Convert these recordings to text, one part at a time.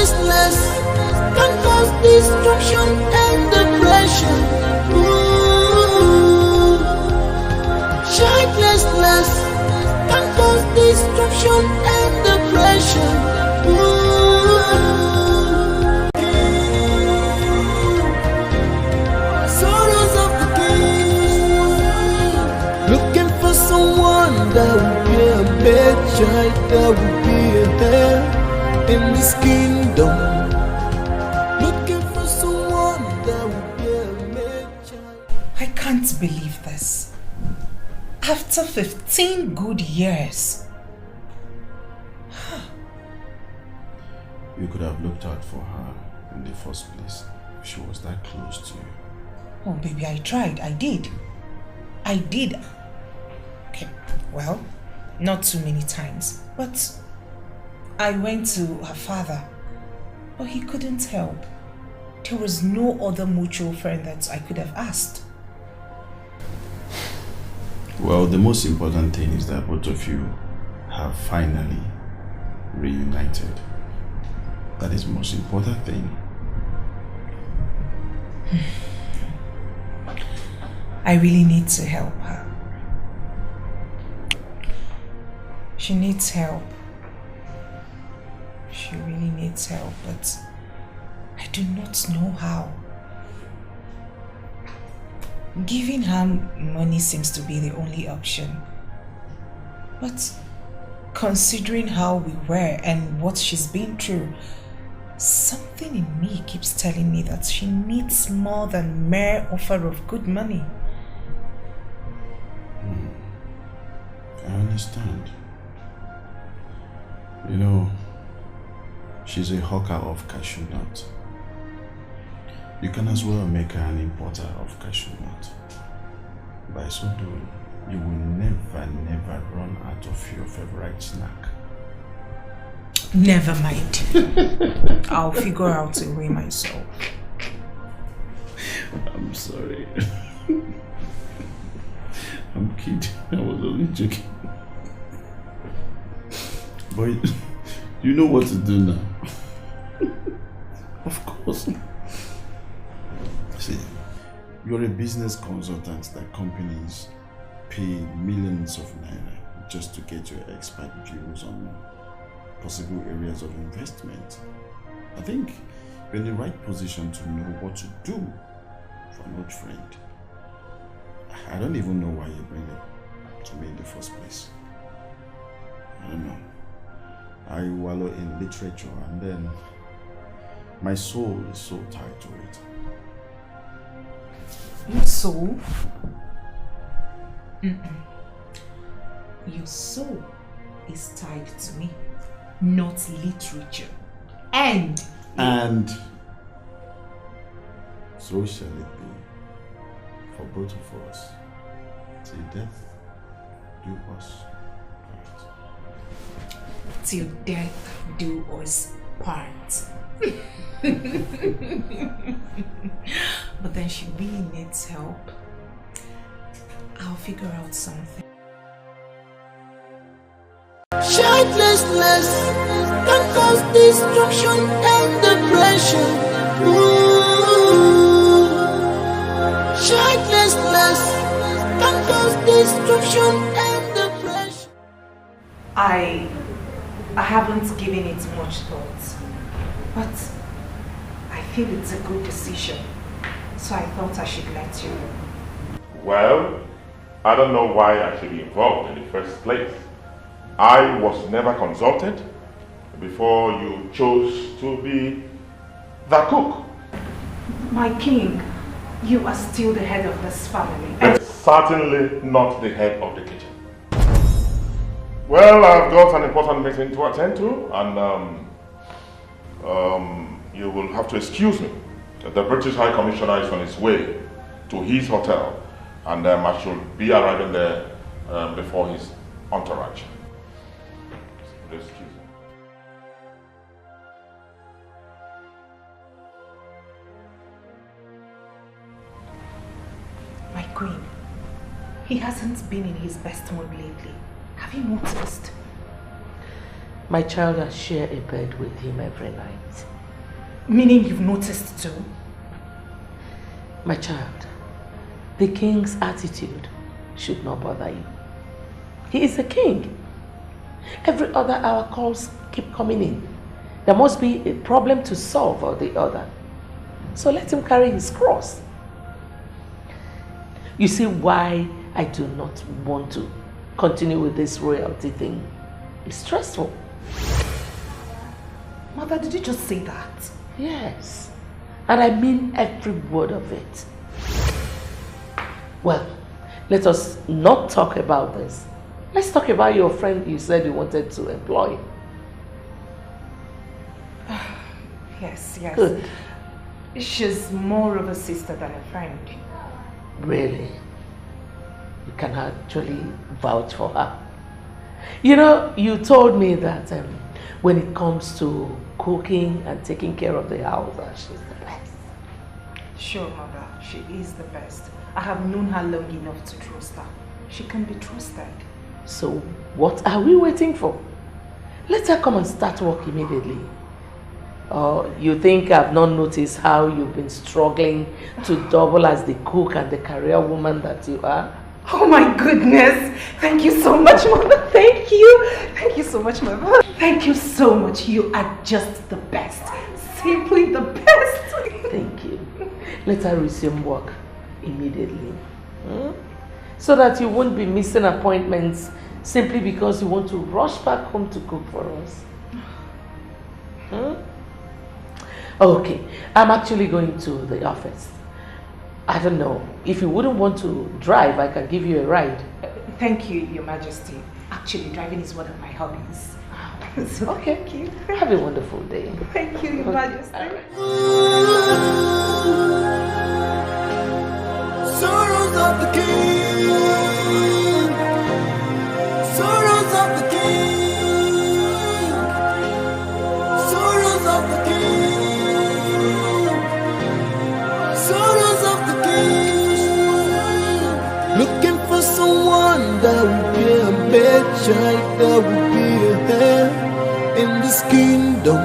Childlessness can cause destruction and depression. Ooh. Childlessness can cause destruction and depression. Ooh. Sorrows of the king, looking for someone that will be a bad child, that will be a heir in this kingdom. Looking for someone that will be a bad child. I can't believe this. After 15 good years. You could have looked out for her in the first place if she was that close to you. Oh baby, I tried. I did. Okay, well, not too many times. But I went to her father, but he couldn't help. There was no other mutual friend that I could have asked. Well, the most important thing is that both of you have finally reunited. That is the most important thing. I really need to help her. She needs help. She really needs help, but I do not know how. Giving her money seems to be the only option. But considering how we were and what she's been through, something in me keeps telling me that she needs more than mere offer of good money. I understand. You know, she's a hawker of cashew nut. You can as well make her an importer of cashew nut. By so doing, you will never run out of your favorite snack. Never mind. I'll figure out a way myself. I'm sorry. I'm kidding. I was only joking. But you know what to do now. Of course. See, you're a business consultant that companies pay millions of naira just to get your expert views on possible areas of investment. I think you're in the right position to know what to do for an old friend. I don't even know why you bring it to me in the first place. I don't know. I wallow in literature and then my soul is so tied to it. Your soul? Your soul is tied to me, not literature. And so shall it be for both of us, till death do us part. Till death do us part. But then she really needs help. I'll figure out something. Childlessness can cause destruction and depression. Ooh. Childlessness can cause destruction and depression. I haven't given it much thought, but I feel it's a good decision, so I thought I should let you know. Well, I don't know why I should be involved in the first place. I was never consulted before you chose to be the cook. My king, you are still the head of this family. And certainly not the head of the kitchen. Well, I've got an important meeting to attend to, and you will have to excuse me. The British High Commissioner is on his way to his hotel, and I should be arriving there before his entourage. Excuse me. My queen, he hasn't been in his best mood lately. Have you noticed? My child, I share a bed with him every night. Meaning you've noticed too? My child, the king's attitude should not bother you. He is a king. Every other hour calls keep coming in. There must be a problem to solve or the other. So let him carry his cross. You see why I do not want to continue with this royalty thing. It's stressful. Mother, did you just say that? Yes. And I mean every word of it. Well, let us not talk about this. Let's talk about your friend you said you wanted to employ. Yes, yes. Good. She's more of a sister than a friend. Really? You can actually vouch for her. You know, you told me that when it comes to cooking and taking care of the house, she's the best. Sure, Mother, she is the best. I have known her long enough to trust her. She can be trusted. So, what are we waiting for? Let her come and start work immediately. Or you think I've not noticed how you've been struggling to double as the cook and the career woman that you are? Oh my goodness! Thank you so much, Mother. Thank you. Thank you so much, Mother. Thank you so much. You are just the best. Simply the best. Thank you. Let her resume work immediately. So that you won't be missing appointments simply because you want to rush back home to cook for us. Okay, I'm actually going to the office. I don't know, if you wouldn't want to drive, I can give you a ride. Thank you, Your Majesty. Actually, driving is one of my hobbies. So Okay, thank you. Have a wonderful day. Thank you, Your Majesty. Sorrows of the king, sorrows of the king, sorrows of the king, sorrows of the king. Looking for someone that will be a bad child, that will be a heir in this kingdom.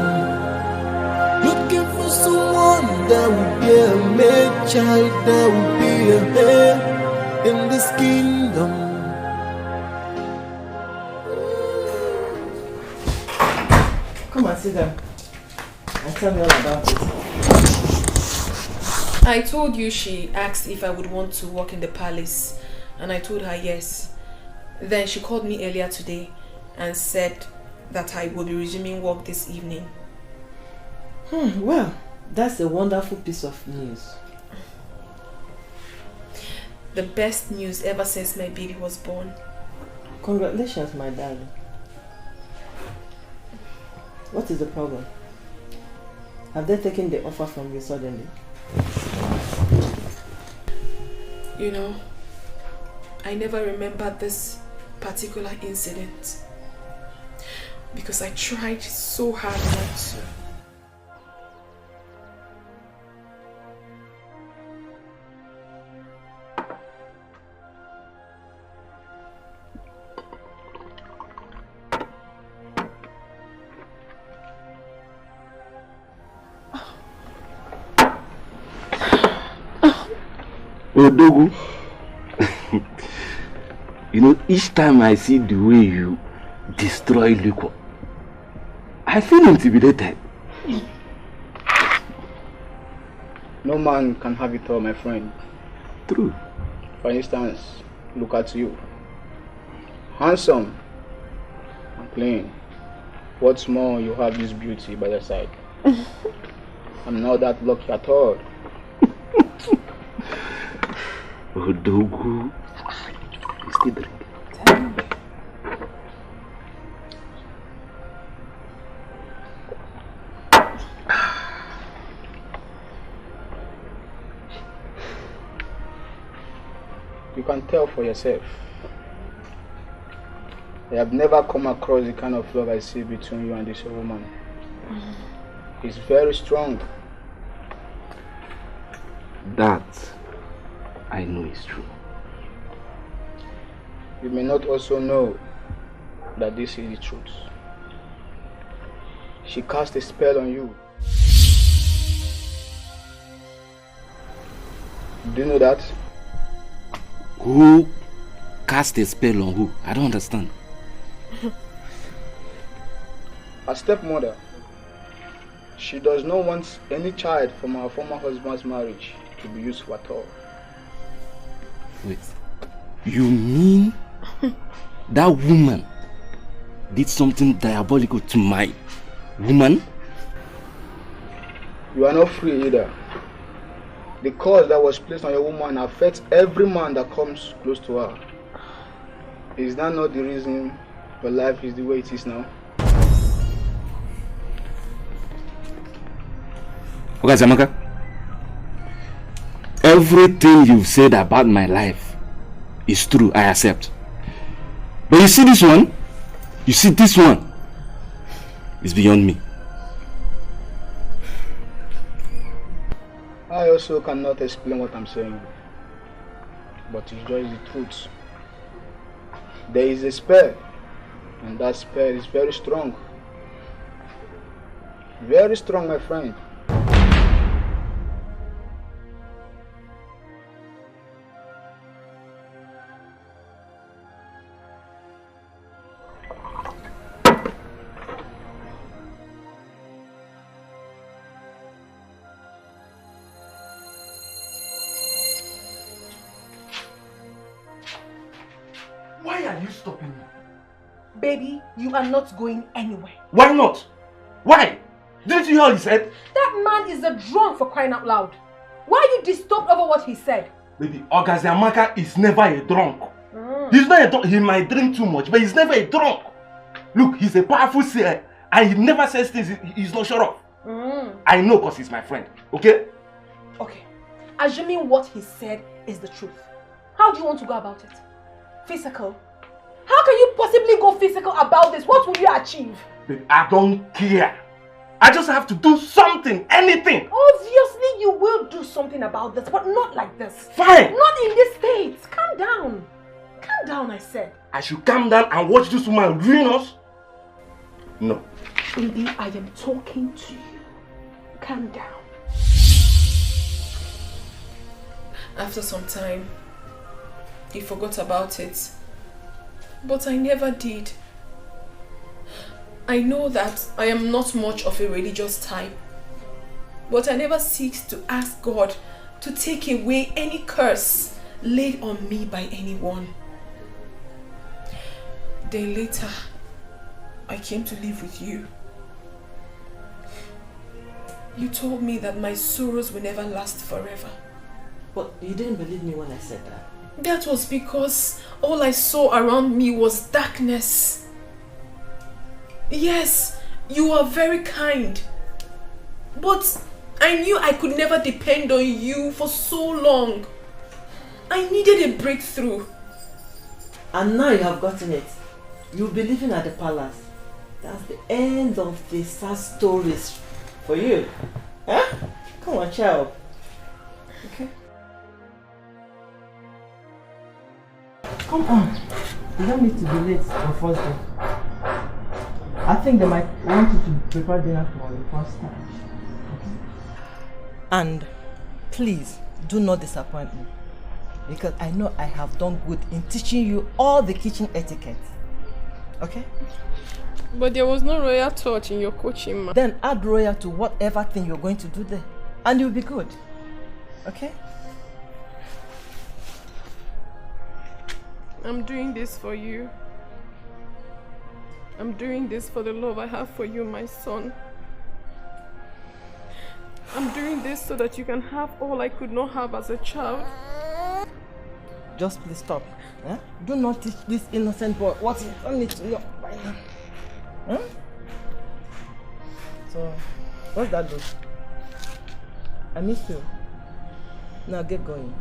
Looking for someone that will be a mad child, that will be a heir in this kingdom. Come and sit down and tell me all about it. I told you she asked if I would want to work in the palace, and I told her yes. Then she called me earlier today and said that I will be resuming work this evening. Well, that's a wonderful piece of news. The best news ever since my baby was born. Congratulations, my darling. What is the problem? Have they taken the offer from you suddenly? You know, I never remember this particular incident because I tried so hard not to. Odogu, you know, each time I see the way you destroy liquor, I feel intimidated. No man can have it all, my friend. True. For instance, look at you. Handsome and clean. What's more, you have this beauty by your side. I'm not that lucky at all. Odogu, you still drink? You can tell for yourself. I have never come across the kind of love I see between you and this woman. It's very strong. That I know is true. You may not also know that this is the truth. She cast a spell on you. Do you know that? Who cast a spell on who? I don't understand. Her stepmother. She does not want any child from her former husband's marriage to be useful at all. Wait. You mean that woman did something diabolical to my woman? You are not free either. The curse that was placed on your woman affects every man that comes close to her. Is that not the reason your life is the way it is now? Okay, Zamaka. Everything you've said about my life is true, I accept. But you see this one? You see this one? It's beyond me. I also cannot explain what I'm saying. But it's just the truth. There is a spell. And that spell is very strong. Very strong, my friend. Why are you stopping me? Baby, you are not going anywhere. Why not? Why? Didn't you hear what he said? That man is a drunk, for crying out loud. Why are you disturbed over what he said? Baby, Ogazi Amaka is never a drunk. He's not a drunk. He might drink too much, but he's never a drunk. Look, he's a powerful seer, and he never says things he's not sure of. I know because he's my friend, okay? Okay, assuming what he said is the truth, how do you want to go about it? Physical? How can you possibly go physical about this? What will you achieve? Baby, I don't care. I just have to do something, anything. Obviously you will do something about this, but not like this. Fine. Not in this state. Calm down. Calm down, I said. I should calm down and watch this woman ruin us? No. Baby, I am talking to you. Calm down. After some time, he forgot about it. But I never did. I know that I am not much of a religious type, but I never cease to ask God to take away any curse laid on me by anyone. Then later, I came to live with you. You told me that my sorrows will never last forever. But you didn't believe me when I said that. That was because all I saw around me was darkness. Yes, you are very kind. But I knew I could never depend on you for so long. I needed a breakthrough. And now you have gotten it. You'll be living at the palace. That's the end of the sad stories for you. Huh? Come on, child. Okay. Come on. You don't need to be late on first day. I think they might want you to prepare dinner for the first time. Okay. And please do not disappoint me, because I know I have done good in teaching you all the kitchen etiquette. Okay? But there was no royal touch in your coaching, ma. Then add royal to whatever thing you're going to do there, and you'll be good. Okay? I'm doing this for you. I'm doing this for the love I have for you, my son. I'm doing this so that you can have all I could not have as a child. Just please stop. Eh? Do not teach this innocent boy what he don't need to know right now. Huh? So, what's that do? I miss you. Now get going.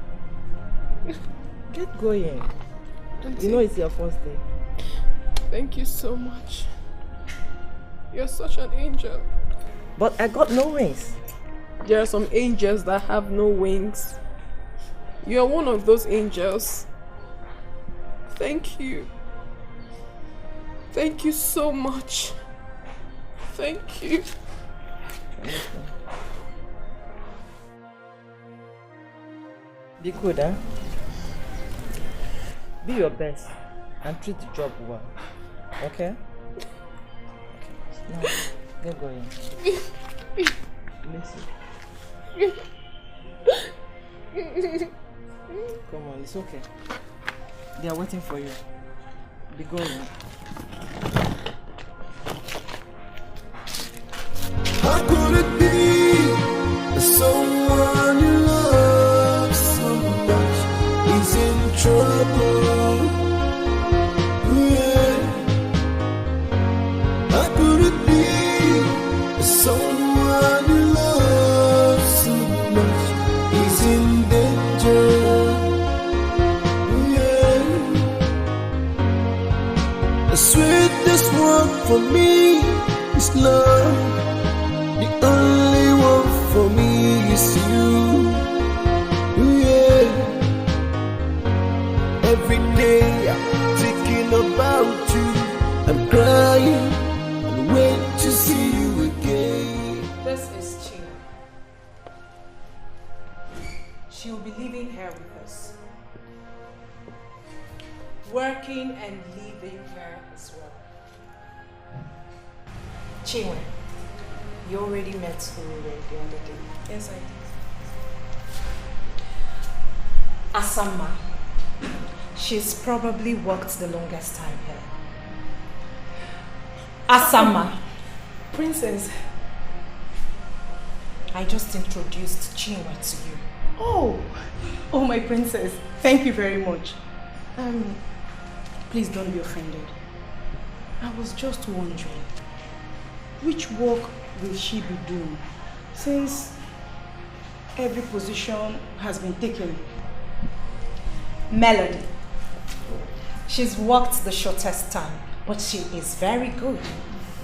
Get going. You know it's your first day. Thank you so much. You're such an angel. But I got no wings. There are some angels that have no wings. You're one of those angels. Thank you. Thank you so much. Thank you. Be good, huh? Be your best and treat the job well. Okay? Now, get going. Listen. Come on, it's okay. They are waiting for you. Be going. How could it be that someone you love so much is in trouble? Yeah. How could it be that someone you love so much is in danger? Yeah. The sweetest one for me is love. The only one for me is you. Yeah. Every day I'm thinking about you. I'm crying and wait to see you again. This is Chino. She'll be living here with us. Working and living here as well. Chinwe, you already met Ure the other day. Yes, I did. Asama, she's probably worked the longest time here. Asama. Princess. I just introduced Chinwe to you. Oh, my princess. Thank you very much. Please don't be offended. I was just wondering, which work will she be doing since every position has been taken? Melody. She's worked the shortest time, but she is very good.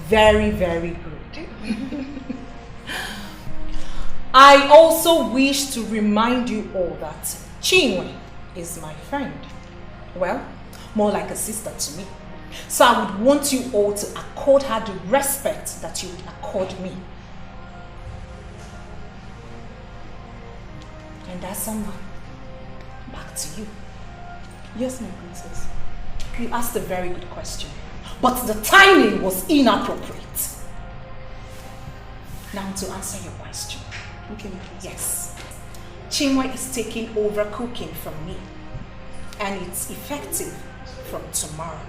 Very, very good. I also wish to remind you all that Chinwe is my friend. Well, more like a sister to me. So I would want you all to accord her the respect that you would accord me. And that's back to you. Yes, my princess. You asked a very good question, but the timing was inappropriate. Now to answer your question. Okay, my princess. Yes. Chinwe is taking over cooking from me, and it's effective from tomorrow.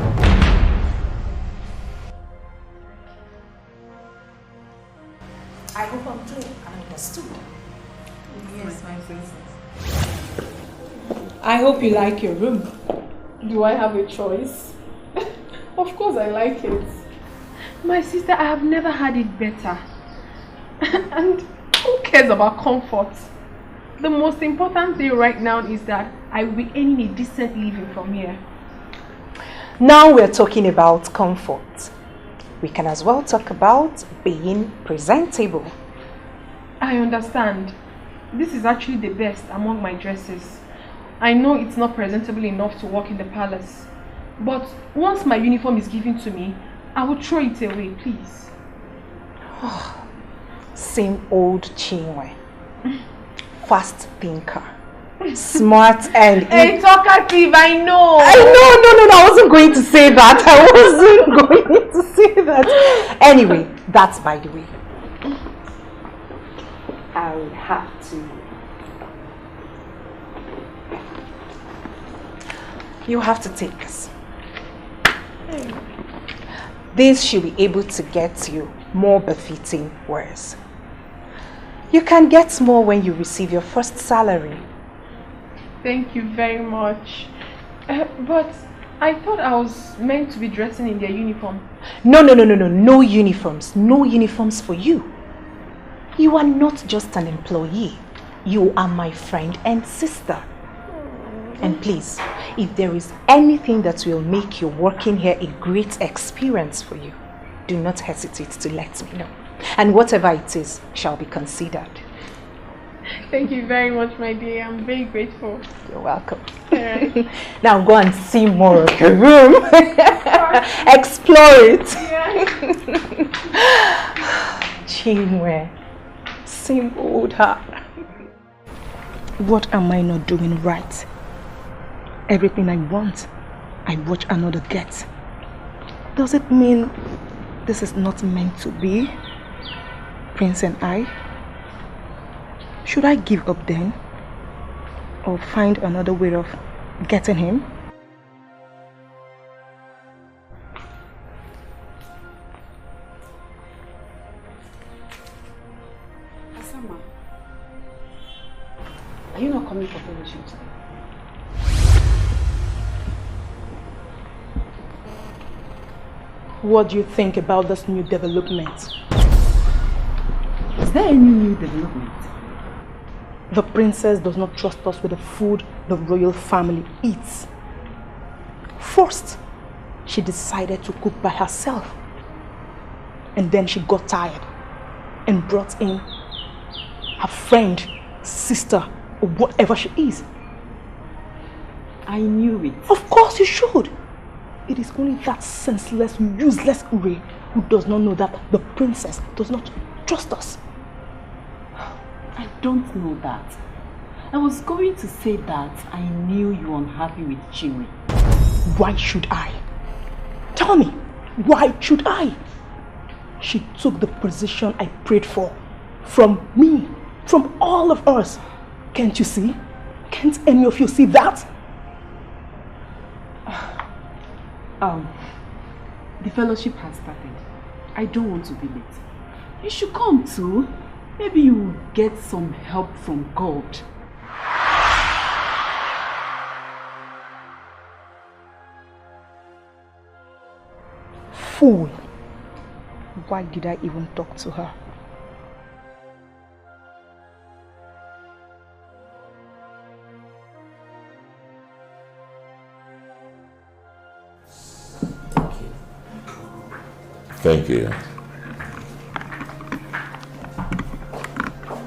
I hope I'm clear and understood. Yes, my princess. I hope you like your room. Do I have a choice? Of course I like it. My sister, I have never had it better. And who cares about comfort? The most important thing right now is that I will be earning a decent living from here. Now we're talking about comfort. We can as well talk about being presentable. I understand. This is actually the best among my dresses. I know it's not presentable enough to work in the palace. But once my uniform is given to me, I will throw it away, please. Same old Chinwe. Fast thinker. Smart and... Hey, talkative, I know! No, I wasn't going to say that. I wasn't going to say that. Anyway, that's by the way. I will have to... You have to take this. This should be able to get you more befitting wears. You can get more when you receive your first salary. Thank you very much. But I thought I was meant to be dressing in their uniform. No. No uniforms. No uniforms for you. You are not just an employee. You are my friend and sister. And please, if there is anything that will make your working here a great experience for you, do not hesitate to let me know. And whatever it is shall be considered. Thank you very much, my dear. I'm very grateful. You're welcome. All right. Now go and see more of the room. Explore it. Yeah. Chinwe, same old her. What am I not doing right? Everything I want, I watch another get. Does it mean this is not meant to be? Prince and I? Should I give up then? Or find another way of getting him? Asama, are you not coming for fellowship today? What do you think about this new development? Is there any new development? The princess does not trust us with the food the royal family eats. First, she decided to cook by herself. And then she got tired and brought in her friend, sister, or whatever she is. I knew it. Of course you should. It is only that senseless, useless Ure who does not know that the princess does not trust us. I don't know that. I was going to say that I knew you were unhappy with Chinwe. Why should I? Tell me, why should I? She took the position I prayed for. From me. From all of us. Can't you see? Can't any of you see that? The fellowship has started. I don't want to be late. You should come too. Maybe you will get some help from God. Fool. Why did I even talk to her? Thank you.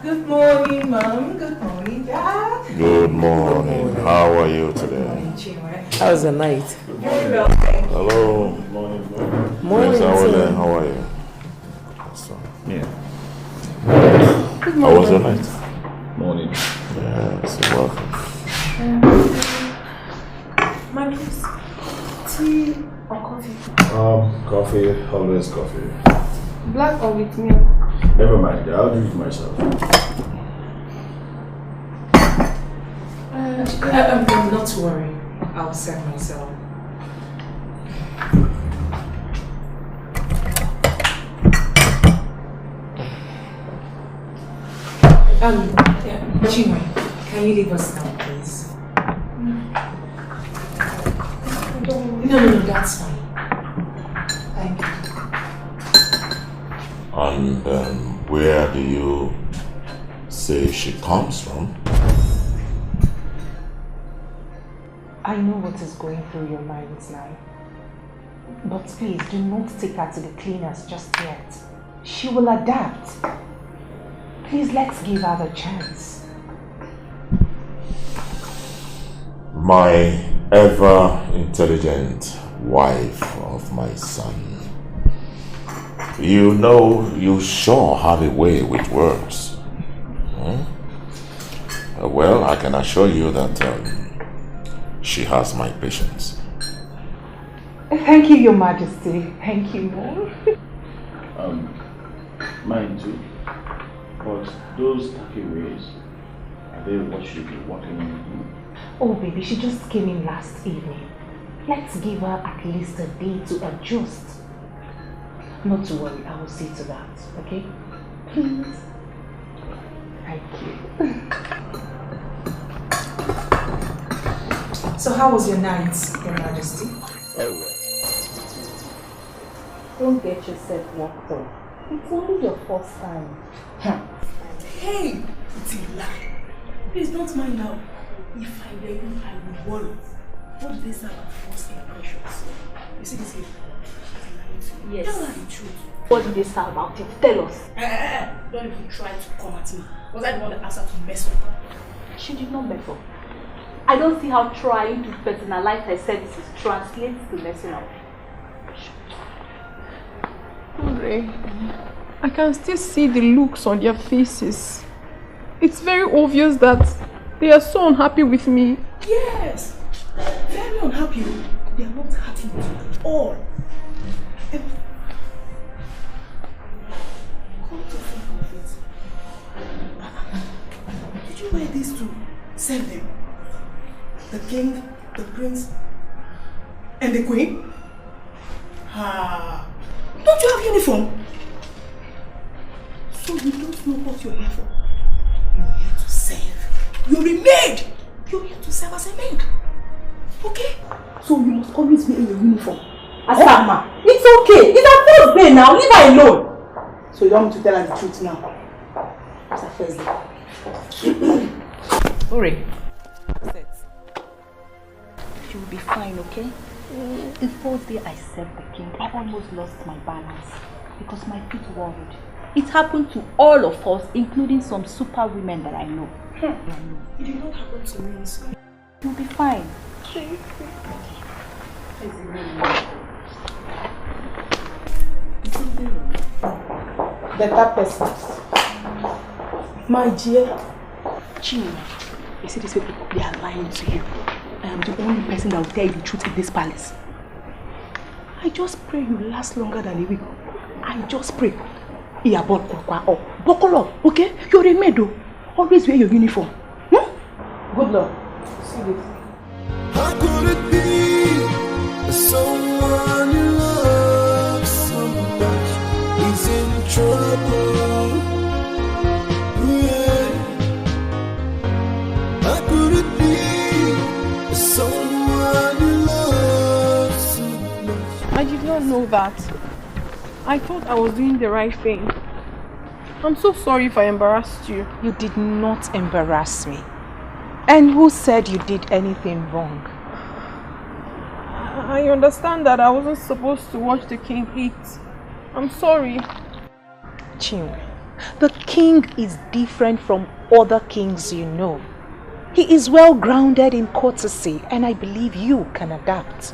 Good morning, Mom. Good morning, Dad. Good morning. How are you today? How's the night? Very well, thank you. Hello. Morning. Morning. How are you? Yeah. Good How morning. was your night? Morning. Yes, welcome. Ma'am, please. Tea or coffee? Coffee, always coffee. Black or with milk? Never mind, I'll do it myself. Not to worry. I'll serve myself. Chinwe, can you leave us now, please? No, that's fine. Thank you. And where do you say she comes from? I know what is going through your minds now. But please, do not take her to the cleaners just yet. She will adapt. Please, let's give her the chance. My ever-intelligent wife of my son. You know, you sure have a way with words. Well, I can assure you that she has my patience. Thank you, Your Majesty. Thank you, Mom. Mine too. But those takeaways, are they what should be working on? Oh, baby, she just came in last evening. Let's give her at least a day to adjust. Not to worry, I will see to that, okay? Please. Thank you. So how was your night, Your Majesty? Don't get yourself worked up. It's only your first time. Hey, it's a lie. Please don't mind now. If I were you, I would worry. What do they say about first impressions? You see this girl? She's lying to you. Yes. Tell her the truth. What did they say about it? Tell us. Don't even try to come at me. Was I the one that asked her to mess up? She did not mess up. I don't see how trying to personalize her services translates to messing up. Ure, I can still see the looks on their faces. It's very obvious that They are so unhappy with me. Yes, very unhappy. They are not happy with you at all. And come to think of it, did you wear these to serve them? The king, the prince, and the queen? Don't you have uniform? So you don't know what you're here for. You're here to serve. You're a maid. You're here to serve as a maid. Okay? So you must always be in your uniform. Asama, it's okay. It's our first day now. Leave her alone. So you don't want me to tell her the truth now? It's our first day. Uri. She will be fine, okay? The first day I served the king, I almost lost my balance because my feet worried. It happened to all of us, including some super women that I know. It did not happen to me, so you'll be fine. Better person. My dear. Chinwe, you see these people, they are lying to you. I am the only person that will tell you the truth in this palace. I just pray you last longer than a week. I just pray. Buckle up, okay? You're a maid. Always wear your uniform. Good luck. See you. How could it be someone you love so much is in trouble? Yeah. How could it be someone you love so much? I did not know that. I thought I was doing the right thing. I'm so sorry if I embarrassed you. You did not embarrass me. And who said you did anything wrong? I understand that I wasn't supposed to watch the king eat. I'm sorry. Chinwe, the king is different from other kings you know. He is well grounded in courtesy, and I believe you can adapt.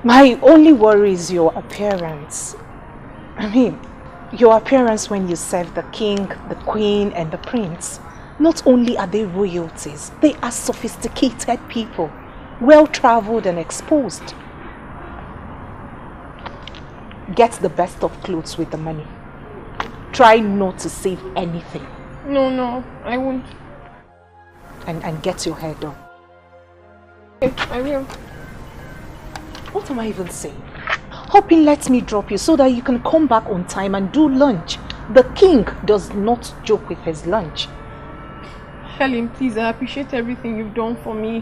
My only worry is your appearance. I mean, your appearance when you serve the king, the queen, and the prince. Not only are they royalties, they are sophisticated people, well-traveled and exposed. Get the best of clothes with the money. Try not to save anything. No, I won't. And get your hair done. Okay, I will. What am I even saying? Hoping lets me drop you so that you can come back on time and do lunch. The king does not joke with his lunch. Helen, please, I appreciate everything you've done for me.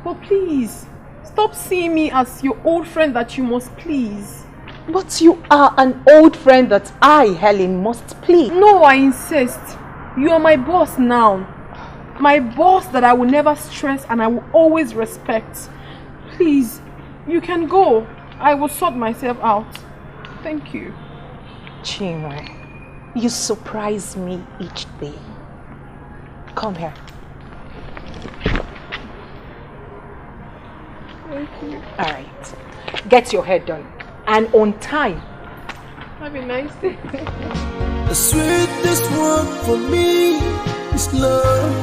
But please, stop seeing me as your old friend that you must please. But you are an old friend that I, Helen, must please. No, I insist. You are my boss now. My boss that I will never stress and I will always respect. Please, you can go. I will sort myself out. Thank you. Chinwe, you surprise me each day. Come here. Thank you. Alright. Get your hair done. And on time. Have a nice day. The sweetest one for me is love.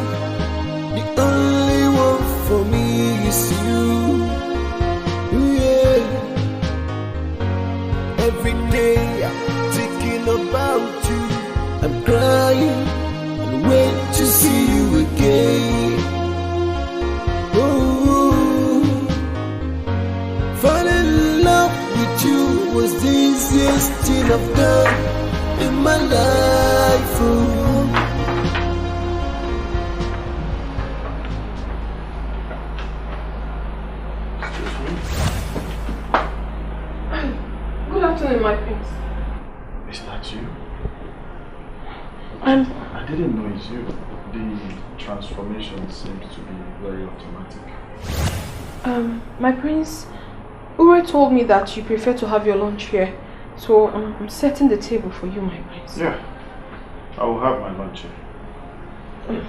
The only one for me is you. Yeah. Every day I'm thinking about you. I'm crying and wait to see you again. Oh, falling in love with you was the easiest thing I've done in my life. Oh. Good afternoon, my prince. Is that you? I didn't know it's you. The transformation seems to be very automatic. My prince, Ure told me that you prefer to have your lunch here. So I'm setting the table for you, my prince. Yeah, I will have my lunch here.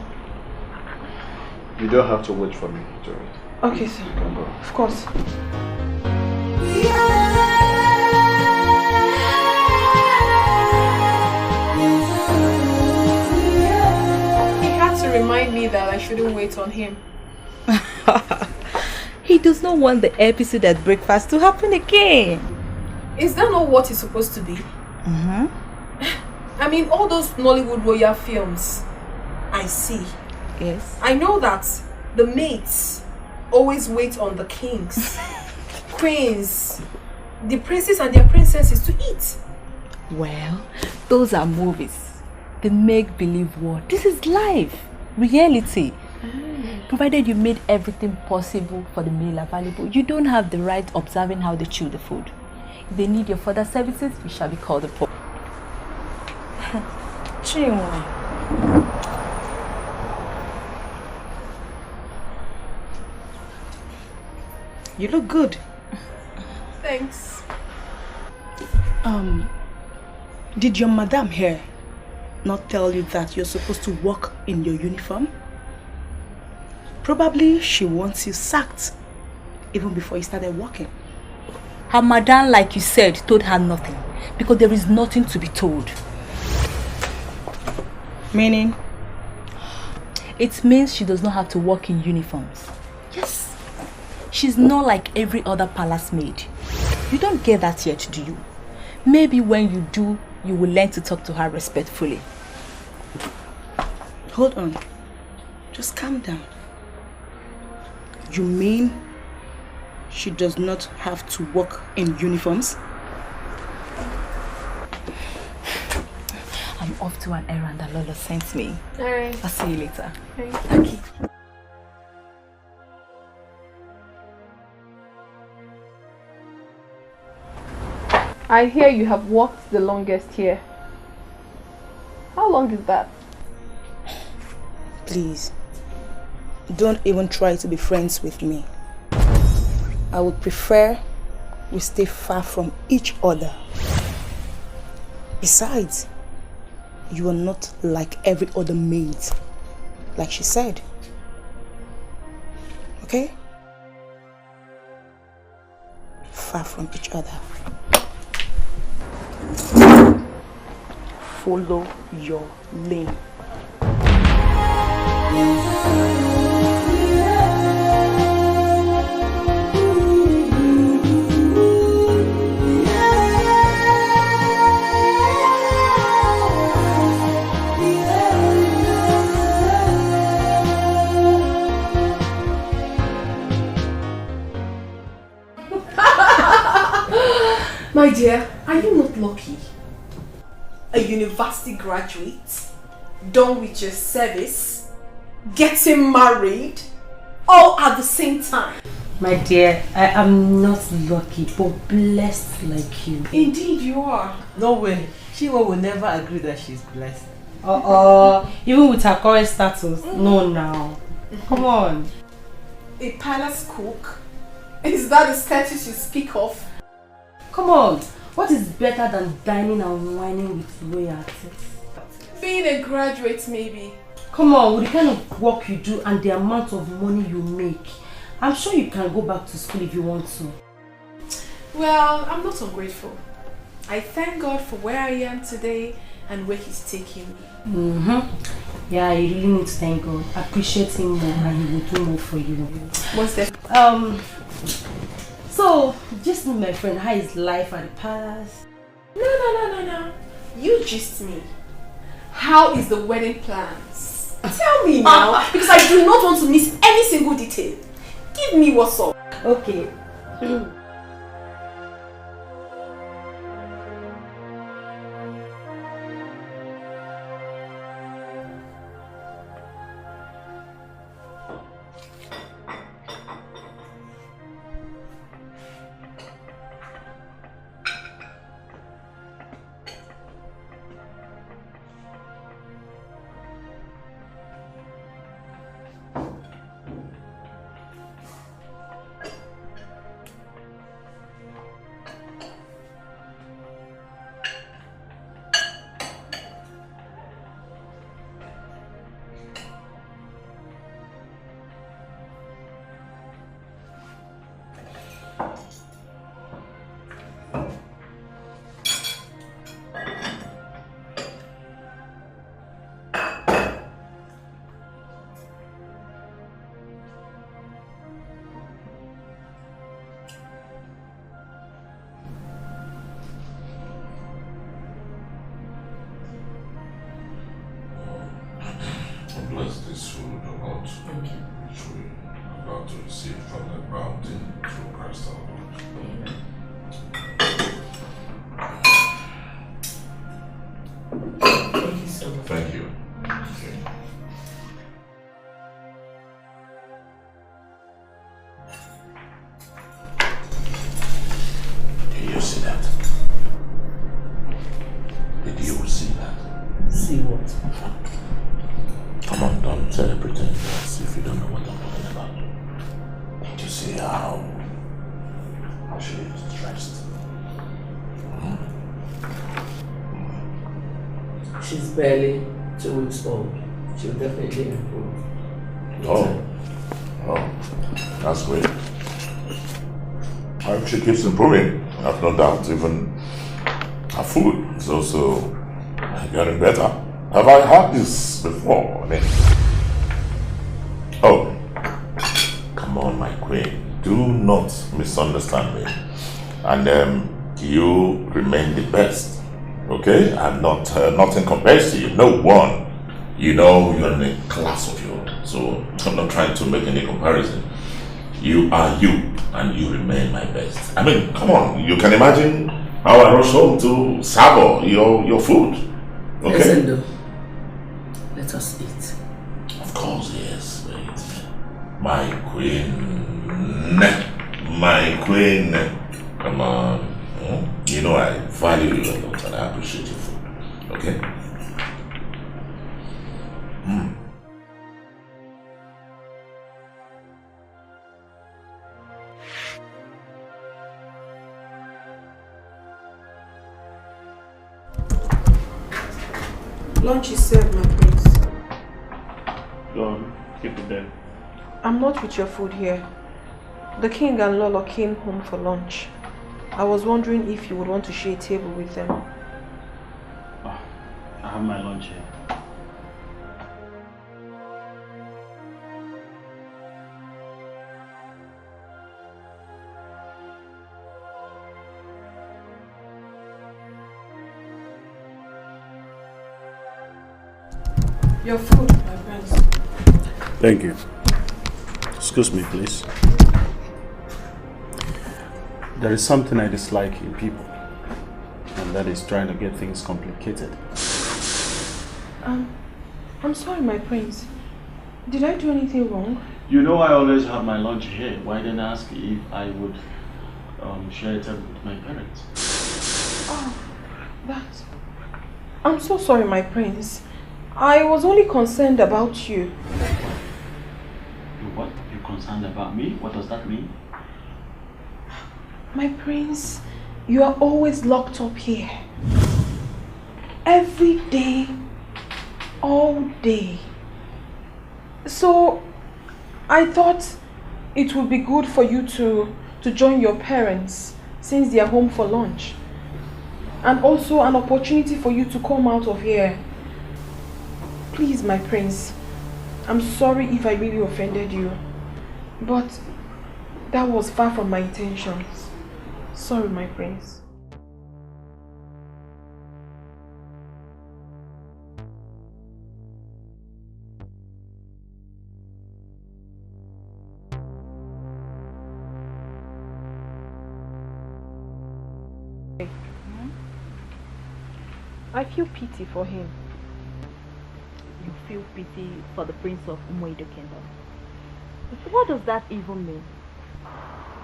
You don't have to wait for me, Jared. Okay, sir. You can go. Of course. telling me that I shouldn't wait on him. He does not want the episode at breakfast to happen again. Is that not what it's supposed to be? I mean, all those Nollywood royal films I see. Yes. I know that the mates always wait on the kings, queens, the princes and their princesses to eat. Well, those are movies. The make-believe world. This is life. Reality. Provided you made everything possible for the meal available, you don't have the right observing how they chew the food. If they need your further services, you shall be called upon. Chinwe. You look good. Thanks. Did your madam here not tell you that you're supposed to work in your uniform? Probably she wants you sacked even before you started working. Her madam, like you said, told her nothing because there is nothing to be told. Meaning? It means she does not have to work in uniforms. Yes. She's not like every other palace maid. You don't get that yet, do you? Maybe when you do, you will learn to talk to her respectfully. Hold on. Just calm down. You mean she does not have to work in uniforms? I'm off to an errand that Lola sent me. Alright. I'll see you later. Thank you. I hear you have walked the longest here. How long is that? Please, don't even try to be friends with me. I would prefer we stay far from each other. Besides, you are not like every other maid, like she said. Okay? Far from each other. Follow your lane. My dear, are you not lucky? A university graduate, done with your service, getting married, all at the same time. My dear, I am not lucky, but blessed like you. Indeed you are. No way. She will never agree that she's blessed. Even with her current status. No, now. Come on. A palace cook? Is that the status you speak of? Come on. What is better than dining and whining with royalty? Being a graduate, maybe. Come on, with the kind of work you do and the amount of money you make, I'm sure you can go back to school if you want to. Well, I'm not ungrateful. I thank God for where I am today and where He's taking me. Yeah, you really need to thank God. Appreciate Him more and He will do more for you. What's that? So, just me, my friend, how is life at the palace? No. You gist me. How is the wedding plans? Tell me now, because I do not want to miss any single detail. Give me what's up. Okay. this food about which we're about to receive from the bounty through Christ our Lord. Thank you so much. Thank you. Okay. Did you see that? Did you see that? See what? Come on, don't pretend as if you don't know what I'm talking about. Did you see how she is dressed? She's barely 2 weeks old. She'll definitely improve. Oh, that's great. I hope she keeps improving. I have no doubt. Even her food is also getting better. Have I had this before? I mean, oh, come on, my queen. Do not misunderstand me. And you remain the best. Okay? I'm not, nothing compares to you. No one. You know, you're in a class of your own. So I'm not trying to make any comparison. You are you, and you remain my best. I mean, come on. You can imagine how I rush home to savor your food. Okay? Listen, though. Let us eat. Of course, yes. Wait. My queen. My queen. Come on. You know I value you a lot and I appreciate your food. Okay? Lunch is served, my prince. Go on, keep it there. I'm not with your food here. The king and Lolo came home for lunch. I was wondering if you would want to share a table with them. Oh, I have my lunch here. Your food, my friends. Thank you. Excuse me, please. There is something I dislike in people, and that is trying to get things complicated. I'm sorry, my prince. Did I do anything wrong? You know I always have my lunch here. Why didn't I ask if I would share it with my parents? Oh, that's... I'm so sorry, my prince. I was only concerned about you. What? You're concerned about me? What does that mean? My prince, you are always locked up here. Every day, all day. So, I thought it would be good for you to join your parents since they are home for lunch. And also an opportunity for you to come out of here. Please, my prince, I'm sorry if I really offended you. But that was far from my intentions. Sorry, my prince. I feel pity for him. You feel pity for the prince of Umoido Kingdom. What does that even mean?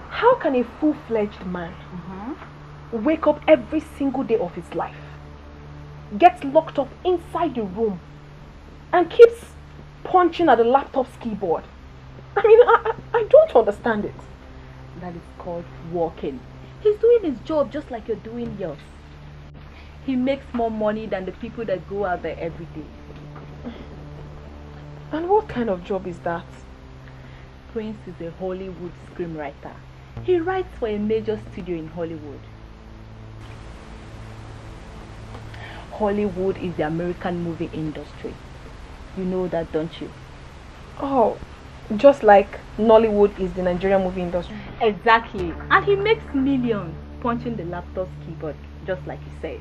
How can a full-fledged man wake up every single day of his life, gets locked up inside the room, and keeps punching at the laptop's keyboard? I mean, I don't understand it. That is called working. He's doing his job just like you're doing yours. He makes more money than the people that go out there every day. And what kind of job is that? Prince is a Hollywood screenwriter. He writes for a major studio in Hollywood. Hollywood is the American movie industry. You know that, don't you? Oh, just like Nollywood is the Nigerian movie industry. Exactly. And he makes millions punching the laptop's keyboard, just like you said.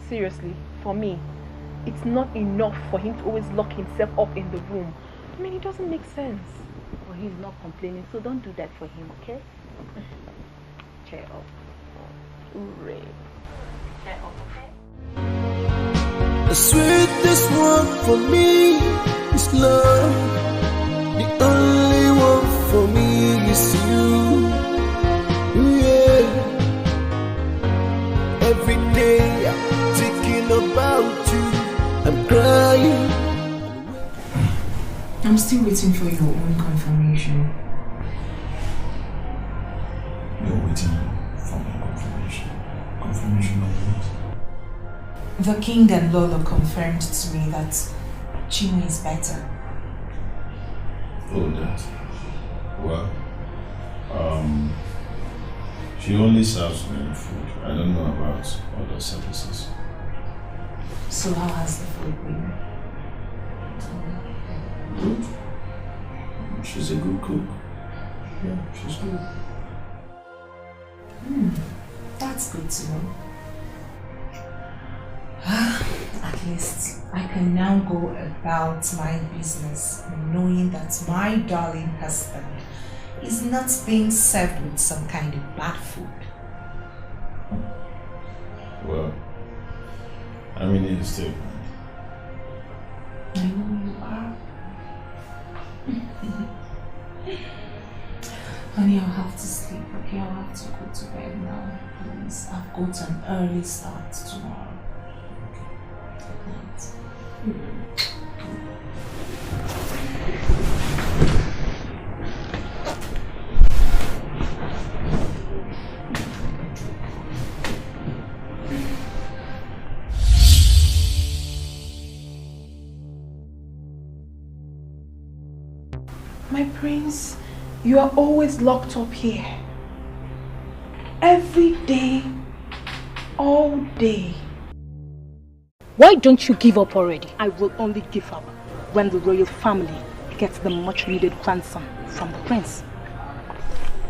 Seriously, for me, it's not enough for him to always lock himself up in the room. I mean, it doesn't make sense. Well, he's not complaining, so don't do that for him, okay? Cheer up. Hooray. Cheer up, okay? The sweetest one for me is love. The only one for me is you. Yeah. Every day I'm thinking about you. I'm crying. I'm still waiting for your own confirmation. You're waiting for my confirmation. Confirmation of what? The king and Lolo confirmed to me that Chinwe is better. Oh, that. Well, she only serves me food. I don't know about other services. So how has the food been? Good. She's a good cook. Yeah, she's good. That's good to know. At least I can now go about my business knowing that my darling husband is not being served with some kind of bad food. Well, I mean, it's still. I know you are. Honey, I'll have to sleep, okay? I'll have to go to bed now, please. I've got an early start tomorrow. Good night. My prince, you are always locked up here. Every day, all day. Why don't you give up already? I will only give up when the royal family gets the much needed ransom from the prince.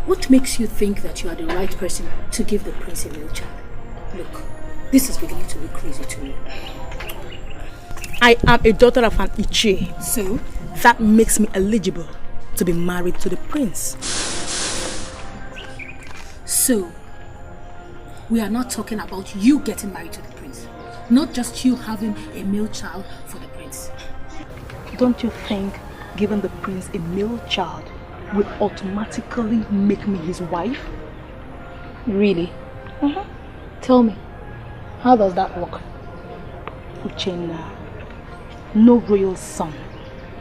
What makes you think that you are the right person to give the prince a male child? Look, this is beginning to look crazy to me. I am a daughter of an Ichie. So? That makes me eligible to be married to the prince. So, we are not talking about you getting married to the prince. Not just you having a male child for the prince. Don't you think giving the prince a male child will automatically make me his wife? Really? Tell me, how does that work? Uchenna, no royal son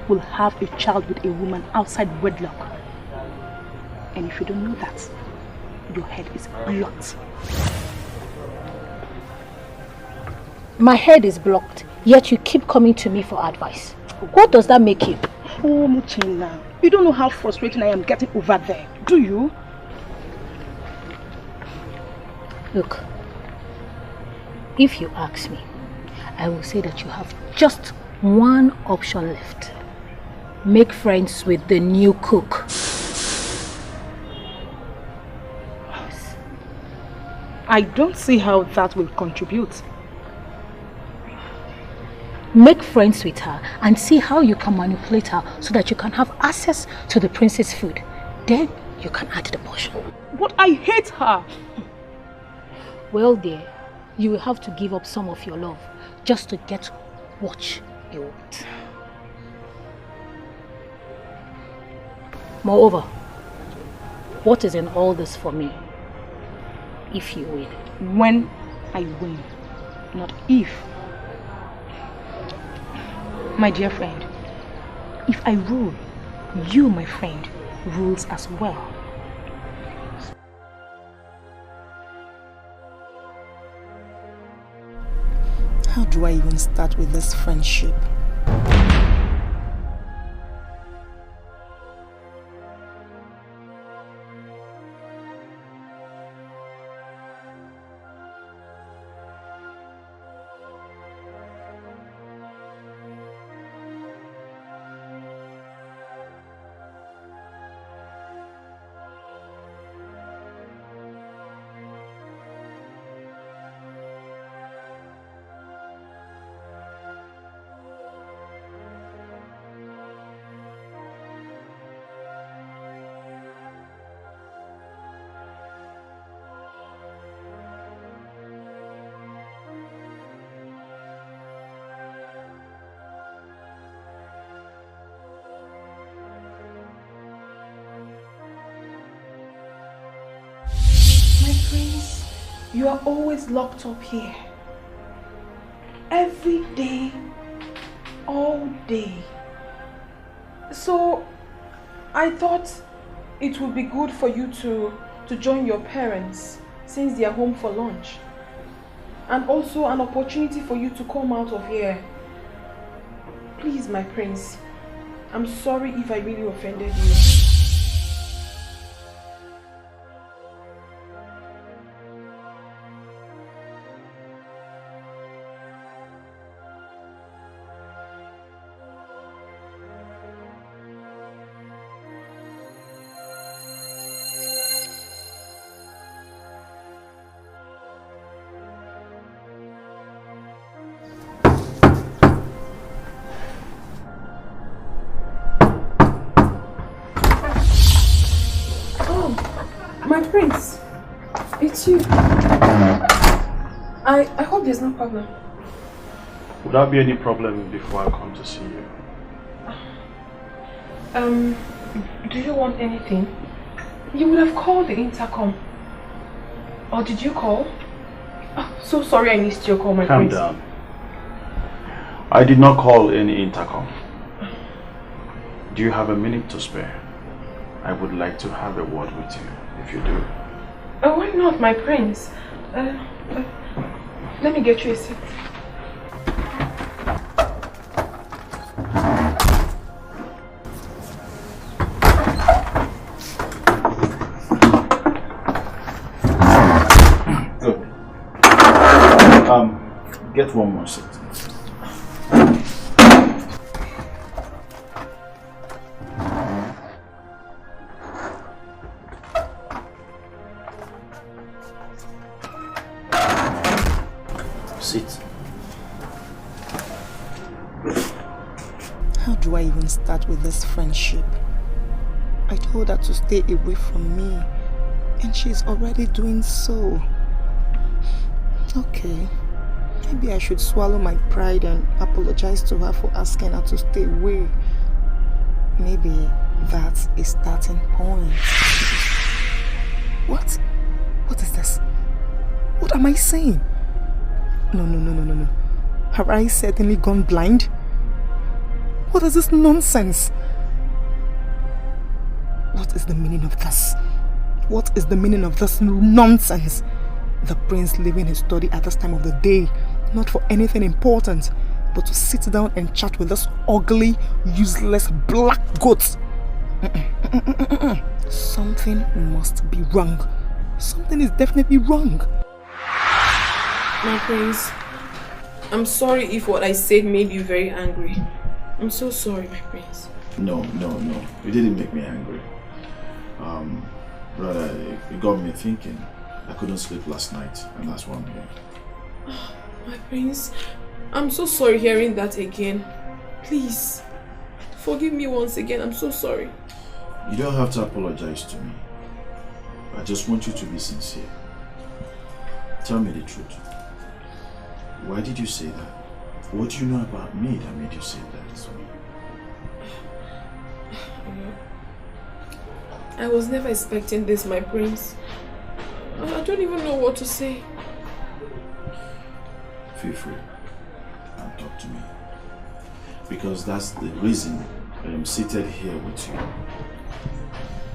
will have a child with a woman outside wedlock. And if you don't know that, your head is blocked. My head is blocked, yet you keep coming to me for advice. What does that make you? Oh, Uchenna, you don't know how frustrating I am getting over there, do you? Look, if you ask me, I will say that you have just one option left. Make friends with the new cook. I don't see how that will contribute. Make friends with her and see how you can manipulate her so that you can have access to the prince's food. Then you can add the portion. But I hate her. Well, dear, you will have to give up some of your love just to get what you want. Moreover, what is in all this for me if you win? When I win, not if. My dear friend, if I rule, you, my friend, rules as well. How do I even start with this friendship? You are always locked up here. Every day, all day. So, I thought it would be good for you to join your parents since they are home for lunch. And also an opportunity for you to come out of here. Please, my prince, I'm sorry if I really offended you. Prince, it's you. I hope there's no problem. Would there be any problem before I come to see you? Do you want anything? You would have called the intercom. Or did you call? Oh, so sorry I missed your call, my prince. Calm down. I did not call any intercom. Do you have a minute to spare? I would like to have a word with you, if you do. Oh, why not, my prince? Let me get you a seat. Good. Get one more seat. How do I even start with this friendship? I told her to stay away from me, and she's already doing so. Okay, maybe I should swallow my pride and apologize to her for asking her to stay away. Maybe that's a starting point. What? What is this? What am I saying? No. Have I certainly gone blind? What is this nonsense? What is the meaning of this? What is the meaning of this nonsense? The prince leaving his study at this time of the day, not for anything important, but to sit down and chat with this ugly, useless black goat. Something must be wrong. Something is definitely wrong. My prince, I'm sorry if what I said made you very angry. I'm so sorry, my prince. No. You didn't make me angry. Rather, it got me thinking. I couldn't sleep last night, and that's why I'm here. Oh, my prince, I'm so sorry hearing that again. Please, forgive me once again. I'm so sorry. You don't have to apologize to me. I just want you to be sincere. Tell me the truth. Why did you say that? What do you know about me that made you say that? I was never expecting this, my prince. I don't even know what to say. Feel free and talk to me. Because that's the reason I am seated here with you.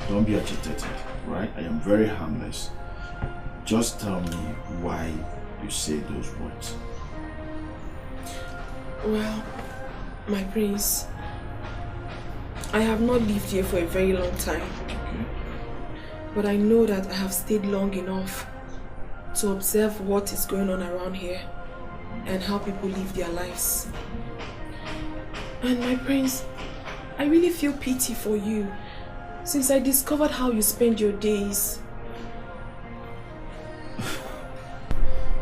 Don't be agitated, right? I am very harmless. Just tell me why you say those words. Well, my prince, I have not lived here for a very long time. Okay. But I know that I have stayed long enough to observe what is going on around here and how people live their lives. And my prince, I really feel pity for you since I discovered how you spend your days.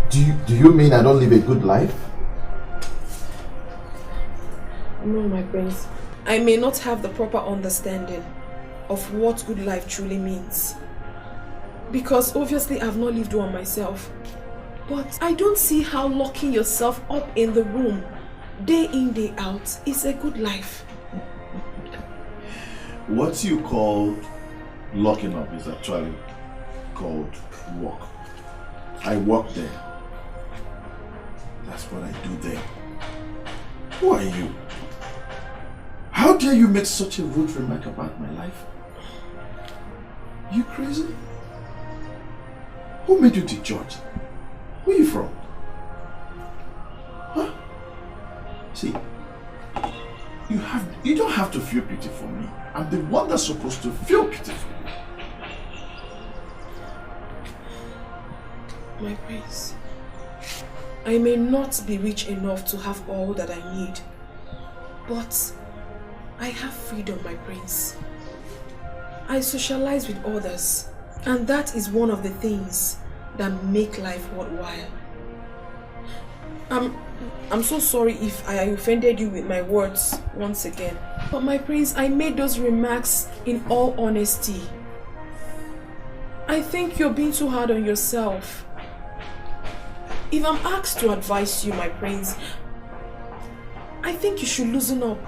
Do you mean I don't live a good life? No, my prince. I may not have the proper understanding of what good life truly means. Because obviously I've not lived one myself. But I don't see how locking yourself up in the room day in, day out is a good life. What you call locking up is actually called work. I work there. That's what I do there. Who are you? How dare you make such a rude remark about my life? You crazy? Who made you the judge? Where are you from? Huh? See, you don't have to feel pity for me. I'm the one that's supposed to feel pity for you. My prince, I may not be rich enough to have all that I need, but I have freedom, my prince. I socialize with others, and that is one of the things that make life worthwhile. I'm so sorry if I offended you with my words once again. But my prince, I made those remarks in all honesty. I think you're being too hard on yourself. If I'm asked to advise you, my prince, I think you should loosen up.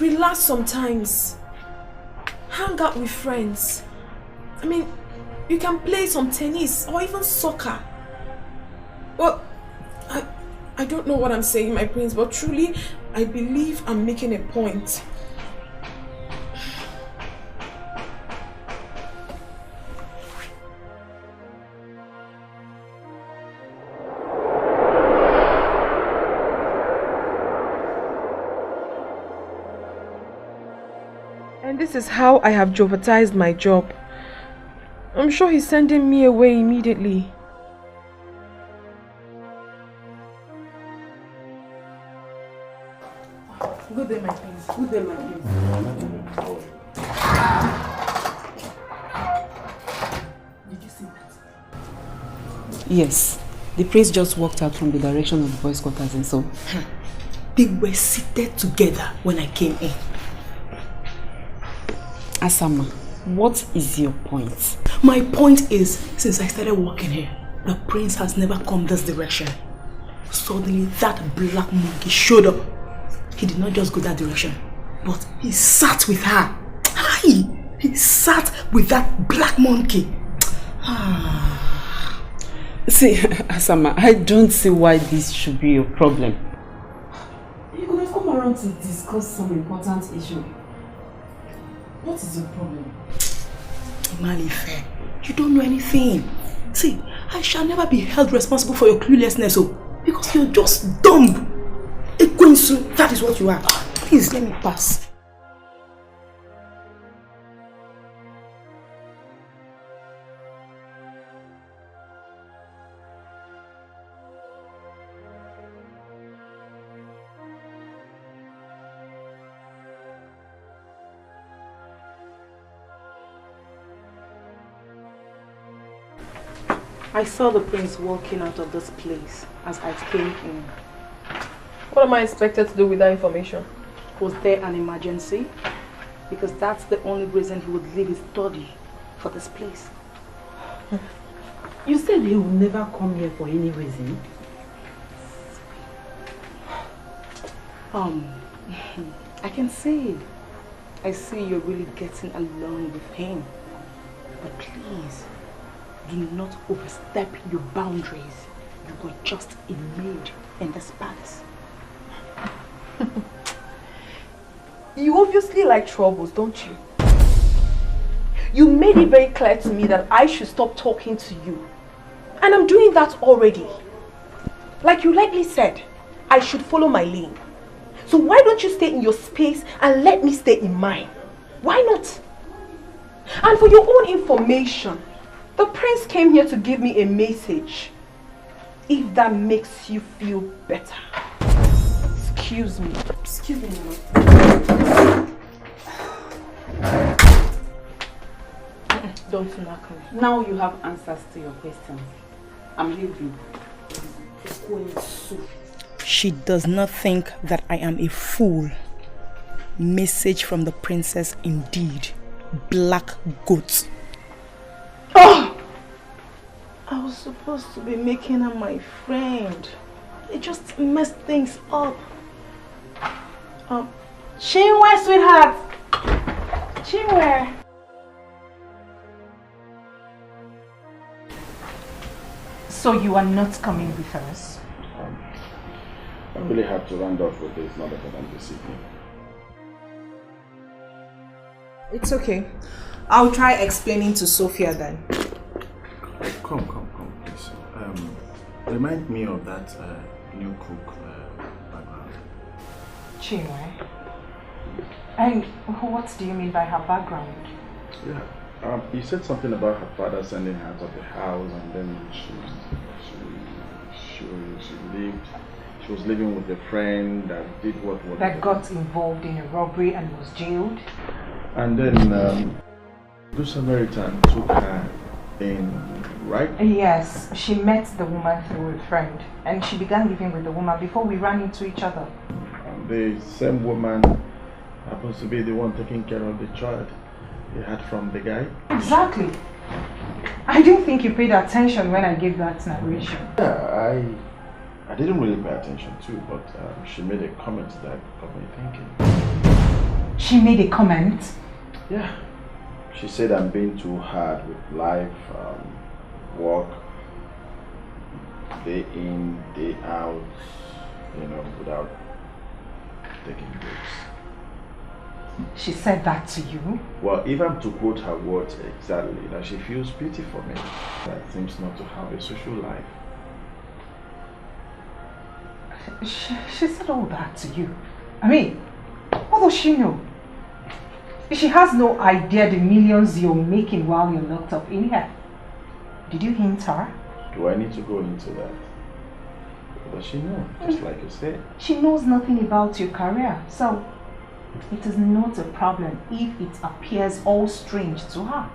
Relax sometimes. Hang out with friends. I mean, you can play some tennis or even soccer. Well, I don't know what I'm saying, my prince, but truly, I believe I'm making a point. And this is how I have jeopardized my job. I'm sure he's sending me away immediately. Good day, my prince. Good day, my prince. Did you see that? Yes. The prince just walked out from the direction of the boys' quarters and so. They were seated together when I came in. Asama, what is your point? My point is, since I started working here, the prince has never come this direction. Suddenly, that black monkey showed up. He did not just go that direction, but he sat with her. Hi! He sat with that black monkey. See, Asama, I don't see why this should be a problem. You could have come around to discuss some important issue. What is your problem? Malife, you don't know anything. See, I shall never be held responsible for your cluelessness, because you're just dumb. Ekwensu, that is what you are. Please, let me pass. I saw the prince walking out of this place as I came in. What am I expected to do with that information? Was there an emergency? Because that's the only reason he would leave his study for this place. You said he would never come here for any reason. I can see. I see you're really getting along with him. But please, do not overstep your boundaries. You were just a maid in this palace. You obviously like troubles, don't you? You made it very clear to me that I should stop talking to you. And I'm doing that already. Like you rightly said, I should follow my lane. So why don't you stay in your space and let me stay in mine? Why not? And for your own information, the prince came here to give me a message. If that makes you feel better. Excuse me. Excuse me, Mama. Don't knock me. Now you have answers to your questions. I'm leaving. She does not think that I am a fool. Message from the princess indeed. Black goat. Oh! I was supposed to be making her my friend. It just messed things up. Chinwe, sweetheart. Chinwe. So you are not coming with us? I really have to round off with this, not better than this evening. It's okay. I'll try explaining to Sophia then. Come, please. Remind me of that new cook background. Chinwe. And what do you mean by her background? Yeah. You said something about her father sending her out of the house, and then she was living with a friend that did what that got involved in a robbery and was jailed. And then Good Samaritan took her in, right? Yes, she met the woman through a friend, and she began living with the woman before we ran into each other. And the same woman happens to be the one taking care of the child you had from the guy? Exactly. I didn't think you paid attention when I gave that narration. Yeah, I didn't really pay attention too, but she made a comment that got me thinking. She made a comment? Yeah. She said I'm being too hard with life, work, day in, day out, without taking breaks. She said that to you? Well, if I'm to quote her words exactly, that she feels pity for me, that seems not to have a social life. She said all that to you? I mean, what does she know? She has no idea the millions you're making while you're locked up in here. Did you hint her? Do I need to go into that? Does she know, just like you said? She knows nothing about your career, so it is not a problem if it appears all strange to her.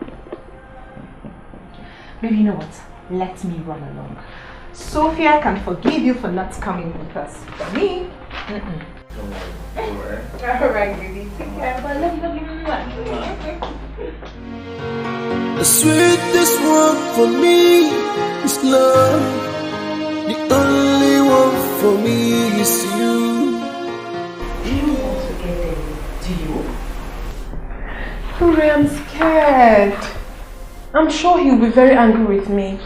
Maybe you know what? Let me run along. Sophia can forgive you for not coming with us. For me, Don't worry. Alright, baby. Take care. Bye. Love you. The sweetest one for me is love. The only one for me is you. Do you want to get there? Do you? Hooray, I'm scared. I'm sure he'll be very angry with me.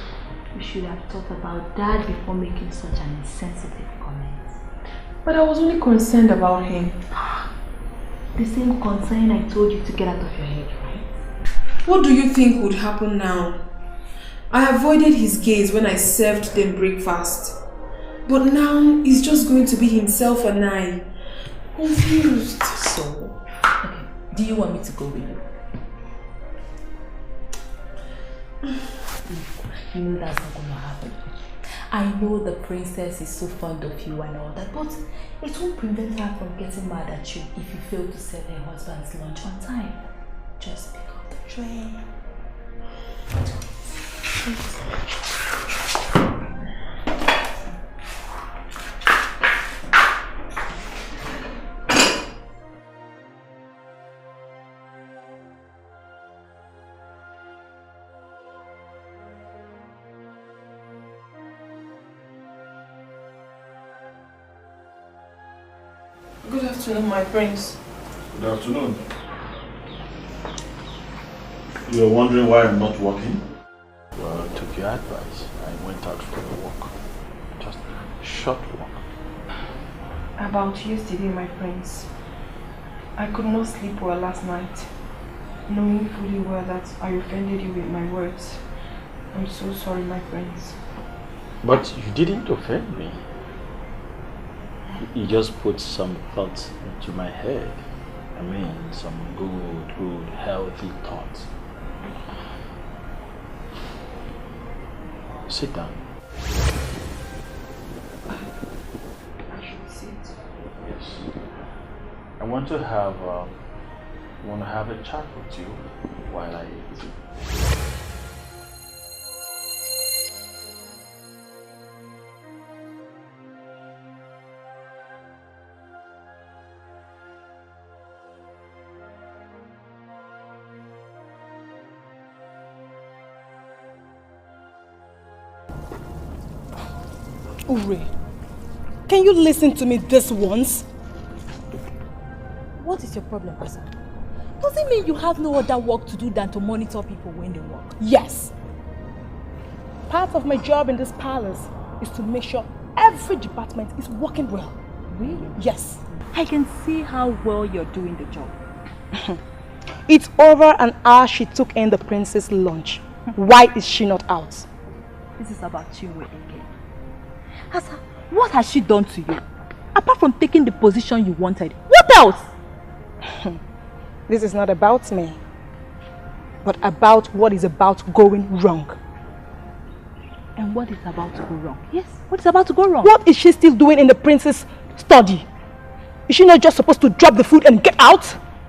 You should have thought about that before making such an insensitive comment. But I was only concerned about him. The same concern I told you to get out of your head, right? What do you think would happen now? I avoided his gaze when I served them breakfast. But now it's just going to be himself and I. Confused. So, okay, do you want me to go with you? You know that's not going to happen. I know the princess is so fond of you and all that, but it won't prevent her from getting mad at you if you fail to serve her husband's lunch on time. Just pick up the tray. Good afternoon, my prince. Good afternoon. You're wondering why I'm not working? Well, I took your advice. I went out for a walk. Just a short walk. About yesterday, my prince. I could not sleep well last night, knowing fully well that I offended you with my words. I'm so sorry, my prince. But you didn't offend me. You just put some thoughts into my head. I mean, some good, healthy thoughts. Sit down. I should sit. Yes. I want to have a chat with you while I eat. Ure, can you listen to me this once? What is your problem, Asa? Does it mean you have no other work to do than to monitor people when they work? Yes. part of my job in this palace is to make sure every department is working well. Really? Yes. I can see how well you're doing the job. It's over an hour she took in the prince's lunch. Why is she not out? This is about Chinwe again. Asa, what has she done to you? Apart from taking the position you wanted, what else? This is not about me, but about what is about going wrong. And what is about to go wrong? Yes, what is about to go wrong? What is she still doing in the prince's study? Is she not just supposed to drop the food and get out?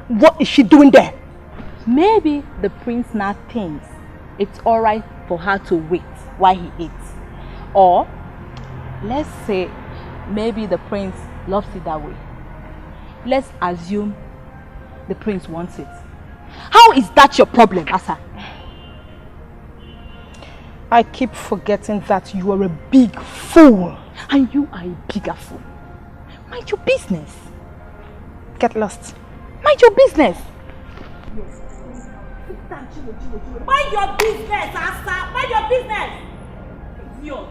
What is she doing there? Maybe the prince now thinks it's alright for her to wait while he eats. Or, let's say, maybe the prince loves it that way. Let's assume the prince wants it. How is that your problem, Asa? I keep forgetting that you are a big fool. And you are a bigger fool. Mind your business. Get lost. Mind your business. Mind your business, Asa. Mind your business. Yo.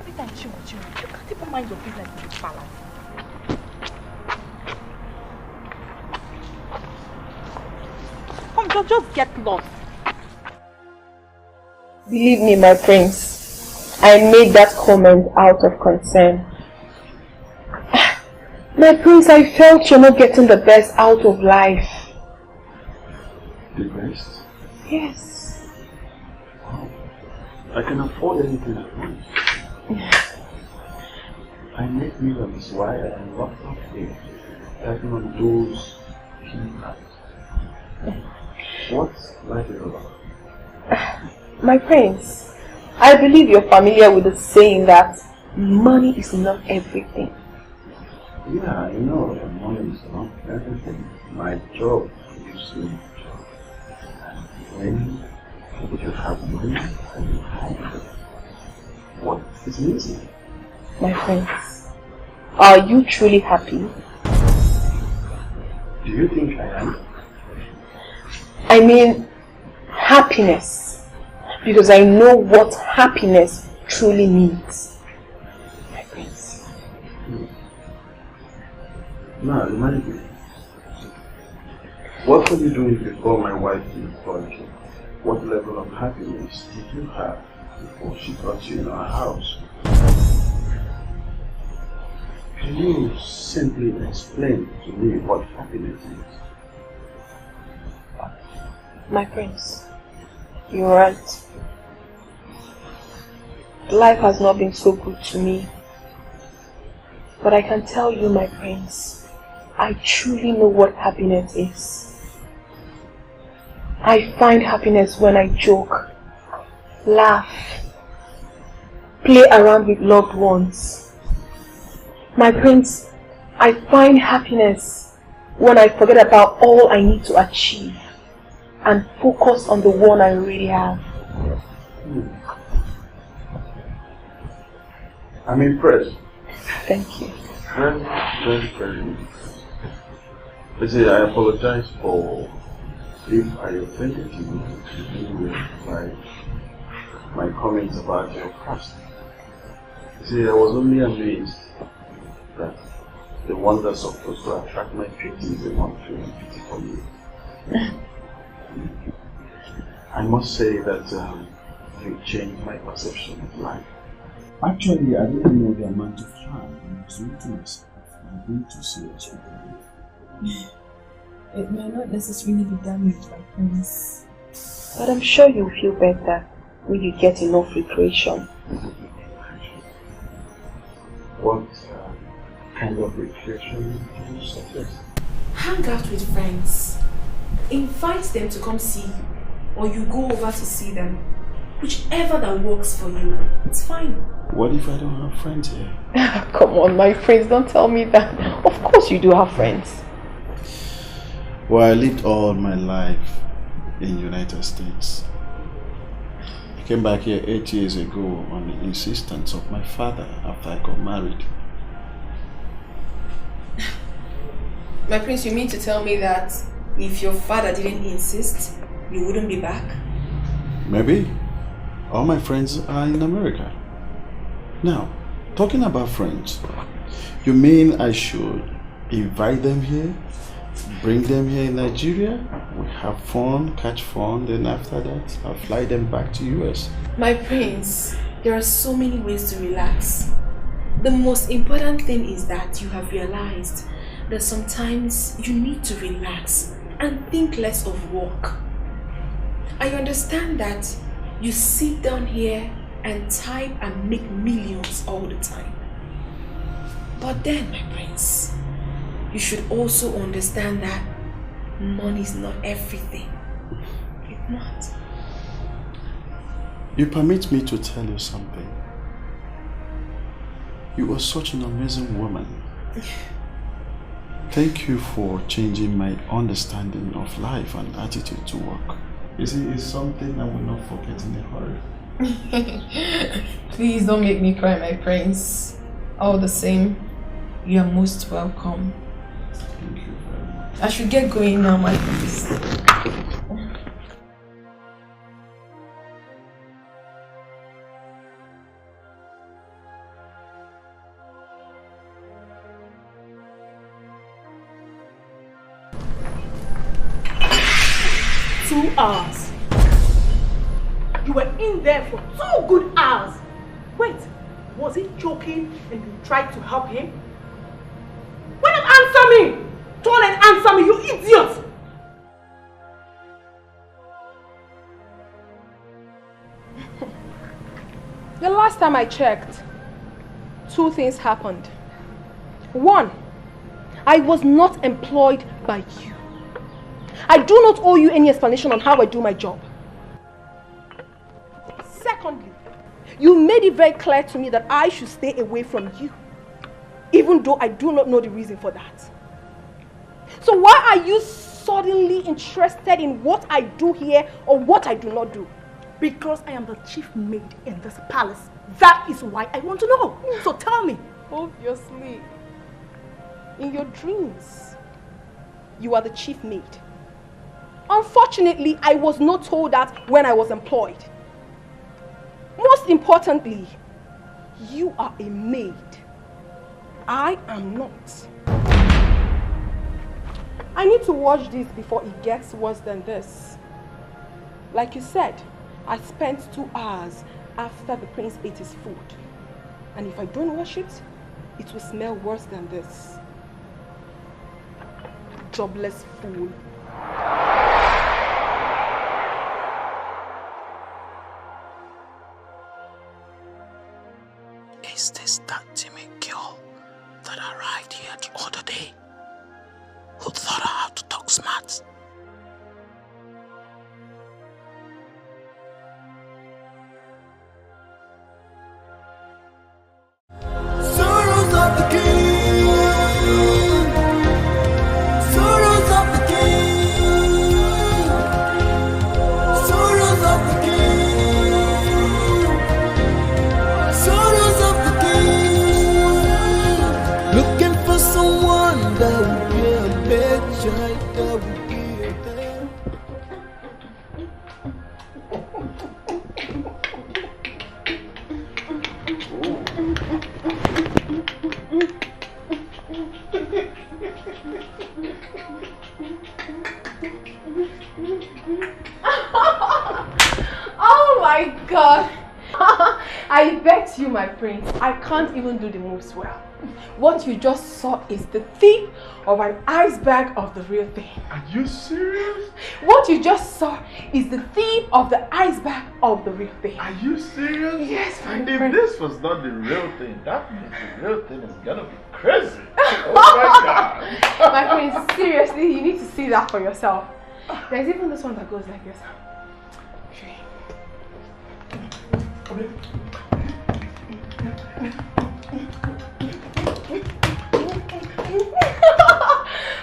Every time you can't even mind your business in this palace. Come, just get lost. Believe me, my prince, I made that comment out of concern. My prince, I felt you're not getting the best out of life. The best? Yes. Wow. I can afford anything I want. I make millions while I'm locked up here, taking on those people. What's life about? My prince, I believe you're familiar with the saying that money is not everything. Yeah, I know that money is not everything. My job is to when you have money and you have what is missing? My prince, are you truly happy? Do you think I am? I mean, happiness. Because I know what happiness truly means. My prince. Now, remind me. What were you doing before my wife employed you? What level of happiness did you have before she brought you in our house? Can you simply explain to me what happiness is? My prince, you're right. Life has not been so good to me. But I can tell you, my prince, I truly know what happiness is. I find happiness when I joke, laugh, play around with loved ones. My prince, I find happiness when I forget about all I need to achieve and focus on the one I already have. I'm impressed. Thank you. Very, very, very impressed. You see, I apologize for if I offended you by my comments about your past. You see, I was only amazed that the one that's supposed to attract my pity is the one feeling pity for you. I must say that you changed my perception of life. Actually, I don't know the amount of time I'm doing to myself. I'm going to serious with you. It might not necessarily be damaged by prince. But I'm sure you'll feel better when you get enough recreation. What kind of recreation do you suggest? Hang out with friends. Invite them to come see you. Or you go over to see them. Whichever that works for you. It's fine. What if I don't have friends here? Come on, my friends, don't tell me that. Of course you do have friends. Well, I lived all my life in the United States. I came back here 8 years ago on the insistence of my father after I got married. My prince, you mean to tell me that If your father didn't insist, you wouldn't be back? Maybe. All my friends are in America. Now, talking about friends, you mean I should invite them here? Bring them here in Nigeria? We have fun, catch fun, then after that, I'll fly them back to US. My prince, there are so many ways to relax. The most important thing is that you have realized that sometimes you need to relax and think less of work. I understand that you sit down here and type and make millions all the time. But then, my prince, you should also understand that money is not everything. It's not. You permit me to tell you something. You are such an amazing woman. Thank you for changing my understanding of life and attitude to work. You see, it's something I will not forget in a hurry. Please don't make me cry, my prince. All the same, you are most welcome. Thank you very much. I should get going now, my prince. 2 hours. You were in there for 2 good hours. Wait, was he joking and you tried to help him? Why not answer me? Turn and answer me, you idiot! The last time I checked, 2 things happened. 1, I was not employed by you. I do not owe you any explanation on how I do my job. Secondly, you made it very clear to me that I should stay away from you, even though I do not know the reason for that. So why are you suddenly interested in what I do here or what I do not do? Because I am the chief maid in this palace. That is why I want to know. So tell me. Obviously. In your dreams, you are the chief maid. Unfortunately, I was not told that when I was employed. Most importantly, you are a maid. I am not. I need to watch this before it gets worse than this. Like you said, I spent 2 hours after the prince ate his food. And if I don't wash it, it will smell worse than this. Jobless fool. Is this that timid girl that arrived here the other day, who taught her how to talk smart? Sorrows of the king, sorrows of the king, sorrows of the king, sorrows of the king. Looking for someone that will be a bad child, that will be there. Oh my God! I bet you, my prince, I can't even do the moves well. What you just saw is the tip of an iceberg of the real thing. Are you serious? What you just saw is the tip of the iceberg of the real thing. Are you serious? Yes, my If friend. this was not the real thing, that means the real thing is gonna be crazy. Oh my God. My prince, seriously, you need to see that for yourself. There's even this one that goes like this.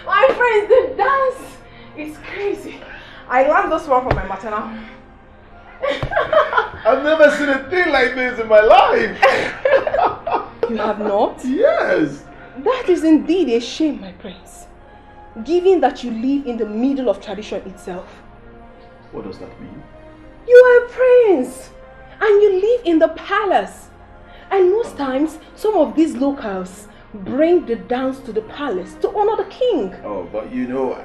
My friends, the dance is crazy. I learned this one from my maternal. I've never seen a thing like this in my life. You have not? Yes. That is indeed a shame, my prince. given that you live in the middle of tradition itself. What does that mean? You are a prince and you live in the palace. And most times, some of these locals bring the dance to the palace to honor the king. Oh, but you know,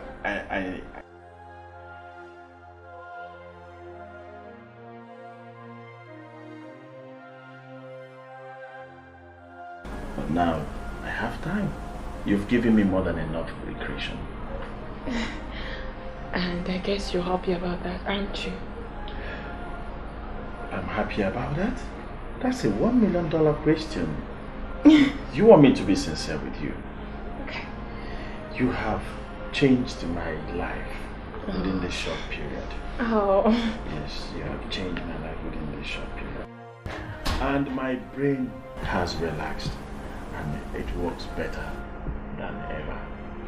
But now, I have time. You've given me more than enough recreation. And I guess you're happy about that, aren't you? I'm happy about that? That's a $1 million question. You want me to be sincere with you? Okay. You have changed my life within this short period. Oh. Yes, you have changed my life within this short period. And my brain has relaxed and it works better than ever.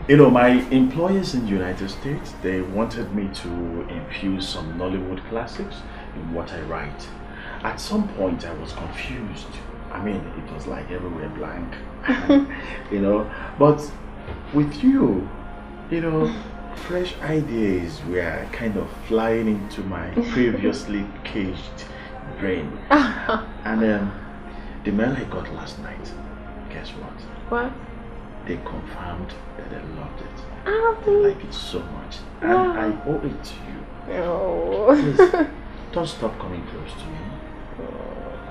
You know, my employers in the United States, they wanted me to infuse some Nollywood classics in what I write. At some point I was confused. I mean, it was like everywhere blank. You know, but with you, you know, fresh ideas were kind of flying into my previously caged brain. And the mail I got last night, guess what? What? They confirmed that they loved it. Oh. They like it so much. And I owe it to you. Oh. Please, don't stop coming close to me.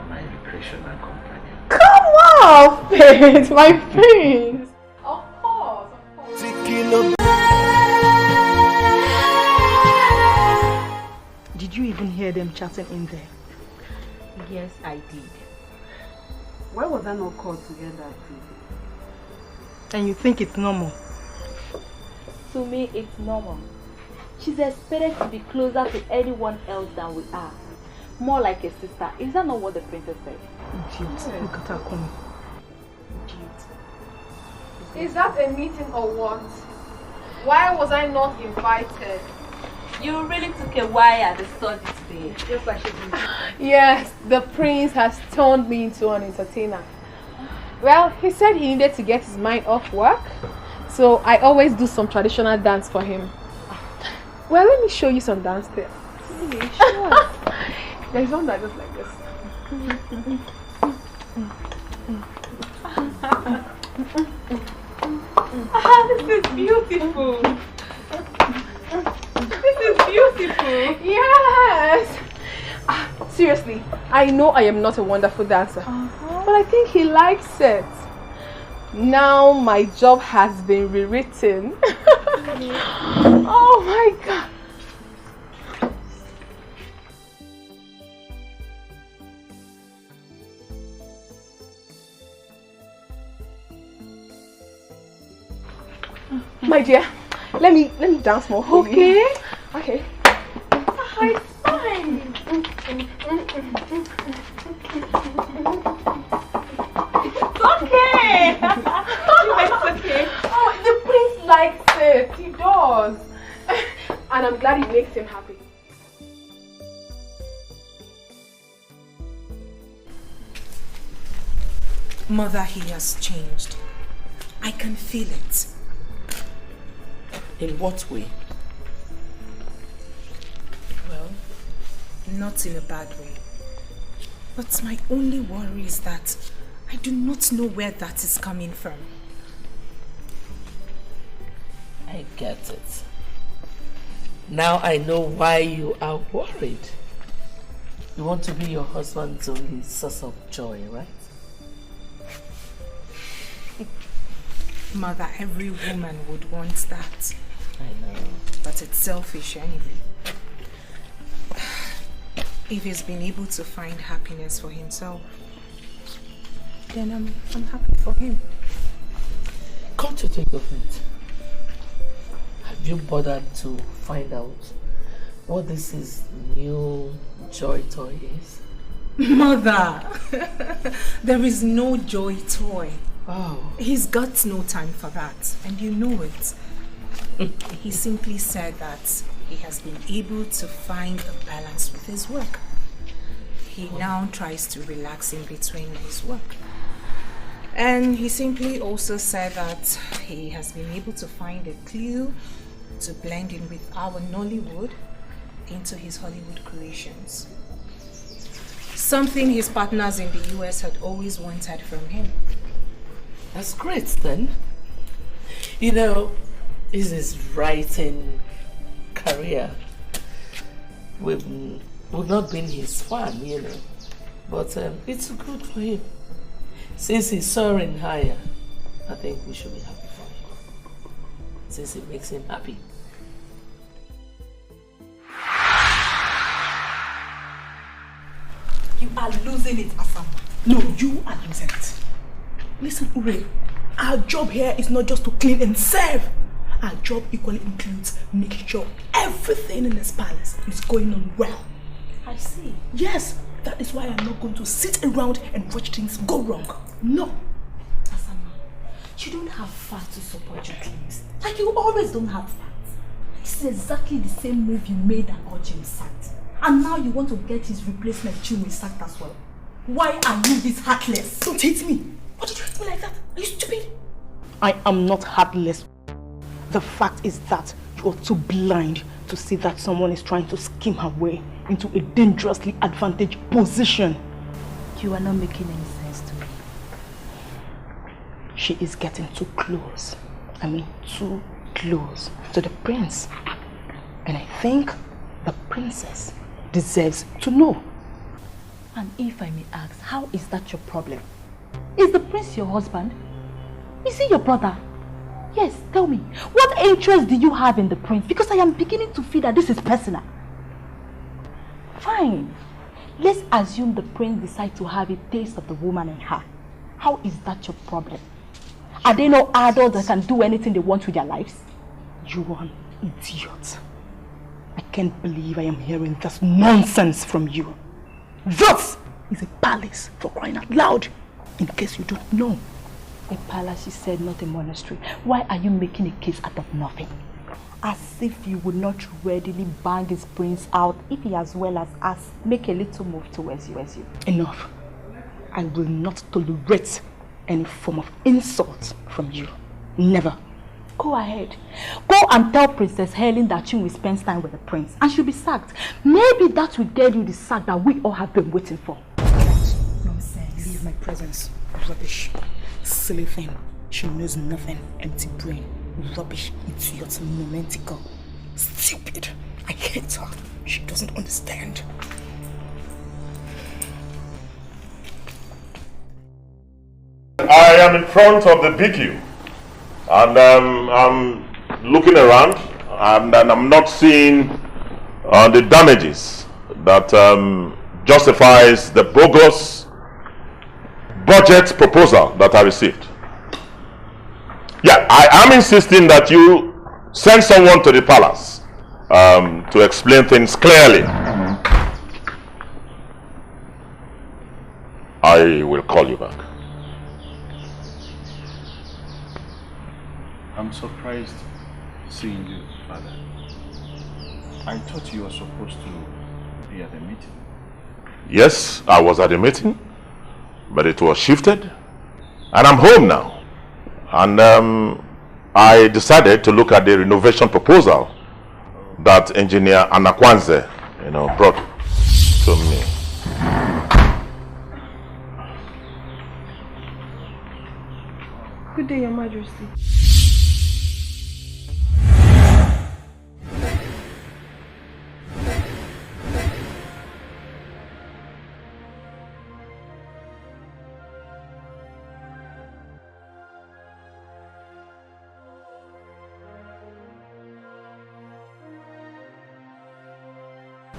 My recreational companion. Come on, Faith, my prince. Of course, Did you even hear them chatting in there? Yes, I did. Why was that not called together? And you think it's normal? To me, it's normal. She's expected to be closer to anyone else than we are. More like a sister. Is that not what the princess said? Idiot. Look at her coming. Is that a meeting or what? Why was I not invited? You really took a while at the study today. Just like she did. Yes, the prince has turned me into an entertainer. Well, he said he needed to get his mind off work, so I always do some traditional dance for him. Well, let me show you some dance steps. Really? Sure. There's one that goes like this. This is beautiful. This is beautiful. Yes. Seriously, I know I am not a wonderful dancer, but I think he likes it. Now my job has been rewritten. Oh my God. My dear, let me dance more for you. Okay. It's fine. It's okay. It's okay. Oh, the prince likes it. He does. And I'm glad it makes him happy. Mother, he has changed. I can feel it. In what way? Well, not in a bad way. But my only worry is that I do not know where that is coming from. I get it. Now I know why you are worried. You want to be your husband's only source of joy, right? Mother, every woman would want that. I know. But it's selfish anyway. If he's been able to find happiness for himself, then I'm happy for him. Come to think of it, have you bothered to find out what this is new joy toy is? Mother, there is no joy toy. Oh. He's got no time for that, and you know it. He simply said that he has been able to find a balance with his work. He now tries to relax in between his work. And he simply also said that he has been able to find a clue to blend in with our Nollywood into his Hollywood creations. Something his partners in the US had always wanted from him. That's great then. You know, this is writing career. We've not been his fan, you know, but it's good for him. Since he's soaring higher, I think we should be happy for him. Since it makes him happy. You are losing it, Asama. No, you are losing it. Listen, Ure, our job here is not just to clean and serve. Our job equally includes making sure everything in this palace is going on well. I see. Yes, that is why I'm not going to sit around and watch things go wrong. No. Asama, you don't have fat to support your claims. Like you always don't have fat. This is exactly the same move you made that got James sacked. And now you want to get his replacement Chinwe sacked as well. Why are you this heartless? Don't hate me. Why did you hate me like that? Are you stupid? I am not heartless. The fact is that you are too blind to see that someone is trying to scheme her way into a dangerously advantaged position. You are not making any sense to me. She is getting too close. I mean, too close to the prince. And I think the princess deserves to know. And if I may ask, how is that your problem? Is the prince your husband? Is he your brother? Yes, tell me. What interest do you have in the prince? Because I am beginning to feel that this is personal. Fine. Let's assume the prince decides to have a taste of the woman in her. How is that your problem? Are they no adults that can do anything they want with their lives? You are an idiot. I can't believe I am hearing this nonsense from you. This is a palace, for crying out loud. In case you don't know. A palace, she said, not a monastery. Why are you making a case out of nothing? As if you would not readily bang his prince out if he as well as us make a little move towards you. Enough. I will not tolerate any form of insult from you. Never. Go ahead. Go and tell Princess Helen that Chinwe spends time with the prince and she'll be sacked. Maybe that will get you the sack that we all have been waiting for. Nonsense. Leave my presence. Rubbish. Silly thing. She knows nothing. Empty brain. Rubbish. Idiot. Momentical. Stupid. I hate her. She doesn't understand. I am in front of the BQ and I'm looking around and I'm not seeing the damages that justifies the bogus budget proposal that I received. Yeah, I am insisting that you send someone to the palace to explain things clearly. I will call you back. I'm surprised seeing you, Father. I thought you were supposed to be at the meeting. Yes, I was at the meeting, but it was shifted, and I'm home now. And I decided to look at the renovation proposal that engineer Anakwanze, brought to me. Good day, Your Majesty.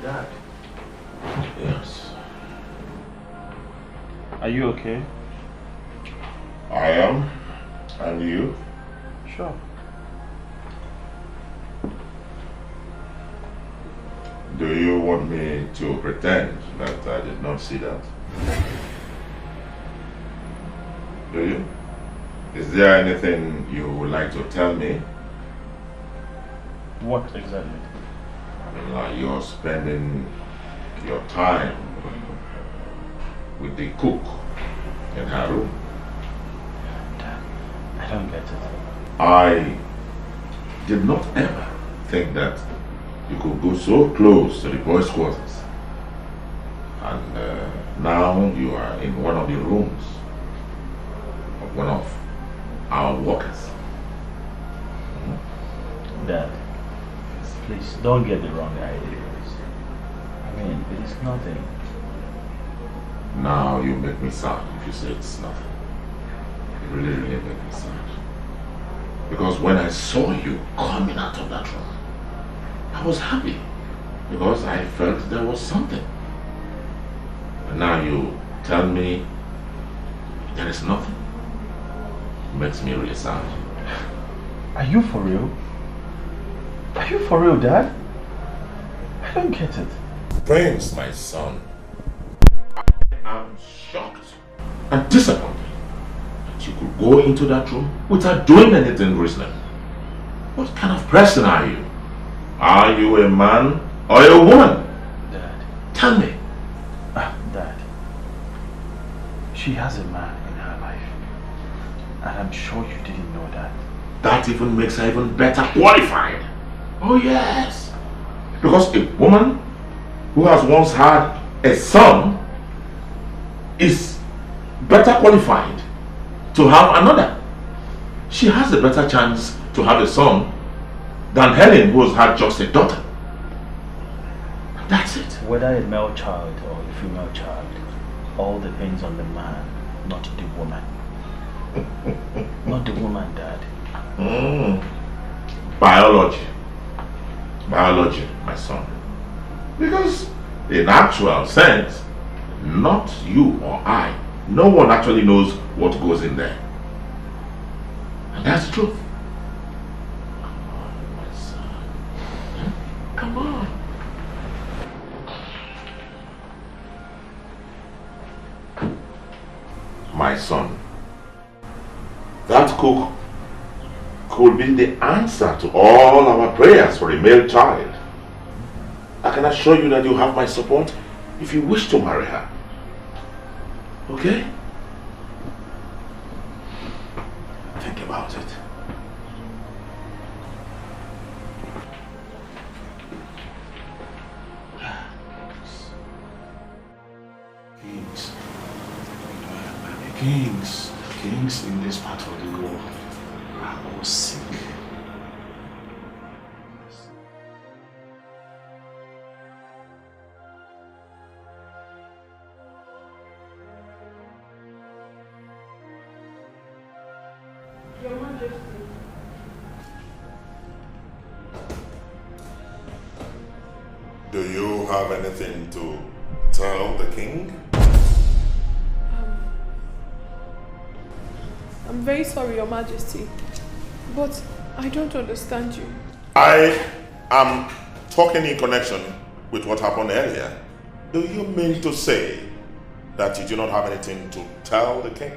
Dad. Yes. Are you okay? I am. And you? Sure. Do you want me to pretend that I did not see that? Do you? Is there anything you would like to tell me? What exactly? You're spending your time with the cook in her room. I don't get it. I did not ever think that you could go so close to the boys' quarters. And now you are in one of the rooms of one of our workers. Dad, please don't get the wrong ideas. I mean, it is nothing. Now you make me sad if you say it's nothing. You really, really make me sad. Because when I saw you coming out of that room, I was happy. Because I felt there was something. But now you tell me there is nothing. It makes me really sad. Are you for real? Are you for real, Dad? I don't get it. Prince, my son, I am shocked and disappointed that you could go into that room without doing anything reasonable. What kind of person are you? Are you a man or a woman? Dad. Tell me. Dad. She has a man in her life. And I'm sure you didn't know that. That even makes her even better qualified. Oh yes. Because a woman who has once had a son is better qualified to have another. She has a better chance to have a son than Helen, who has had just a daughter. That's it. Whether a male child or a female child, all depends on the man, not the woman. Not the woman, Dad. Biology. Biology, my son. Because in actual sense, not you or I, no one actually knows what goes in there. And that's the truth. Come on, my son. Come on. My son, that cook could be the answer to all our prayers for a male child. I can assure you that you have my support if you wish to marry her. Okay? Think about it. Kings in this part of the world are all sick. Your Majesty. Do you have anything to tell the king? I'm very sorry, Your Majesty, but I don't understand you. I am talking in connection with what happened earlier. Do you mean to say that you do not have anything to tell the king?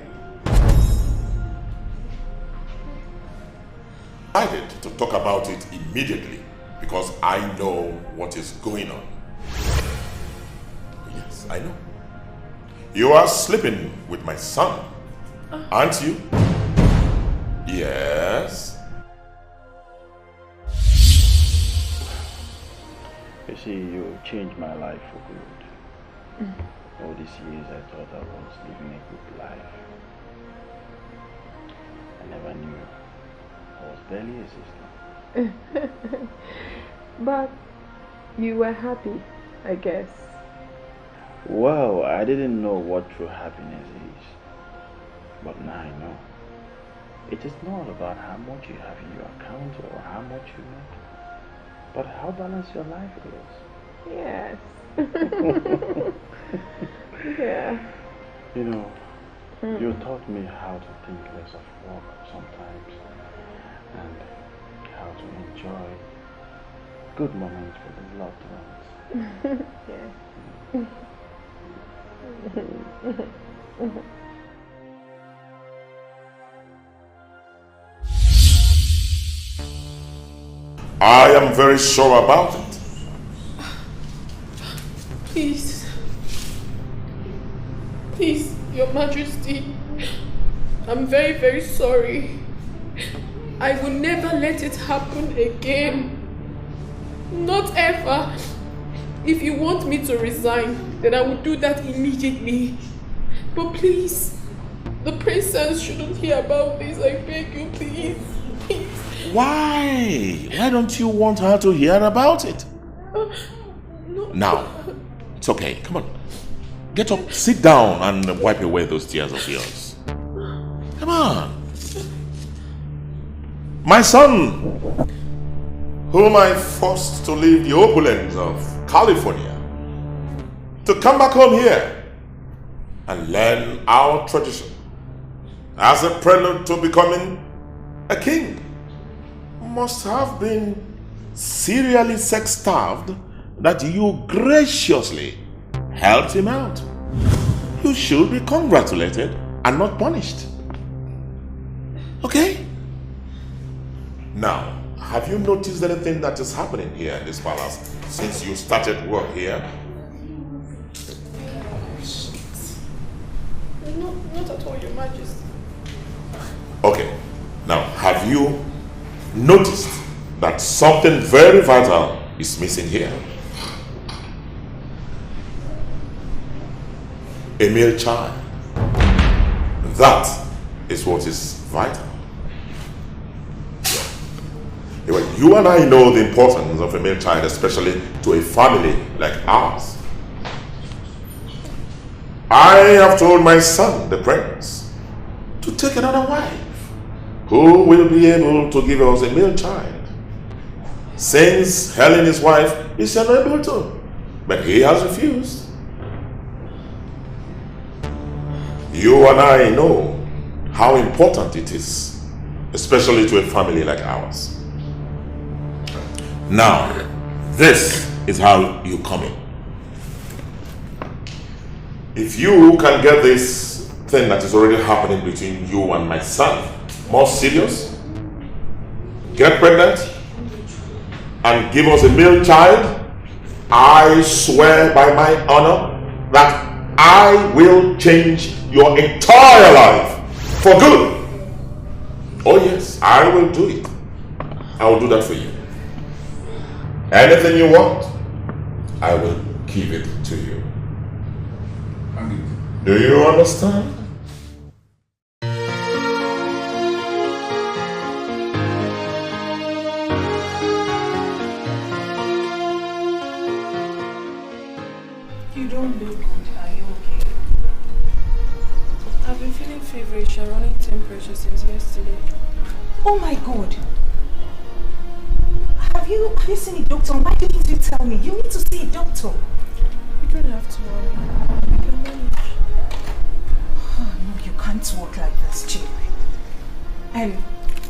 I did to talk about it immediately because I know what is going on. Yes, I know. You are sleeping with my son, aren't you? Yes. You see, you changed my life for good. All these years I thought I was living a good life. I never knew I was barely a sister. But you were happy, I guess. Well, I didn't know what true happiness is. But now I know. It is not about how much you have in your account or how much you make, but how balanced your life is. Yes. Yeah. You know, you taught me how to think less of work sometimes and how to enjoy good moments with the loved ones. Yeah. I am very sure about it. Please, Your Majesty, I'm very, very sorry. I will never let it happen again. Not ever. If you want me to resign, then I will do that immediately. But please, the princess shouldn't hear about this. I beg you, please. Please. Why? Why don't you want her to hear about it? No. Now, it's okay. Come on. Get up, sit down and wipe away those tears of yours. Come on. My son, whom I forced to leave the opulence of California, to come back home here and learn our tradition as a prelude to becoming a king, must have been serially sex-starved that you graciously helped him out. You should be congratulated and not punished. Okay? Now, have you noticed anything that is happening here in this palace since you started work here? Not at all, Your Majesty. Okay. Now, have you noticed that something very vital is missing here? A male child. That is what is vital. You and I know the importance of a male child, especially to a family like ours. I have told my son, the prince, to take another wife who will be able to give us a male child. Since Helen, his wife, is unable to, but he has refused. You and I know how important it is, especially to a family like ours. Now, this is how you come in. If you can get this thing that is already happening between you and my son more serious, get pregnant, and give us a male child, I swear by my honor that I will change your entire life for good. Oh yes, I will do it. I will do that for you. Anything you want, I will give it to you. Do you understand? You don't look good. Are you okay? I've been feeling feverish and running temperature since yesterday. Oh my God. Have you seen a doctor? Why didn't you tell me? You need to see a doctor. You don't have to worry. I can manage. Oh, no, you can't walk like this, Chinwe. And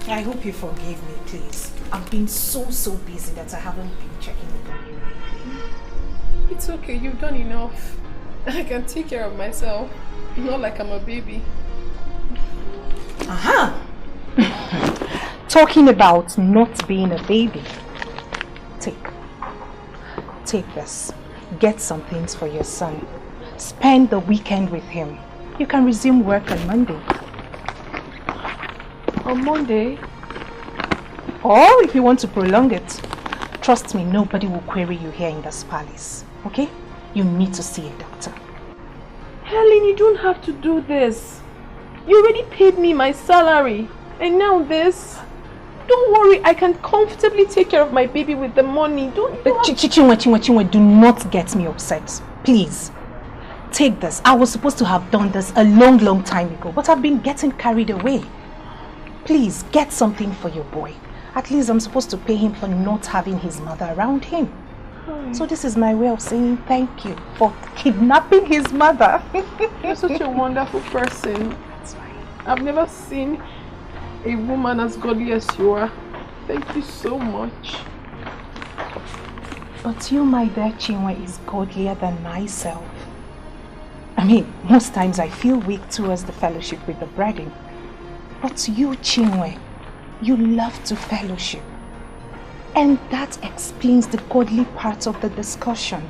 I hope you forgive me, please. I've been so busy that I haven't been checking up on you lately. It's okay, you've done enough. I can take care of myself. Not like I'm a baby. Aha! Talking about not being a baby. Take this. Get some things for your son. Spend the weekend with him. You can resume work on Monday. On Monday? Or if you want to prolong it, trust me, nobody will query you here in this palace. Okay? You need to see a doctor. Helen, you don't have to do this. You already paid me my salary. And now this. Don't worry, I can comfortably take care of my baby with the money. Chinwe, do not get me upset. Please. Take this. I was supposed to have done this a long time ago, but I've been getting carried away. Please, get something for your boy. At least I'm supposed to pay him for not having his mother around him. So this is my way of saying thank you for kidnapping his mother. You're such a wonderful person. That's right. I've never seen a woman as godly as you are. Thank you so much. But you, my dear Chinwe, is godlier than myself. I mean, most times I feel weak towards the fellowship with the brethren. But you, Chinwe, you love to fellowship. And that explains the godly part of the discussion.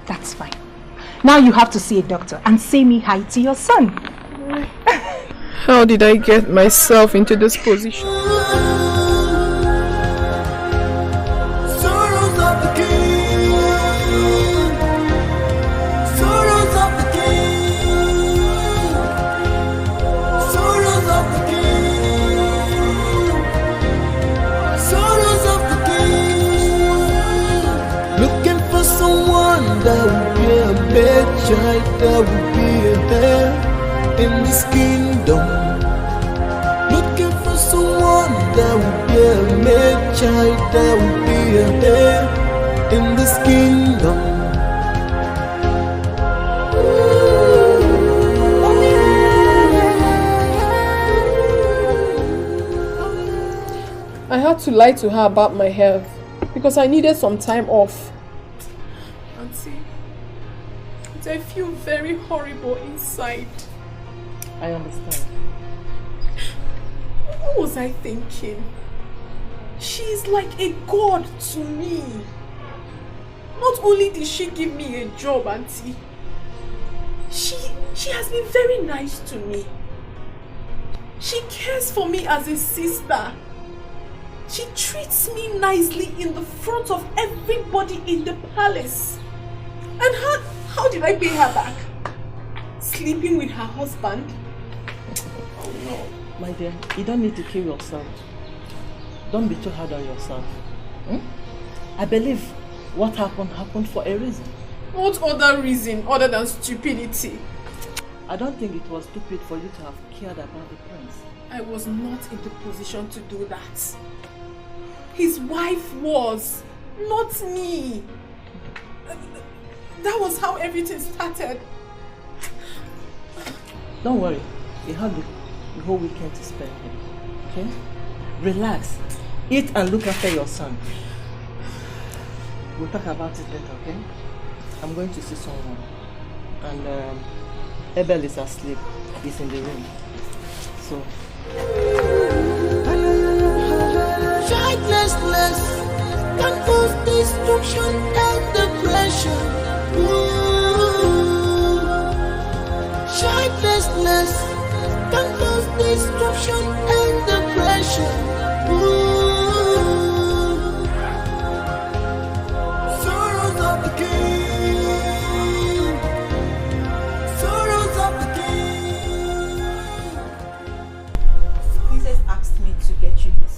That's fine. Now you have to see a doctor and say me hi to your son. How did I get myself into this position? Sorrows of the king. Sorrows of the king. Sorrows of the king. Sorrows of the king. Looking for someone that will be a bad child, that will be there in this kingdom. Looking for someone that will be a mad child, that will be there in this kingdom. I had to lie to her about my health because I needed some time off. Auntie, I feel very horrible inside. I understand. What was I thinking? She's like a god to me. Not only did she give me a job, Auntie, she has been very nice to me. She cares for me as a sister. She treats me nicely in the front of everybody in the palace. And how did I pay her back? Sleeping with her husband? Oh no. My dear, you don't need to kill yourself. Don't be too hard on yourself. I believe what happened for a reason. What other reason other than stupidity? I don't think it was stupid for you to have cared about the prince. I was not in the position to do that. His wife was, not me. That was how everything started. Don't worry, you have the whole weekend to spend here, okay? Relax, eat and look after your son. We'll talk about it later, okay? I'm going to see someone. And Abel is asleep, he's in the room. So... Childlessness can cause destruction and depression. Childlessness can cause destruction and depression. Sorrows of the king. Sorrows of the king. Princess asked me to get you this.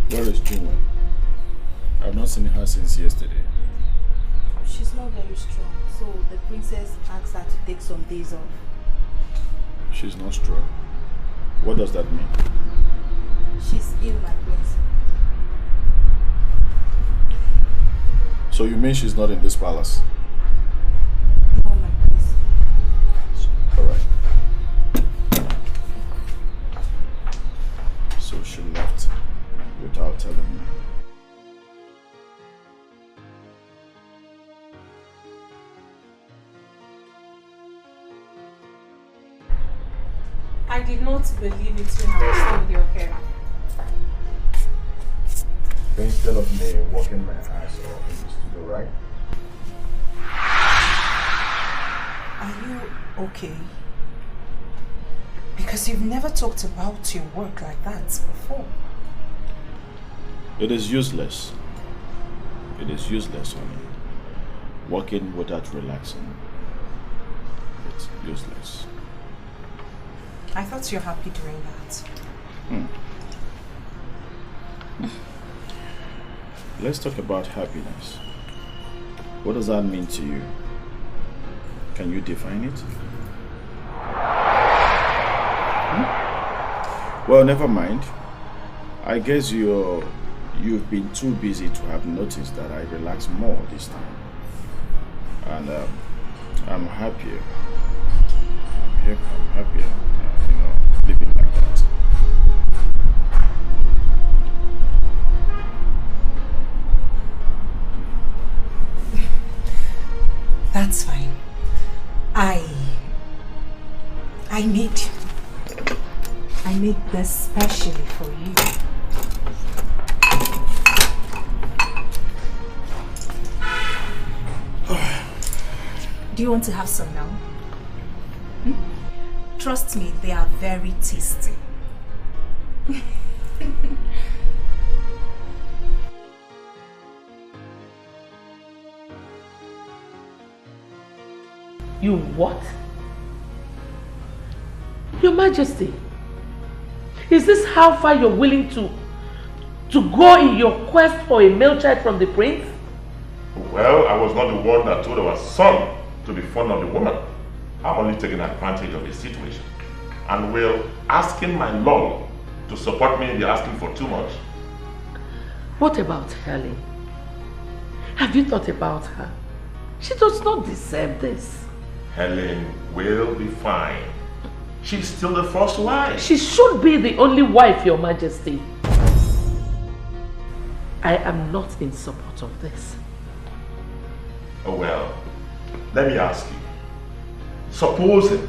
Where is Juma? I've not seen her since yesterday. She's not very strong, so the princess asked her to take some days off. She's not strong. What does that mean? She's ill, my prince. So you mean she's not in this palace? No, my prince. Alright. So she left without telling me. I did not believe it when I was told you're here. Instead of me walking my ass off in the studio, right? Are you okay? Because you've never talked about your work like that before. It is useless. It is useless, honey. Working without relaxing. It's useless. I thought you were happy doing that. Let's talk about happiness. What does that mean to you? Can you define it? Well, never mind. I guess you've been too busy to have noticed that I relax more this time. And I'm happier. I'm happier, living like that. That's fine. I made this specially for you. Do you want to have some now? Trust me, they are very tasty. You what? Your Majesty, is this how far you're willing to go in your quest for a male child from the prince? Well, I was not the one that told our son to be fond of the woman. I'm only taking advantage of the situation. And will asking my lord to support me be asking for too much? What about Helen? Have you thought about her? She does not deserve this. Helen will be fine. She's still the first wife. She should be the only wife, Your Majesty. I am not in support of this. Oh well, let me ask you. Supposing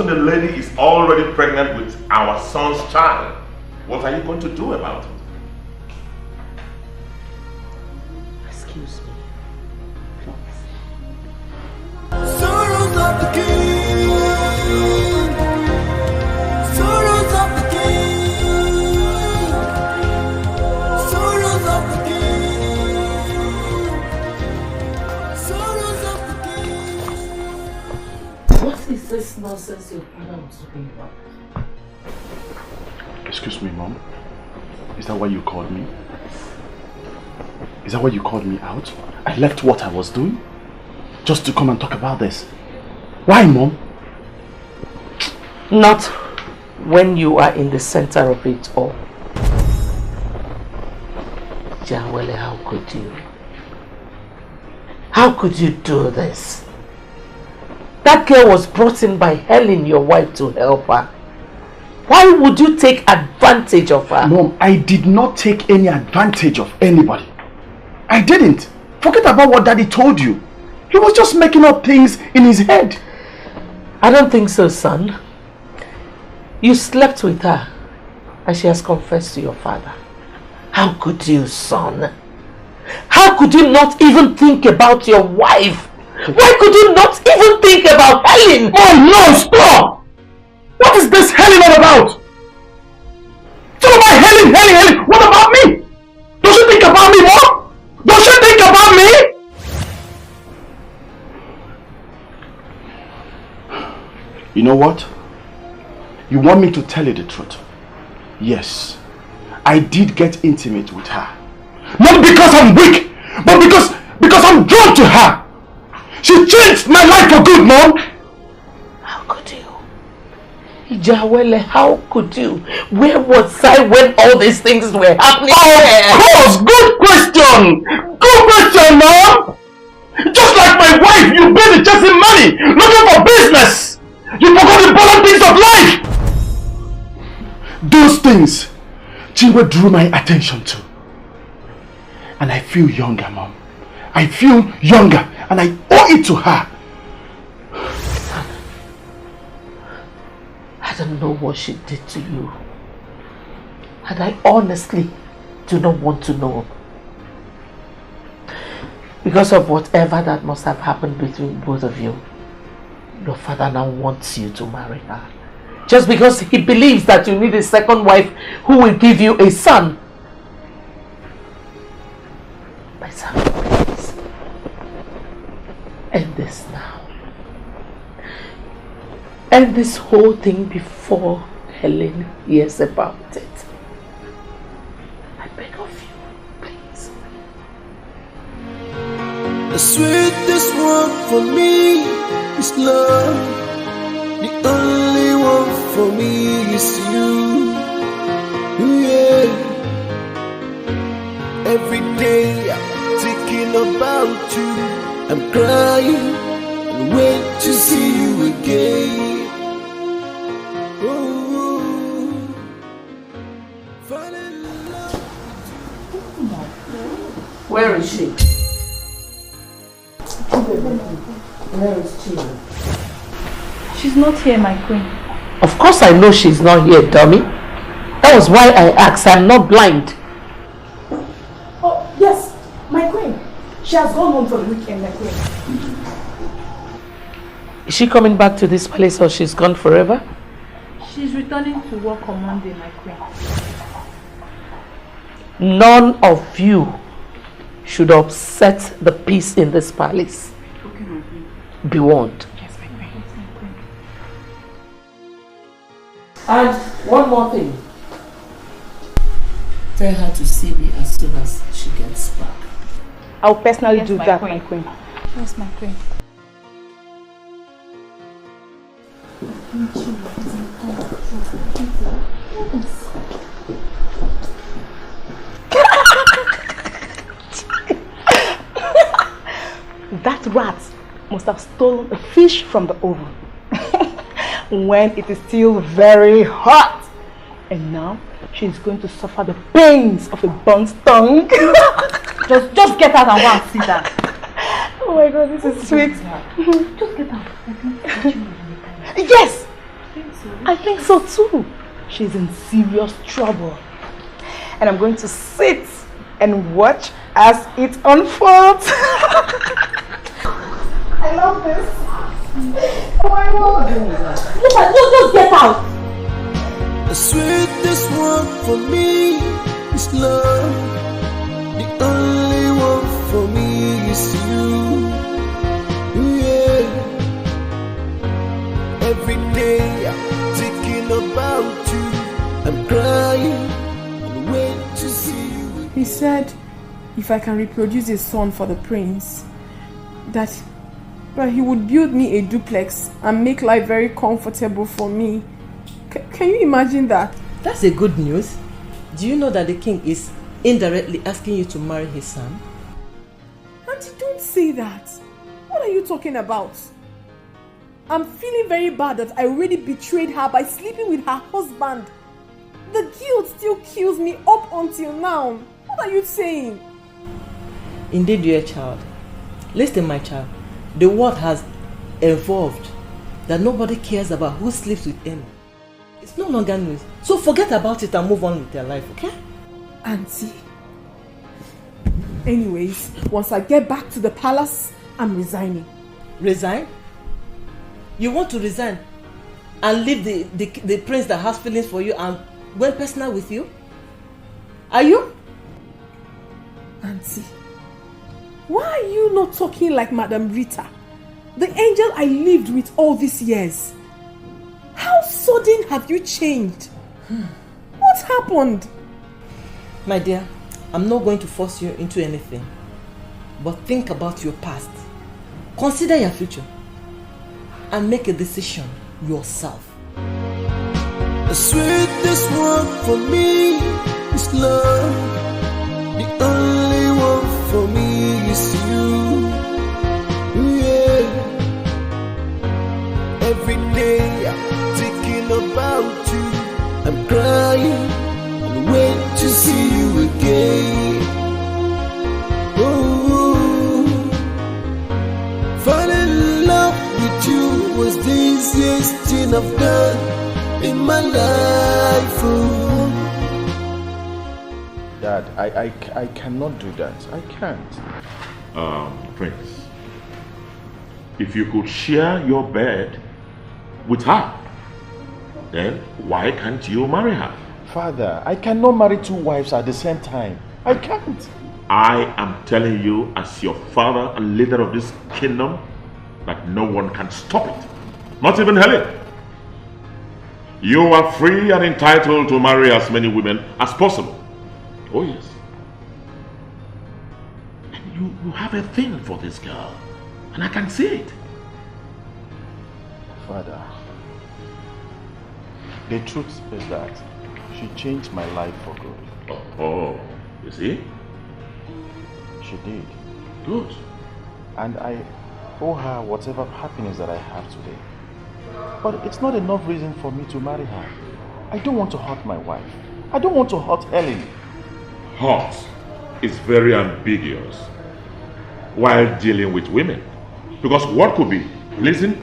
the lady is already pregnant with our son's child, what are you going to do about it? Excuse me, please. Sorrows of the king. Sorrows of the king. Sorrows of the king. Sorrows of the king. What is this nonsense your father was talking about? Excuse me, Mom. Is that why you called me? Is that why you called me out? I left what I was doing just to come and talk about this. Why, Mom? Not when you are in the center of it all. Jawele, how could you? How could you do this? That girl was brought in by Helen, your wife, to help her. Why would you take advantage of her? Mom, I did not take any advantage of anybody. I didn't. Forget about what Daddy told you. He was just making up things in his head. I don't think so, son. You slept with her and she has confessed to your father. How could you, son? How could you not even think about your wife? Why could you not even think about Helen? Mom, no, stop! What is this Helen all about? It's all about Helen, Helen, Helen. What about me? Don't you think about me, Mom? Don't you think about me? You know what? You want me to tell you the truth? Yes, I did get intimate with her. Not because I'm weak, but because I'm drawn to her. She changed my life for good, Mom. How could you? Jawele, how could you? Where was I when all these things were happening? Of course! Good question! Good question, Mom! Just like my wife, you've been chasing money, looking for business! You forgot the important things of life! Those things Chinwe drew my attention to. And I feel younger, Mom. I feel younger, and I owe it to her. I don't know what she did to you. And I honestly do not want to know. Because of whatever that must have happened between both of you, your father now wants you to marry her. Just because he believes that you need a second wife who will give you a son. My son, please. End this now. End this whole thing before Helen hears about it. I beg of you, please. The sweetest one for me is love. The only one for me is you. Yeah. Every day I'm thinking about you. I'm crying and wait to see you again. Where is she? Where is she? She's not here, my queen. Of course I know she's not here, dummy. That was why I asked. I'm not blind. Oh, yes, my queen. She has gone home for the weekend, my queen. Is she coming back to this place or she's gone forever? She's returning to work on Monday, my queen. None of you should upset the peace in this palace. Okay, my queen. Be warned. Yes, my queen. Yes, my queen. And one more thing. Tell her to see me as soon as she gets back. I'll personally Yes, do my that, queen. my queen. Yes, my queen. That rat must have stolen a fish from the oven when it is still very hot. And now she's going to suffer the pains of a burnt tongue. Just get out and go and sit down. Oh my god, this is sweet. Just get out. Yes! I think so too. She's in serious trouble. And I'm going to sit and watch as it unfolds. I love this. Oh my god. Just get out. The sweetest one for me is love. The only one for me is you. Yeah. Every day I'm thinking about you. I'm crying and wait to see you. He said if I can reproduce a son for the prince, that he would build me a duplex and make life very comfortable for me. Can you imagine that? That's a good news. Do you know that the king is indirectly asking you to marry his son? Auntie, don't say that. What are you talking about? I'm feeling very bad that I already betrayed her by sleeping with her husband. The guilt still kills me up until now. What are you saying? Indeed, you're a child. Listen, my child. The world has evolved that nobody cares about who sleeps with any. It's no longer news. So forget about it and move on with your life, okay? Auntie. Anyways, once I get back to the palace, I'm resigning. Resign? You want to resign and leave the prince that has feelings for you and went personal with you? Are you? Auntie, why are you not talking like Madam Rita, the angel I lived with all these years? How sudden have you changed? What happened? My dear, I'm not going to force you into anything. But think about your past. Consider your future. And make a decision yourself. The sweetest one for me is love. The only one for me is you. Yeah. Every day I'm thinking about you. I'm crying and wait to see you again. Oh, falling in love with you was the easiest thing I've done in my life. Oh. Dad, I cannot do that. I can't. Prince, if you could share your bed with her, then why can't you marry her? Father, I cannot marry two wives at the same time. I can't. I am telling you as your father and leader of this kingdom that no one can stop it. Not even Helen. You are free and entitled to marry as many women as possible. Oh yes. And you have a thing for this girl. And I can see it. Father, the truth is that she changed my life for good. Oh, you see? She did. Good. And I owe her whatever happiness that I have today. But it's not enough reason for me to marry her. I don't want to hurt my wife. I don't want to hurt Ellen. Hurt is very ambiguous while dealing with women. Because what could be pleasing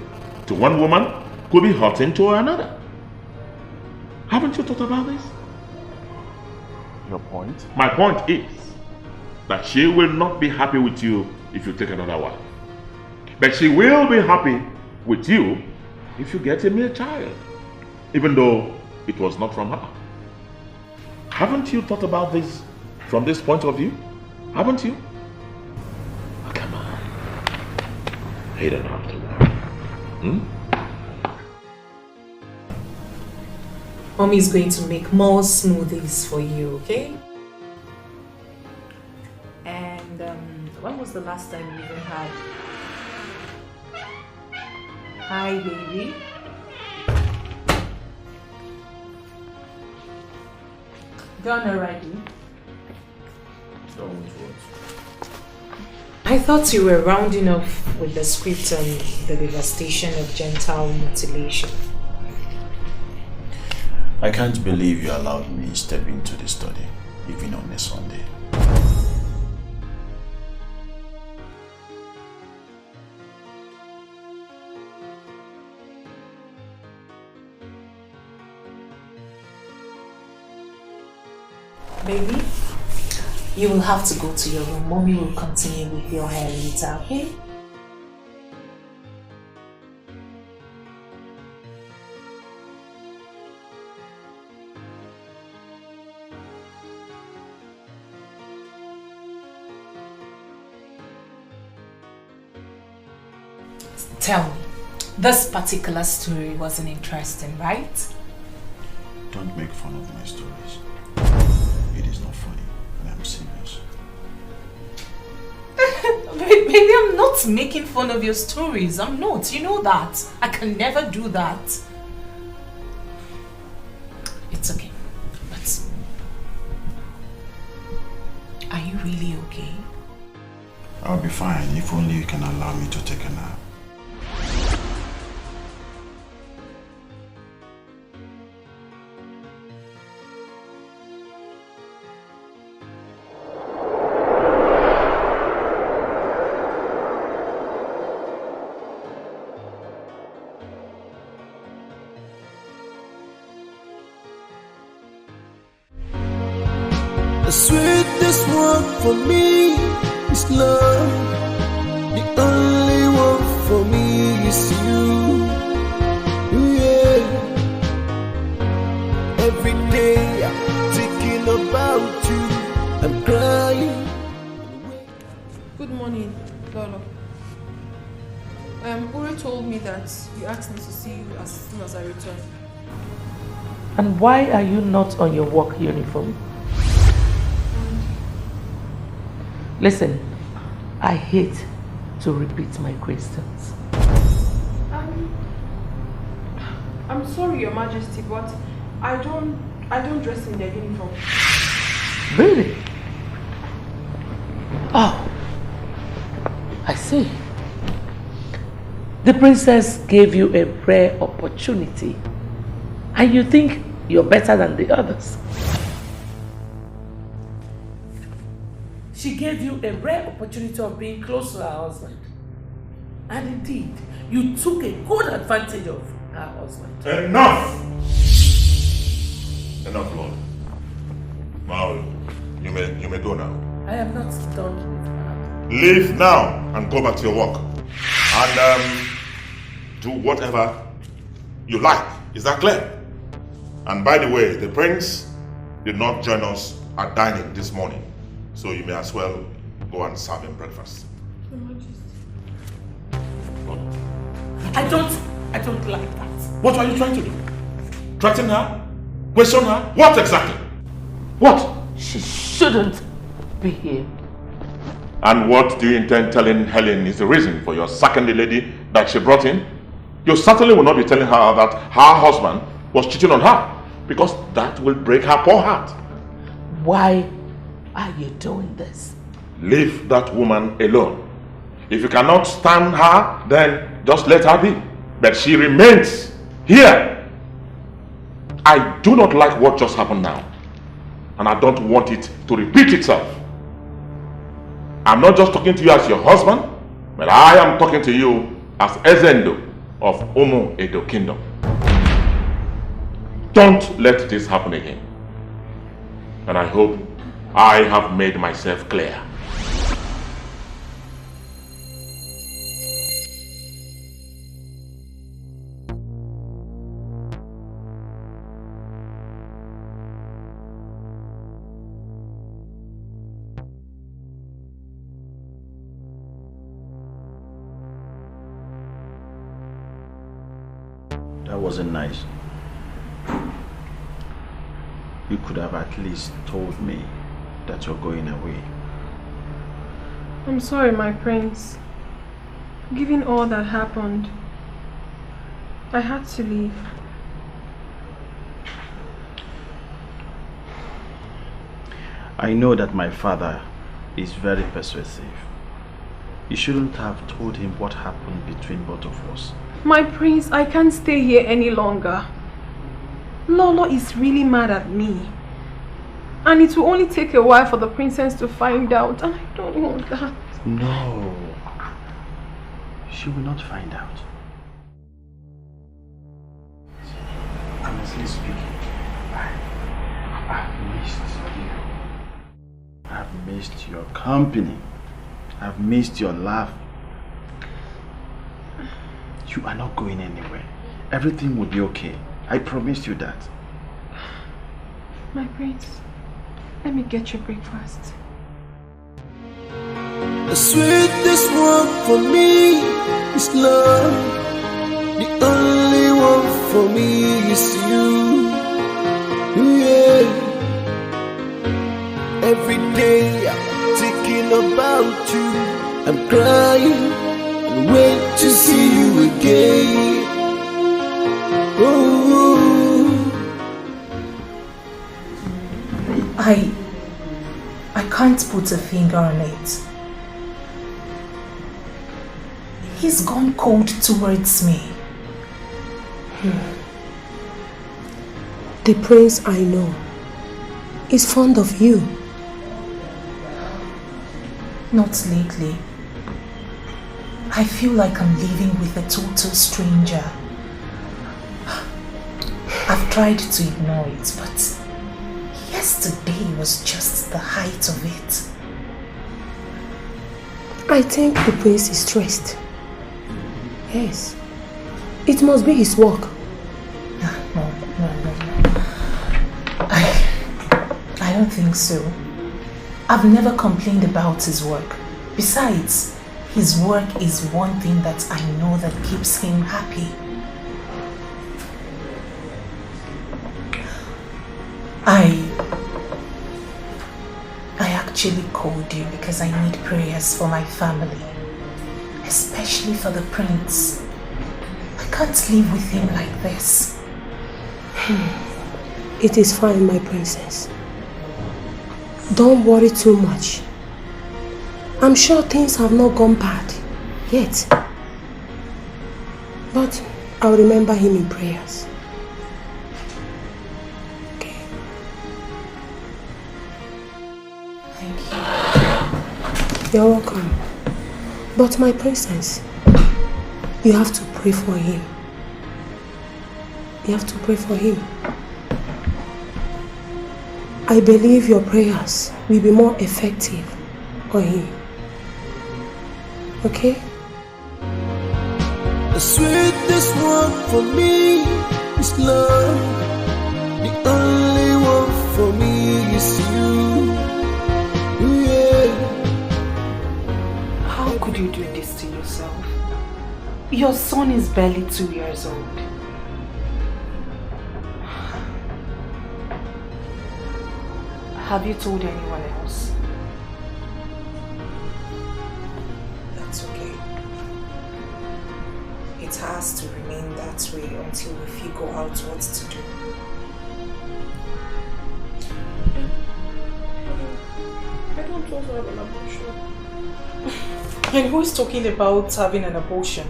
to one woman could be hurting to another. Haven't you thought about this? Your point? My point is that she will not be happy with you if you take another wife. But she will be happy with you if you get a male child, even though it was not from her. Haven't you thought about this from this point of view? Haven't you? Oh, come on. You don't have to worry. Mommy is going to make more smoothies for you, okay? And when was the last time you even had? Hi, baby. Done already? I thought you were rounding off with the script on the devastation of genital mutilation. I can't believe you allowed me step into the study, even on a Sunday. Baby, you will have to go to your room. Mommy will continue with your hair later, okay? Tell me, this particular story wasn't interesting, right? Don't make fun of my stories. It is not funny, and I'm serious. Baby, I'm not making fun of your stories. I'm not. You know that. I can never do that. It's okay. But are you really okay? I'll be fine if only you can allow me to take a nap. The sweetest one for me is love. The only one for me is you. Yeah. Every day I'm thinking about you. I'm crying. Good morning, Lolo. Uri told me that you asked me to see you as soon as I return. And why are you not on your work uniform? Listen, I hate to repeat my questions. I'm sorry, Your Majesty, but I don't dress in their uniform. Really? Oh, I see. The princess gave you a rare opportunity, and you think you're better than the others. She gave you a rare opportunity of being close to her husband. And indeed, you took a good advantage of her husband. Enough! Enough, Lord. Now, you may go now. I am not done with her. Leave now and go back to your work. And do whatever you like. Is that clear? And by the way, the prince did not join us at dining this morning. So you may as well go and serve him breakfast. I don't like that. What are you trying to do? Threaten her? Question her? What exactly? What? She shouldn't be here. And what do you intend telling Helen is the reason for your sacking the lady that she brought in? You certainly will not be telling her that her husband was cheating on her, because that will break her poor heart. Why are you doing this? Leave that woman alone. If you cannot stand her, then just let her be. But she remains here. I do not like what just happened now. And I don't want it to repeat itself. I'm not just talking to you as your husband, but I am talking to you as Ezendo of Omo Edo Kingdom. Don't let this happen again. And I hope I have made myself clear. That wasn't nice. You could have at least told me that you're going away. I'm sorry, my prince. Given all that happened, I had to leave. I know that my father is very persuasive. You shouldn't have told him what happened between both of us. My prince, I can't stay here any longer. Lolo is really mad at me. And it will only take a while for the princess to find out, and I don't want that. No. She will not find out. Honestly speaking, I've missed you. I've missed your company. I've missed your laugh. You are not going anywhere. Everything will be okay. I promise you that. My prince, let me get your breakfast. The sweetest one for me is love. The only one for me is you. Yeah. Every day I'm thinking about you. I'm crying and wait to see you again. Oh. I can't put a finger on it. He's gone cold towards me. The prince I know is fond of you. Not lately. I feel like I'm living with a total stranger. I've tried to ignore it, but yesterday was just the height of it. I think the prince is stressed. Yes. It must be his work. No. I don't think so. I've never complained about his work. Besides, his work is one thing that I know that keeps him happy. I actually called you because I need prayers for my family, especially for the prince. I can't live with him like this. It is fine, my princess. Don't worry too much. I'm sure things have not gone bad yet. But I'll remember him in prayers. Okay. Thank you. You're welcome. But my princess, you have to pray for him. You have to pray for him. I believe your prayers will be more effective on him. Okay? The sweetest one for me is love. The only one for me is you. Yeah. How could you do this to yourself? Your son is barely 2 years old. Have you told anyone else? That's okay. It has to remain that way until we figure out what to do. I don't want to have an abortion. And who is talking about having an abortion?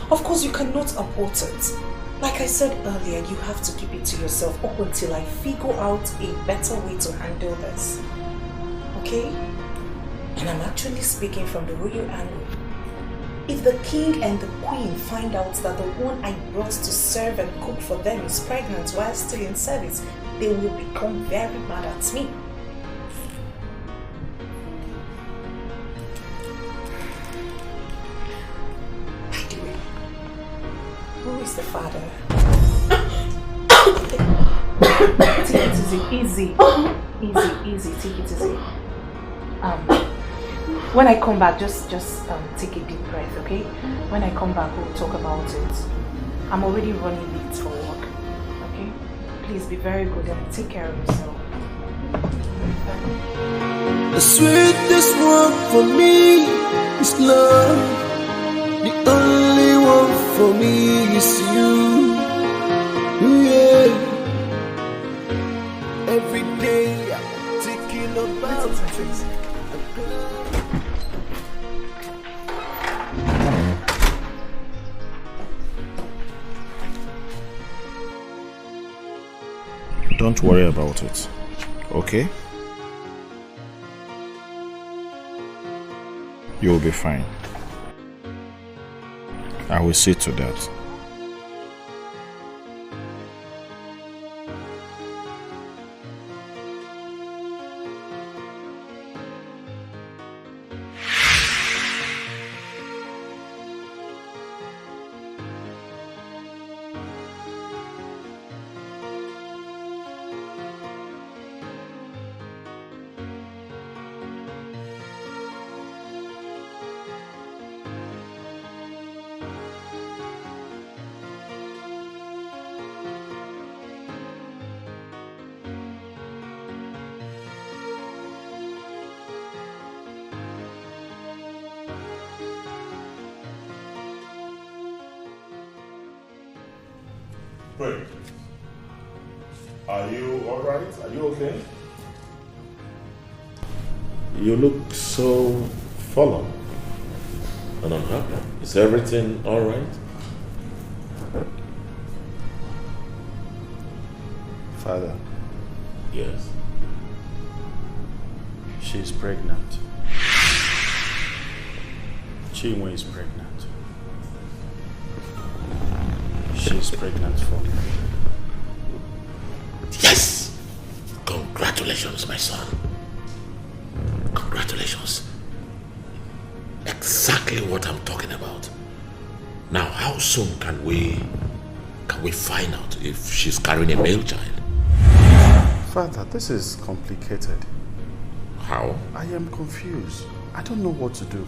Of course you cannot abort it. Like I said earlier, you have to keep it to yourself up until I figure out a better way to handle this. Okay? And I'm actually speaking from the royal angle. If the king and the queen find out that the one I brought to serve and cook for them is pregnant while still in service, they will become very mad at me. Who is the father? Take it easy. Easy. Take it easy. When I come back, just take a deep breath, okay? When I come back, we'll talk about it. I'm already running late for work. Okay? Please be very good and take care of yourself. The sweetest one for me is love. The only one for me is you. Yeah. Every day I'm thinking about it. Don't worry about it, okay? You'll be fine. I will see to that. Pray. Are you alright? Are you okay? You look so fallen and unhappy. Is everything alright? Father. Yes. She's pregnant. Chinwe is pregnant. She's pregnant for me. Yes! Congratulations, my son. Congratulations. Exactly what I'm talking about. Now, how soon can we find out if she's carrying a male child? Father, this is complicated. How? I am confused. I don't know what to do.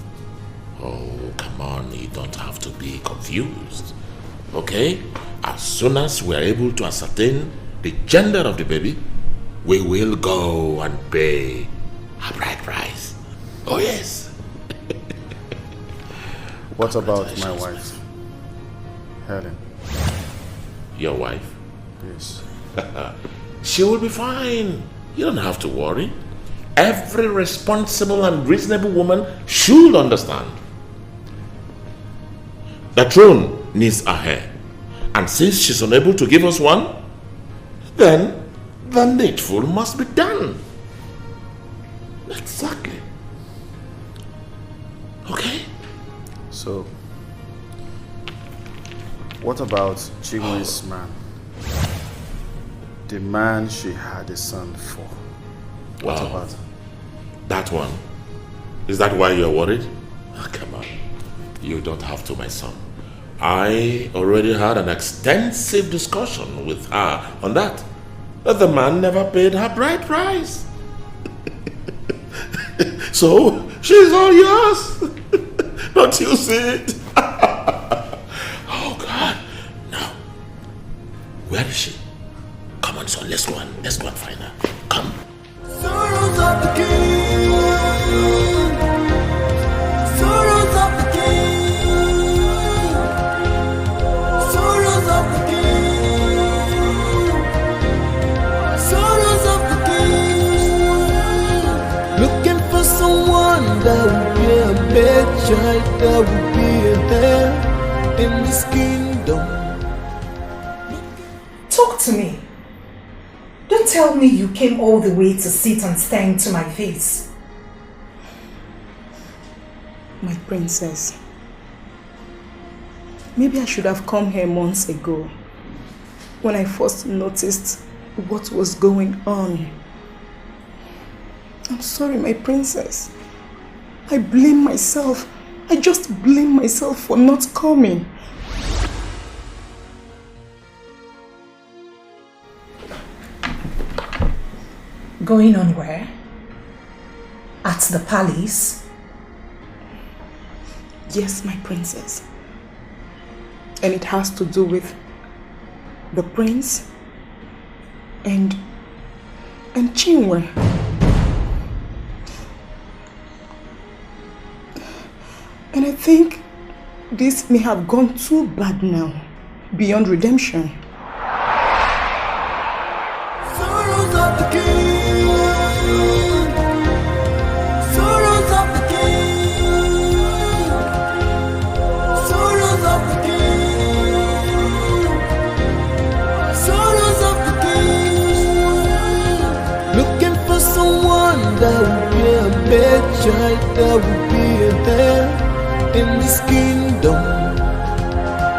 Oh, come on. You don't have to be confused. Okay? As soon as we are able to ascertain the gender of the baby, we will go and pay a bride price. Oh, yes. What about my wife, Helen? Your wife? Yes. She will be fine. You don't have to worry. Every responsible and reasonable woman should understand. The throne needs a heir. And since she's unable to give us one, then the needful must be done. Exactly. Okay? So, what about Chinwe's man? The man she had a son for. What about that one? Is that why you're worried? Oh, come on. You don't have to, my son. I already had an extensive discussion with her on that. But the man never paid her bride price. So, she's all yours. Don't you see it? Oh, God. Now, where is she? Come on, son. Let's go and find her. Come. Sorrows of the king. Sorrows of the king. Sorrows of the king. Sorrows of the king. Looking for someone that will be a bad child, that will be there in this kingdom. Talk to me. Don't tell me you came all the way to sit and stare into my face. My princess, maybe I should have come here months ago when I first noticed what was going on. I'm sorry, my princess. I blame myself. I just blame myself for not coming. Going on where? At the palace? Yes, my princess. And it has to do with the prince and Chinwe. And I think this may have gone too bad now, beyond redemption. Sorrows of the king, sorrows of the king, sorrows of the king, sorrows of the king. Looking for someone that will be a bad child, that will be there in this kingdom.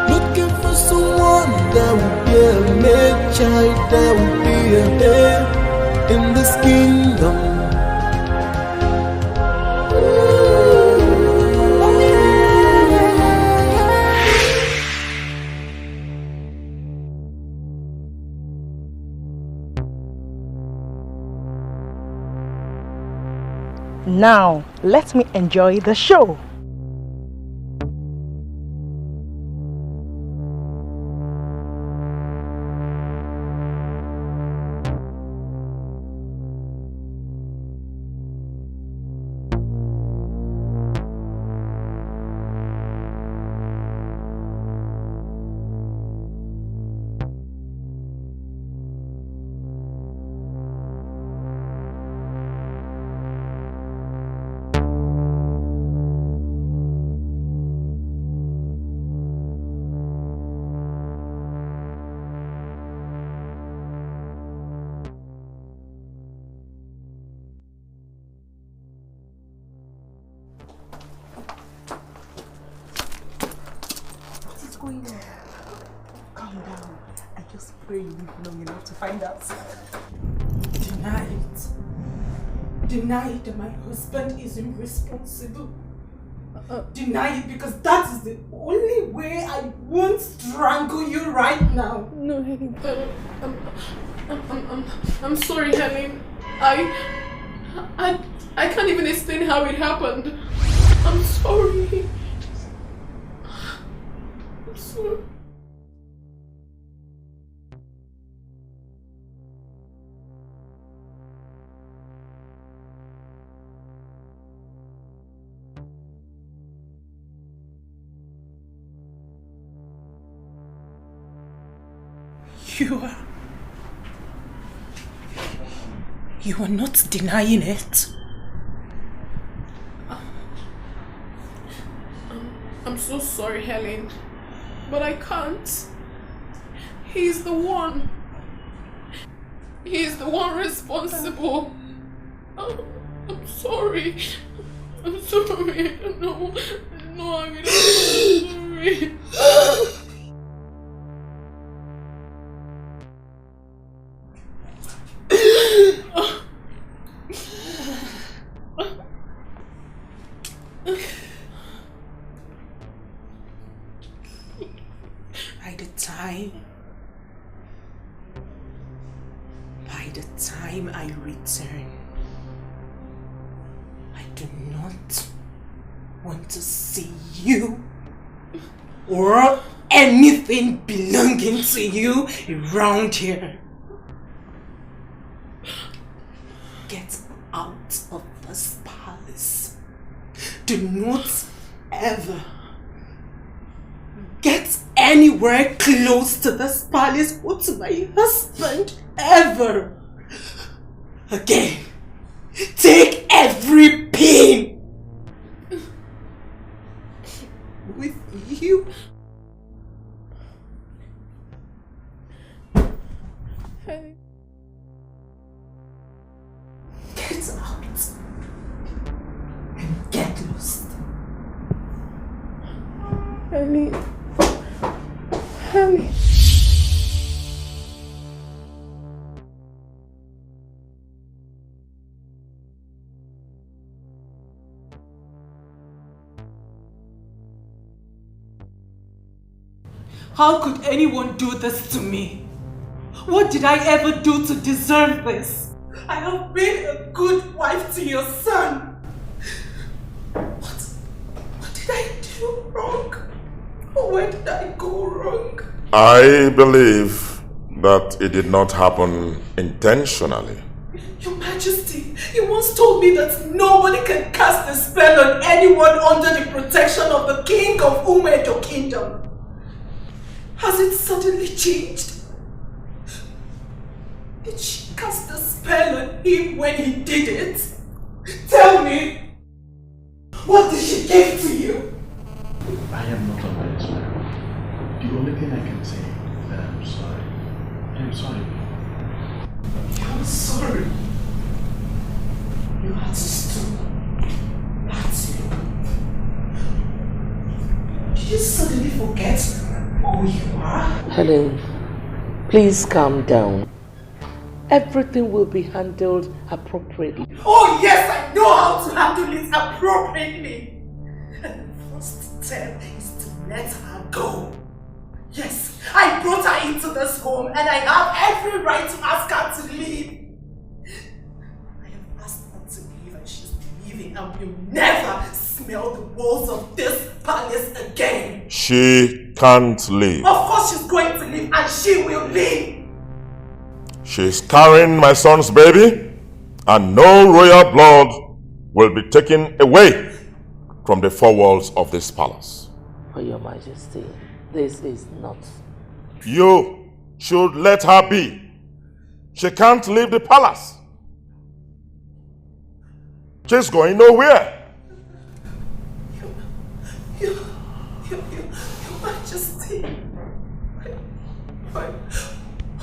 Looking for someone that will be a mad child, that will be there in this kingdom. Now, let me enjoy the show. Deny it that my husband is irresponsible. Deny it because that is the only way I won't strangle you right now. No, Helen, I'm sorry, Helen. I can't even explain how it happened. I'm sorry. I'm sorry. You are not denying it. I'm so sorry, Helen, but I can't. He's the one. He's the one responsible. I'm sorry. I'm sorry. I don't know. No, I mean, I'm sorry. By the time I return, I do not want to see you or anything belonging to you around here. Get out of this palace. Do not ever get anywhere close to this palace or to my husband ever again. Take every pain with you. Get out and get lost. Ellie. Ellie. How could anyone do this to me? What did I ever do to deserve this? I have been a good wife to your son. What did I do wrong? Where did I go wrong? I believe that it did not happen intentionally. Your Majesty, you once told me that nobody can cast a spell on anyone under the protection of the king of Umedo Kingdom. Has it suddenly changed? Did she cast a spell on him when he did it? Tell me! What did she give to you? I am not under a spell. The only thing I can say is that I'm sorry. I'm sorry. I'm sorry. You had to stop. That's you. Did you suddenly forget who you are? Helen, please calm down. Everything will be handled appropriately. Oh yes, I know how to handle it appropriately. And the first step is to let her go. Yes, I brought her into this home and I have every right to ask her to leave. I have asked her to leave and she's leaving and will never smell the walls of this palace again. She can't leave. Of course she's going to leave and she will leave. She's carrying my son's baby, and no royal blood will be taken away from the four walls of this palace. For your Majesty, this is not... You should let her be. She can't leave the palace. She's going nowhere. Your Majesty, why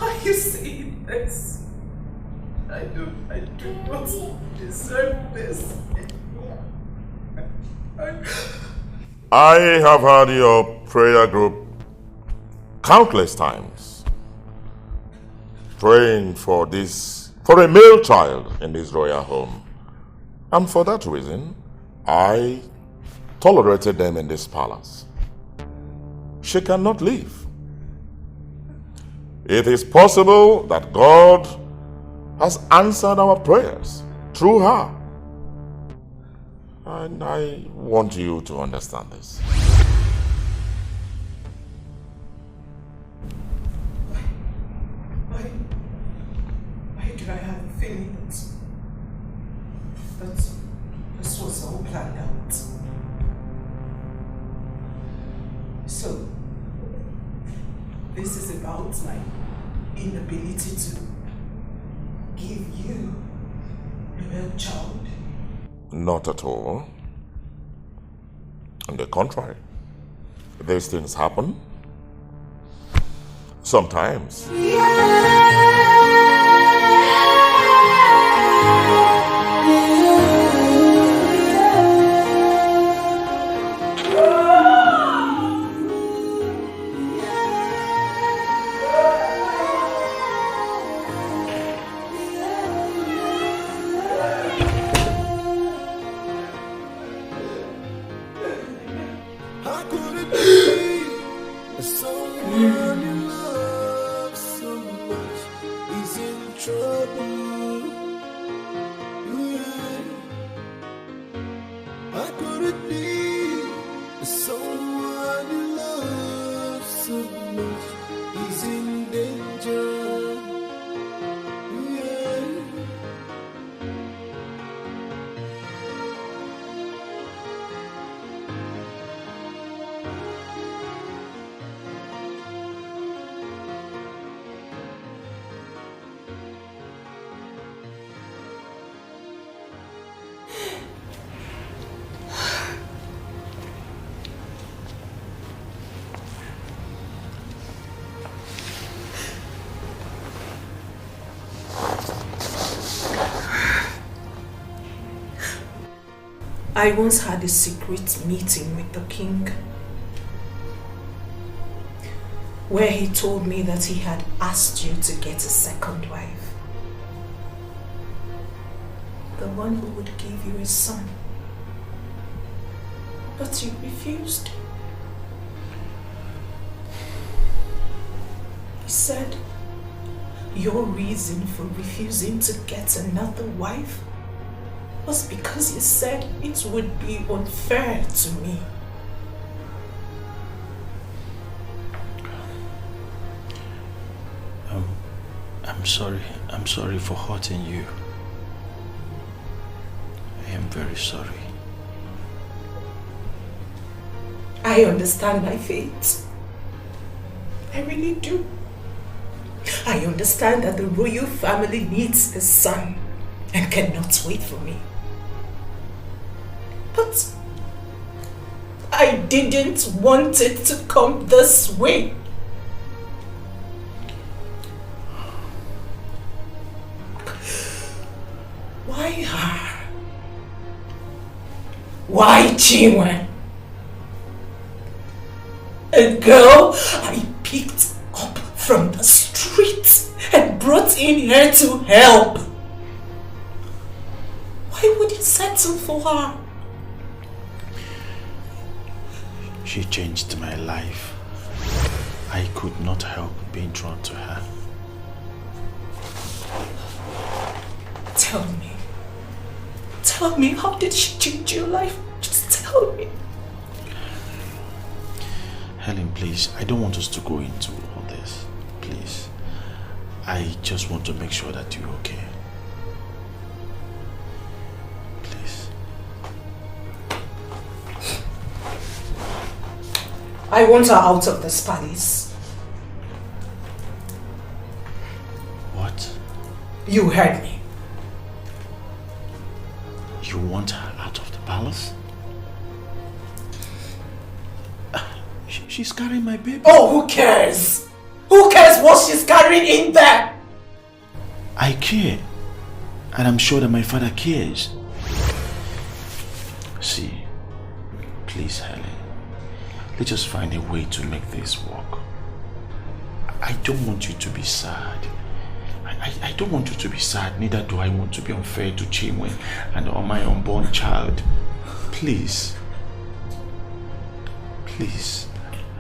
are you saying this? I do not deserve this. I have had your prayer group countless times praying for a male child in this royal home. And for that reason, I tolerated them in this palace. She cannot leave. It is possible that God has answered our prayers through her. And I want you to understand this. Why do I have a feeling that this was all planned out? So, this is about my inability to give you a male child? Not at all. On the contrary, these things happen. Sometimes. I once had a secret meeting with the king where he told me that he had asked you to get a second wife. The one who would give you a son. But you refused. He said your reason for refusing to get another wife was because you said it would be unfair to me. I'm sorry for hurting you. I am very sorry. I understand my fate. I really do. I understand that the royal family needs a son and cannot wait for me. But I didn't want it to come this way. Why her? Why Chinwe? A girl I picked up from the street and brought in here to help. Why would you settle for her? She changed my life. I could not help being drawn to her. Tell me, how did she change your life? Just tell me. Helen, please, I don't want us to go into all this. Please. I just want to make sure that you're okay. Please. I want her out of this palace. What? You heard me. You want her out of the palace? She's carrying my baby. Oh, who cares? Who cares what she's carrying in there? I care. And I'm sure that my father cares. See, please, Helen. Let's just find a way to make this work. I don't want you to be sad. I don't want you to be sad. Neither do I want to be unfair to Chinwe and on my unborn child. Please. Please.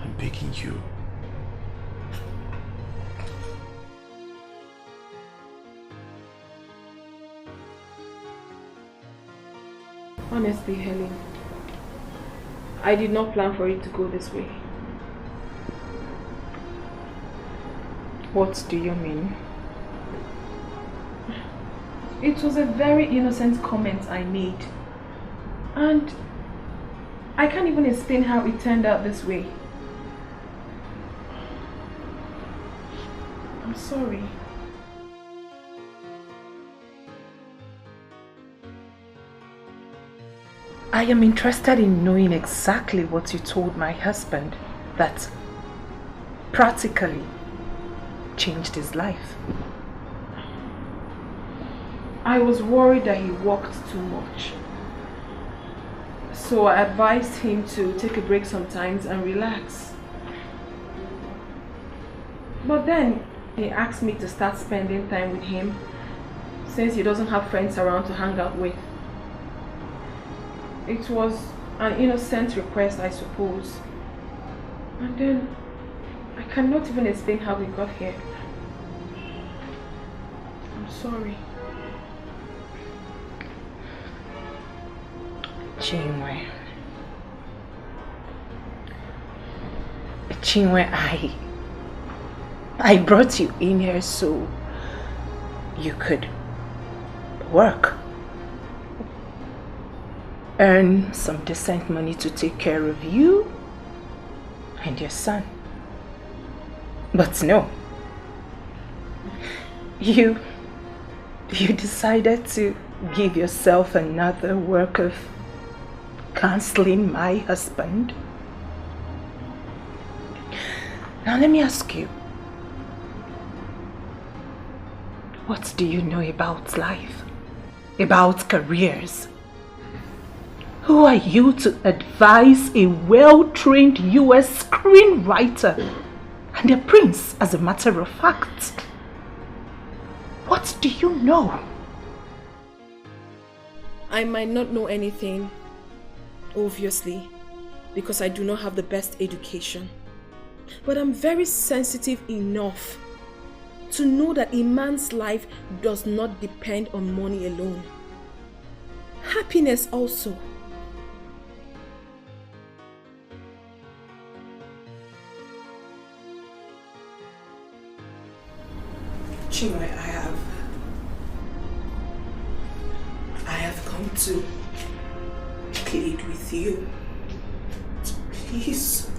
I'm begging you. Honestly, Helen, I did not plan for it to go this way. What do you mean? It was a very innocent comment I made. And I can't even explain how it turned out this way. I'm sorry. I am interested in knowing exactly what you told my husband that practically changed his life. I was worried that he worked too much. So I advised him to take a break sometimes and relax. But then he asked me to start spending time with him since he doesn't have friends around to hang out with. It was an innocent request, I suppose. And then I cannot even explain how we got here. I'm sorry. Chinwe, I brought you in here so you could work, earn some decent money to take care of you and your son. But no, you decided to give yourself another work of canceling my husband. Now let me ask you, what do you know about life? About careers? Who are you to advise a well-trained US screenwriter and a prince, as a matter of fact? What do you know? I might not know anything, obviously, because I do not have the best education. But I'm very sensitive enough to know that a man's life does not depend on money alone. Happiness also. Chinwe, I have come to plead with you. Please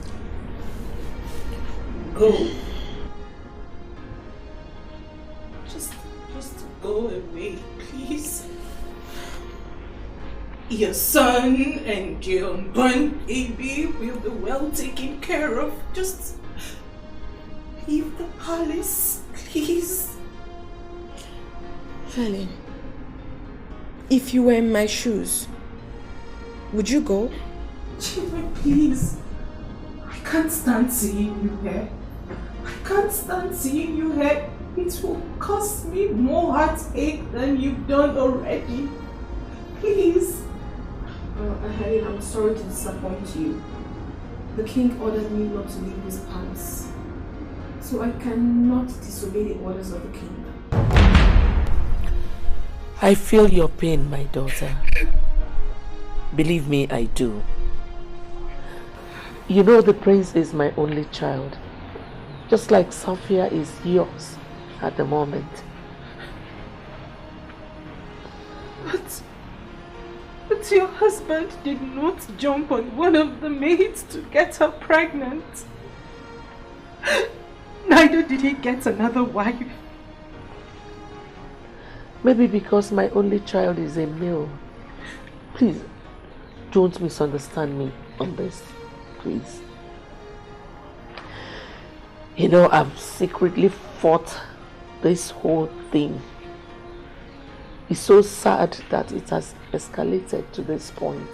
go. Just go away, please. Your son and your unborn baby will be well taken care of. Just leave the palace, please. Helen, if you were in my shoes, would you go? Chinwe, please. I can't stand seeing you here. I can't stand seeing you here. It will cause me more heartache than you've done already. Please. Helen, I'm sorry to disappoint you. The king ordered me not to leave this palace. So I cannot disobey the orders of the king. I feel your pain, my daughter. Believe me, I do. You know the prince is my only child, just like Sophia is yours at the moment. But your husband did not jump on one of the maids to get her pregnant. Neither did he get another wife. Maybe because my only child is a male. Please, don't misunderstand me on this, please. You know, I've secretly fought this whole thing. It's so sad that it has escalated to this point.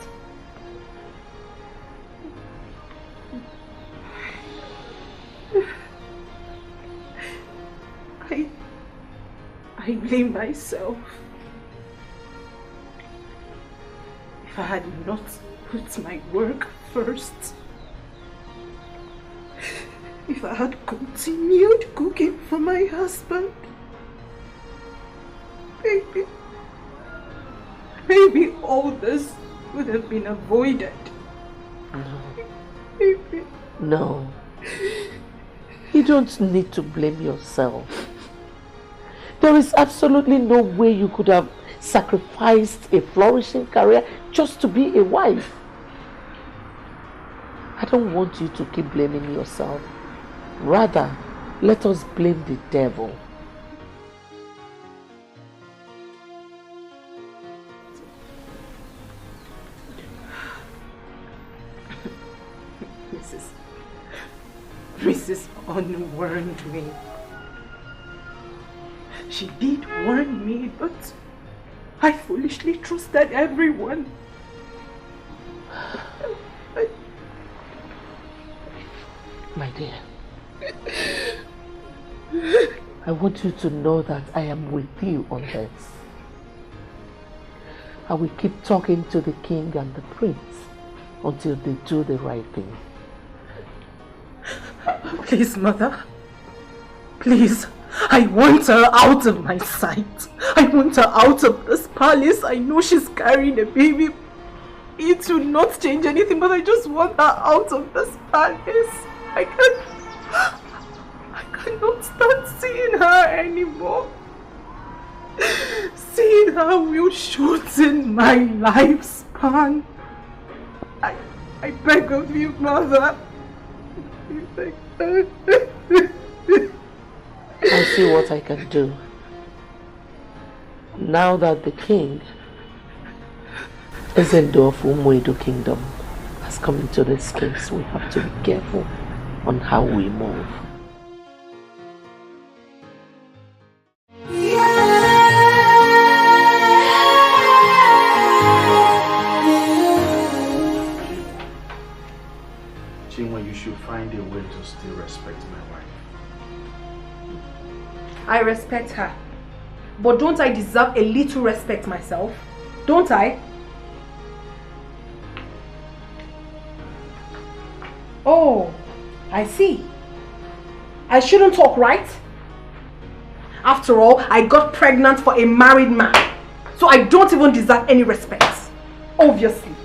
I blame myself. If I had not put my work first, if I had continued cooking for my husband, maybe all this would have been avoided. No. You don't need to blame yourself. There is absolutely no way you could have sacrificed a flourishing career just to be a wife. I don't want you to keep blaming yourself. Rather, let us blame the devil. Mrs. On warned me. She did warn me, but I foolishly trusted everyone. My dear, I want you to know that I am with you on this. I will keep talking to the king and the prince until they do the right thing. Please, mother. Please. I want her out of my sight. I want her out of this palace. I know she's carrying a baby. It will not change anything, but I just want her out of this palace. I cannot stand seeing her anymore. Seeing her will shorten my lifespan. I beg of you, mother. I'll see what I can do. Now that the king, Ezendo of Umuedo Kingdom, has come into this case, we have to be careful on how we move. Chinwe, you should find a way to still respect my wife. I respect her. But don't I deserve a little respect myself? Don't I? Oh, I see. I shouldn't talk, right? After all, I got pregnant for a married man. So I don't even deserve any respect. Obviously.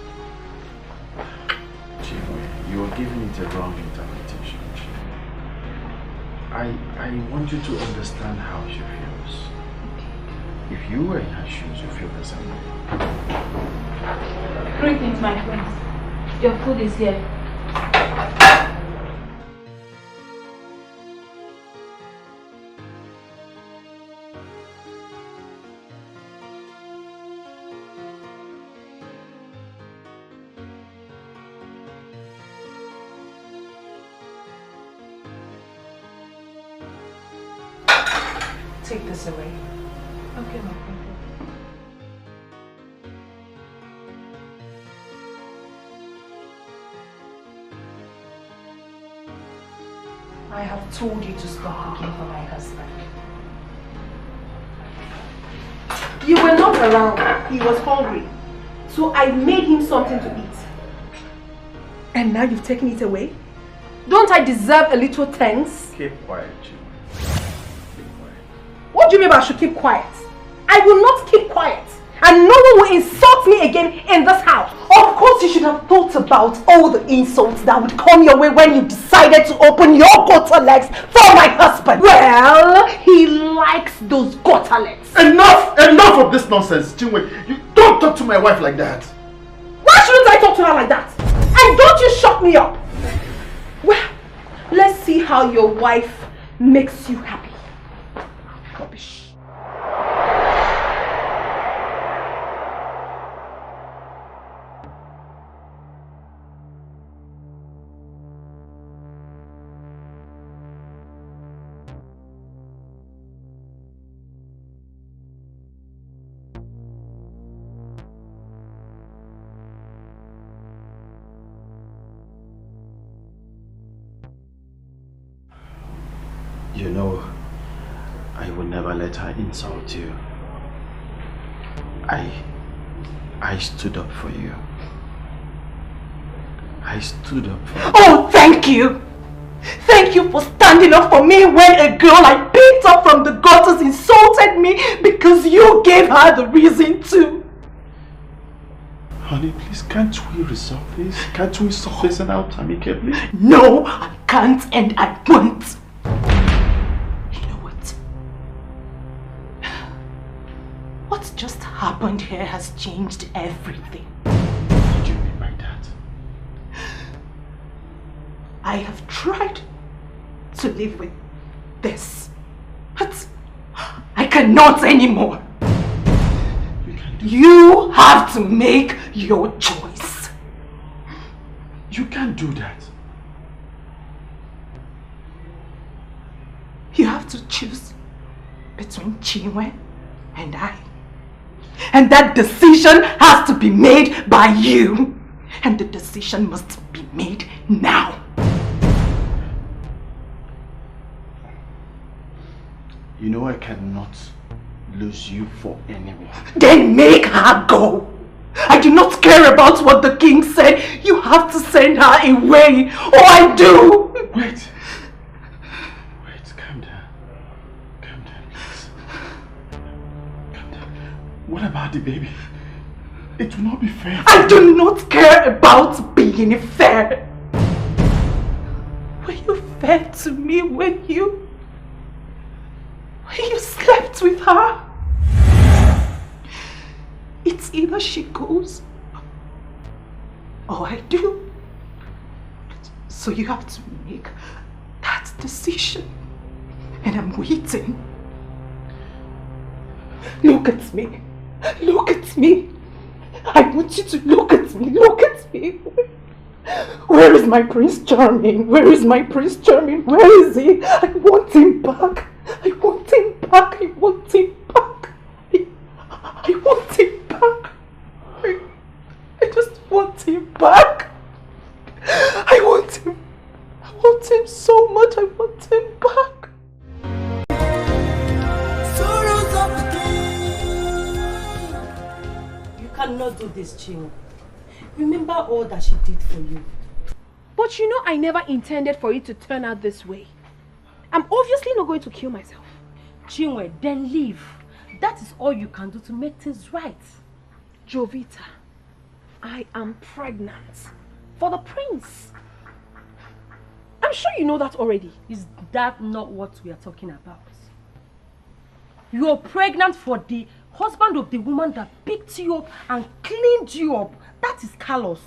Chinwe, you are giving it a wrong interpretation. I want you to understand how she feels. If you were in her shoes, you feel the same way. Greetings, my friends. Your food is here. Take this away. Okay, my friend. I have told you to stop cooking for my husband. You were not around. He was hungry. So I made him something to eat. And now you've taken it away? Don't I deserve a little thanks? Keep quiet, Jim. What do you mean by I should keep quiet? I will not keep quiet. And no one will insult me again in this house. Of course you should have thought about all the insults that would come your way when you decided to open your gutter legs for my husband. Well, he likes those gutter legs. Enough of this nonsense, Chinwe. You don't talk to my wife like that. Why shouldn't I talk to her like that? And don't you shut me up. Well, let's see how your wife makes you happy. Rubbish. You know, I will never let her insult you. I stood up for you. I stood up for you. Oh, thank you! Thank you for standing up for me when a girl I picked up from the gutters insulted me because you gave her the reason to. Honey, please, can't we resolve this? Can't we sort this out amicably? No, I can't and I won't. What just happened here has changed everything. What do you mean by that? I have tried to live with this, but I cannot anymore. You have to make your choice. You can't do that. You have to choose between Chinwe and I. And that decision has to be made by you. And the decision must be made now. You know I cannot lose you for anyone. Then make her go. I do not care about what the king said. You have to send her away. Oh, I do. Wait, calm down. Calm down, please. Calm down. What about the baby? It will not be fair. I do not care about being fair. Were you fair to me when you slept with her? It's either she goes or I do. So you have to make that decision. And I'm waiting. Look at me. Look at me. I want you to look at me. Look at me. Where is my Prince Charming? Where is my Prince Charming? Where is he? I want him back. I want him back. I want him back. I want him back. I just want him back. I want him. I want him so much. I want him back. You cannot do this, Chino. Remember all that she did for you. But you know I never intended for it to turn out this way. I'm obviously not going to kill myself. Chinwe, then leave. That is all you can do to make things right. Jovita, I am pregnant for the prince. I'm I'm sure you know that already. Is that not what we are talking about? You're pregnant for the husband of the woman that picked you up and cleaned you up. That is Carlos.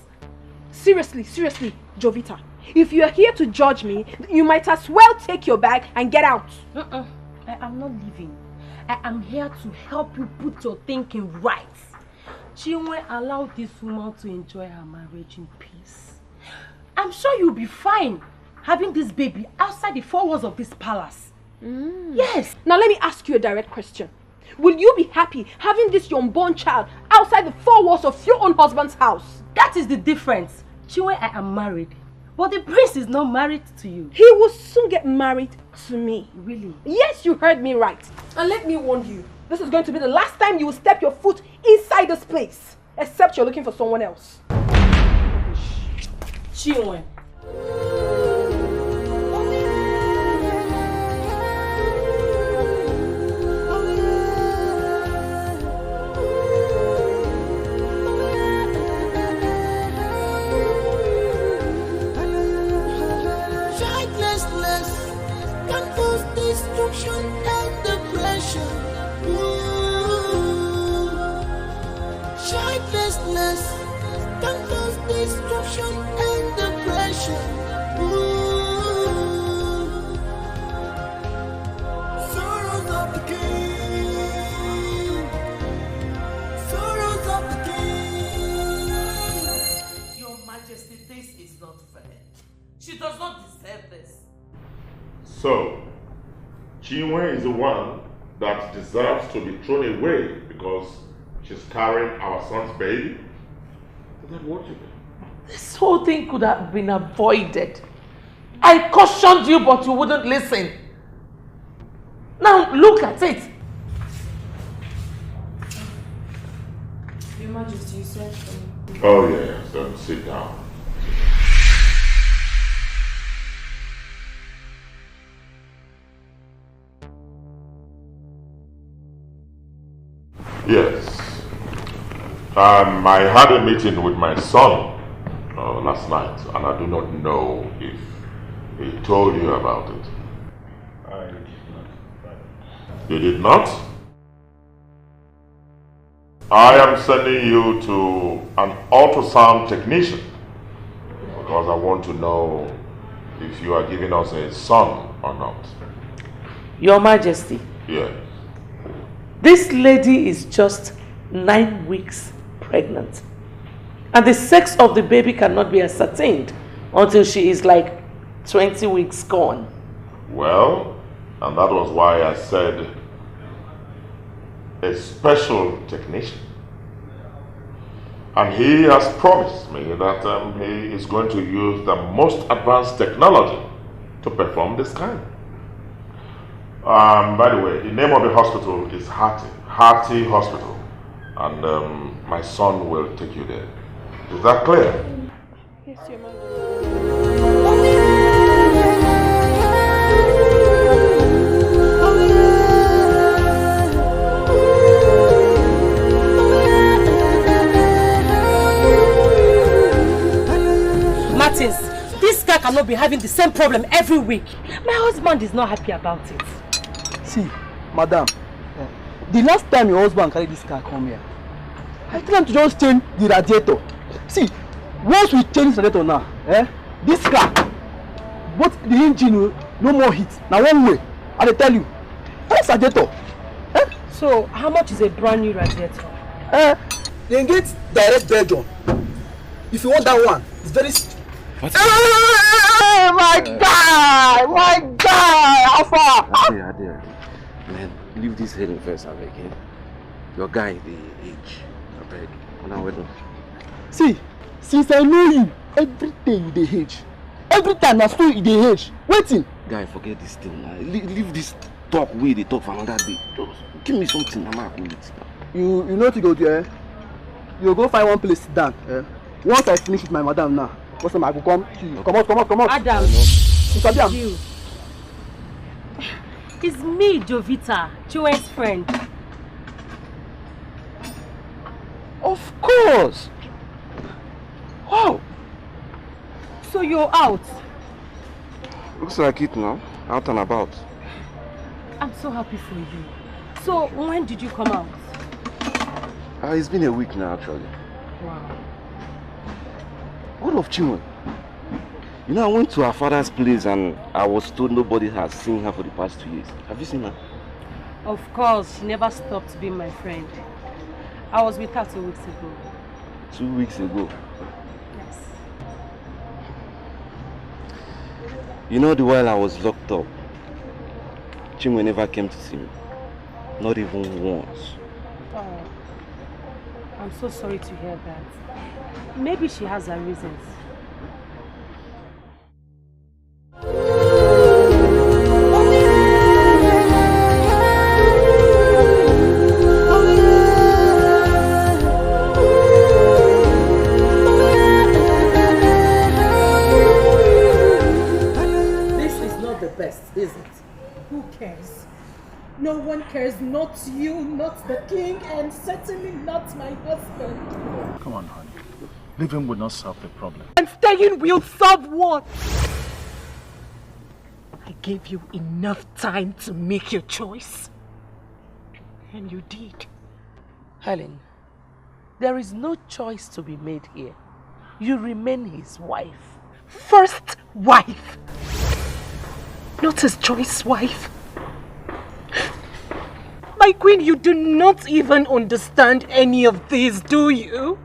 Seriously, Jovita. If you are here to judge me, you might as well take your bag and get out. I am not leaving. I am here to help you put your thinking right. Chinwe allowed this woman to enjoy her marriage in peace. I'm sure you'll be fine having this baby outside the four walls of this palace. Yes. Now let me ask you a direct question. Will you be happy having this unborn child outside the four walls of your own husband's house? That is the difference. Chinwe, I am married. But the prince is not married to you. He will soon get married to me. Really? Yes, you heard me right. And let me warn you, this is going to be the last time you will step your foot inside this place. Except you're looking for someone else. Chinwe. Destruction and depression. Childlessness can cause destruction and depression. Sorrows of the king. Sorrows of the king. Your Majesty, this is not fair. She does not deserve this. So, Chinwe is the one that deserves to be thrown away because she's carrying our son's baby? Is that what you mean? This whole thing could have been avoided. I cautioned you, but you wouldn't listen. Now look at it. Your Majesty, you said for me. Oh yes, then sit down. Yes. I had a meeting with my son last night, and I do not know if he told you about it. I did not. You did not? I am sending you to an ultrasound technician because I want to know if you are giving us a son or not. Your Majesty. Yes. This lady is just 9 weeks pregnant. And the sex of the baby cannot be ascertained until she is like 20 weeks gone. Well, and that was why I said a special technician. And he has promised me that he is going to use the most advanced technology to perform this kind. By the way, the name of the hospital is Hearty Hospital, and my son will take you there. Is that clear? Yes, Your Martins, this guy cannot be having the same problem every week. My husband is not happy about it. See, madam, the last time your husband carried this car come here, I tell him to just change the radiator. See, once we change the radiator now, this car, both the engine no more heat. Now one way, I tell you, that's radiator. So, how much is a brand new radiator? They get direct Belgium. If you want that one, it's very. Hey, my guy, how far? Ade, man, leave this heading first, I beg. Your guy, the age, I beg. Now we don't. See, since I know you, everything they age. Every time I saw you, they age. Waiting. Guy, forget this thing. Leave this talk way they talk for another day. Just give me something, I'm not going to. You know to go there. You go find one place sit down. Once I finish with my madam now, what's I go come to you. Come out. Adam, you. It's me, Jovita, Chinwe's friend. Of course. Wow. So you're out? Looks like it now. Out and about. I'm so happy for you. So, when did you come out? It's been a week now, actually. Wow. What of Chinwe? You know, I went to her father's place and I was told nobody has seen her for the past 2 years. Have you seen her? Of course, she never stopped being my friend. I was with her 2 weeks ago. 2 weeks ago? Yes. You know, the while I was locked up, Chinwe never came to see me. Not even once. Oh, I'm so sorry to hear that. Maybe she has her reasons. This is not the best, is it? Who cares? No one cares, not you, not the king, and certainly not my husband. Come on, honey. Leaving will not solve the problem. And staying will solve what? I gave you enough time to make your choice. And you did. Helen, there is no choice to be made here. You remain his wife. First wife. Not his choice wife. My queen, you do not even understand any of this, do you?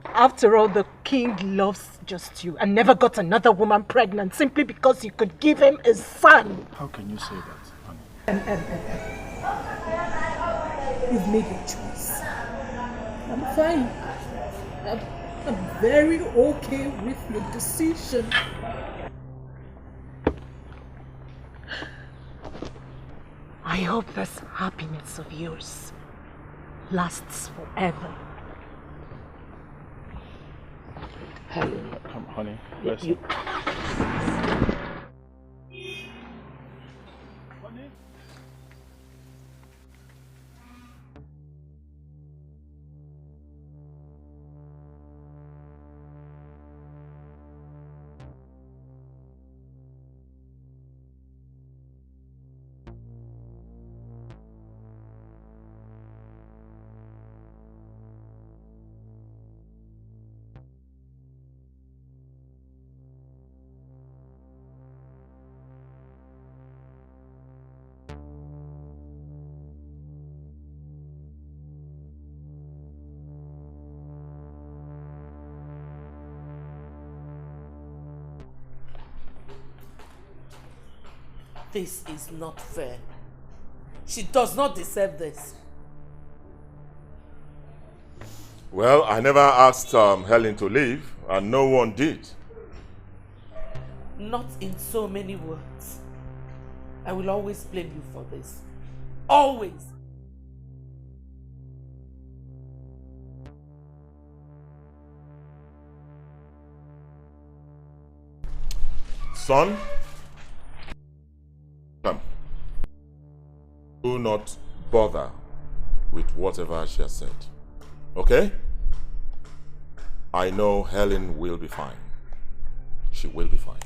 After all, the king loves just you and never got another woman pregnant simply because you could give him a son. How can you say that, honey? You've made your choice. I'm fine. I'm very okay with your decision. I hope this happiness of yours lasts forever. Helen. Come, honey. Listen. This is not fair. She does not deserve this. Well, I never asked Helen to leave, and no one did. Not in so many words. I will always blame you for this. Always. Son, come. Do not bother with whatever she has said. Okay? I know Helen will be fine. She will be fine.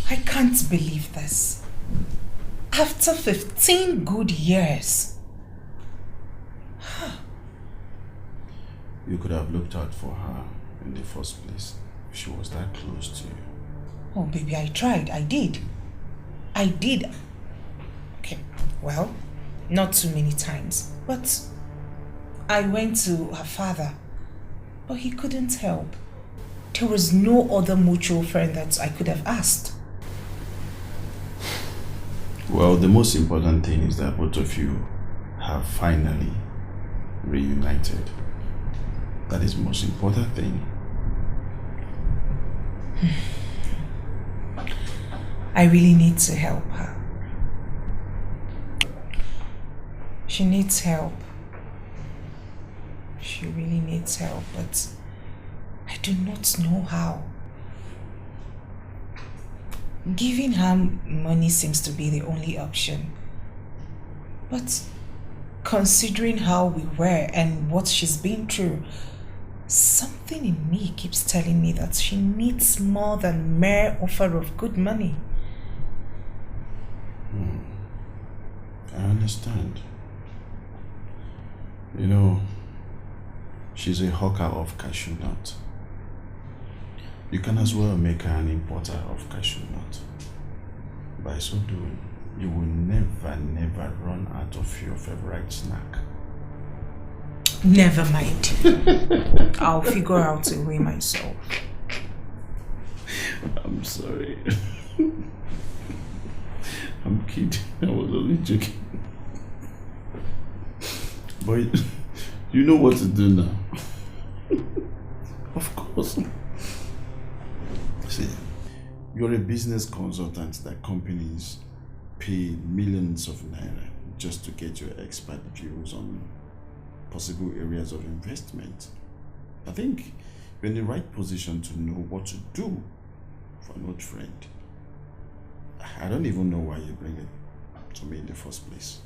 I can't believe this. After 15 good years. You could have looked out for her in the first place if she was that close to you. Oh, baby, I tried. I did. Okay, well, not too many times. But I went to her father, but he couldn't help. There was no other mutual friend that I could have asked. Well, the most important thing is that both of you have finally reunited. That is the most important thing. I really need to help her. She needs help. She really needs help, but I do not know how. Giving her money seems to be the only option. But considering how we were and what she's been through, something in me keeps telling me that she needs more than mere offer of good money. I understand. You know, she's a hawker of cashew nut. You can as well make her an importer of cashew nut. By so doing, you will never run out of your favorite snack. Never mind. I'll figure out a way myself. I'm sorry. I'm kidding. I was only joking. But you know what to do now. Of course. See, you're a business consultant that companies pay millions of naira just to get your expert views on possible areas of investment. I think you're in the right position to know what to do for an old friend. I don't even know why you bring it to me in the first place.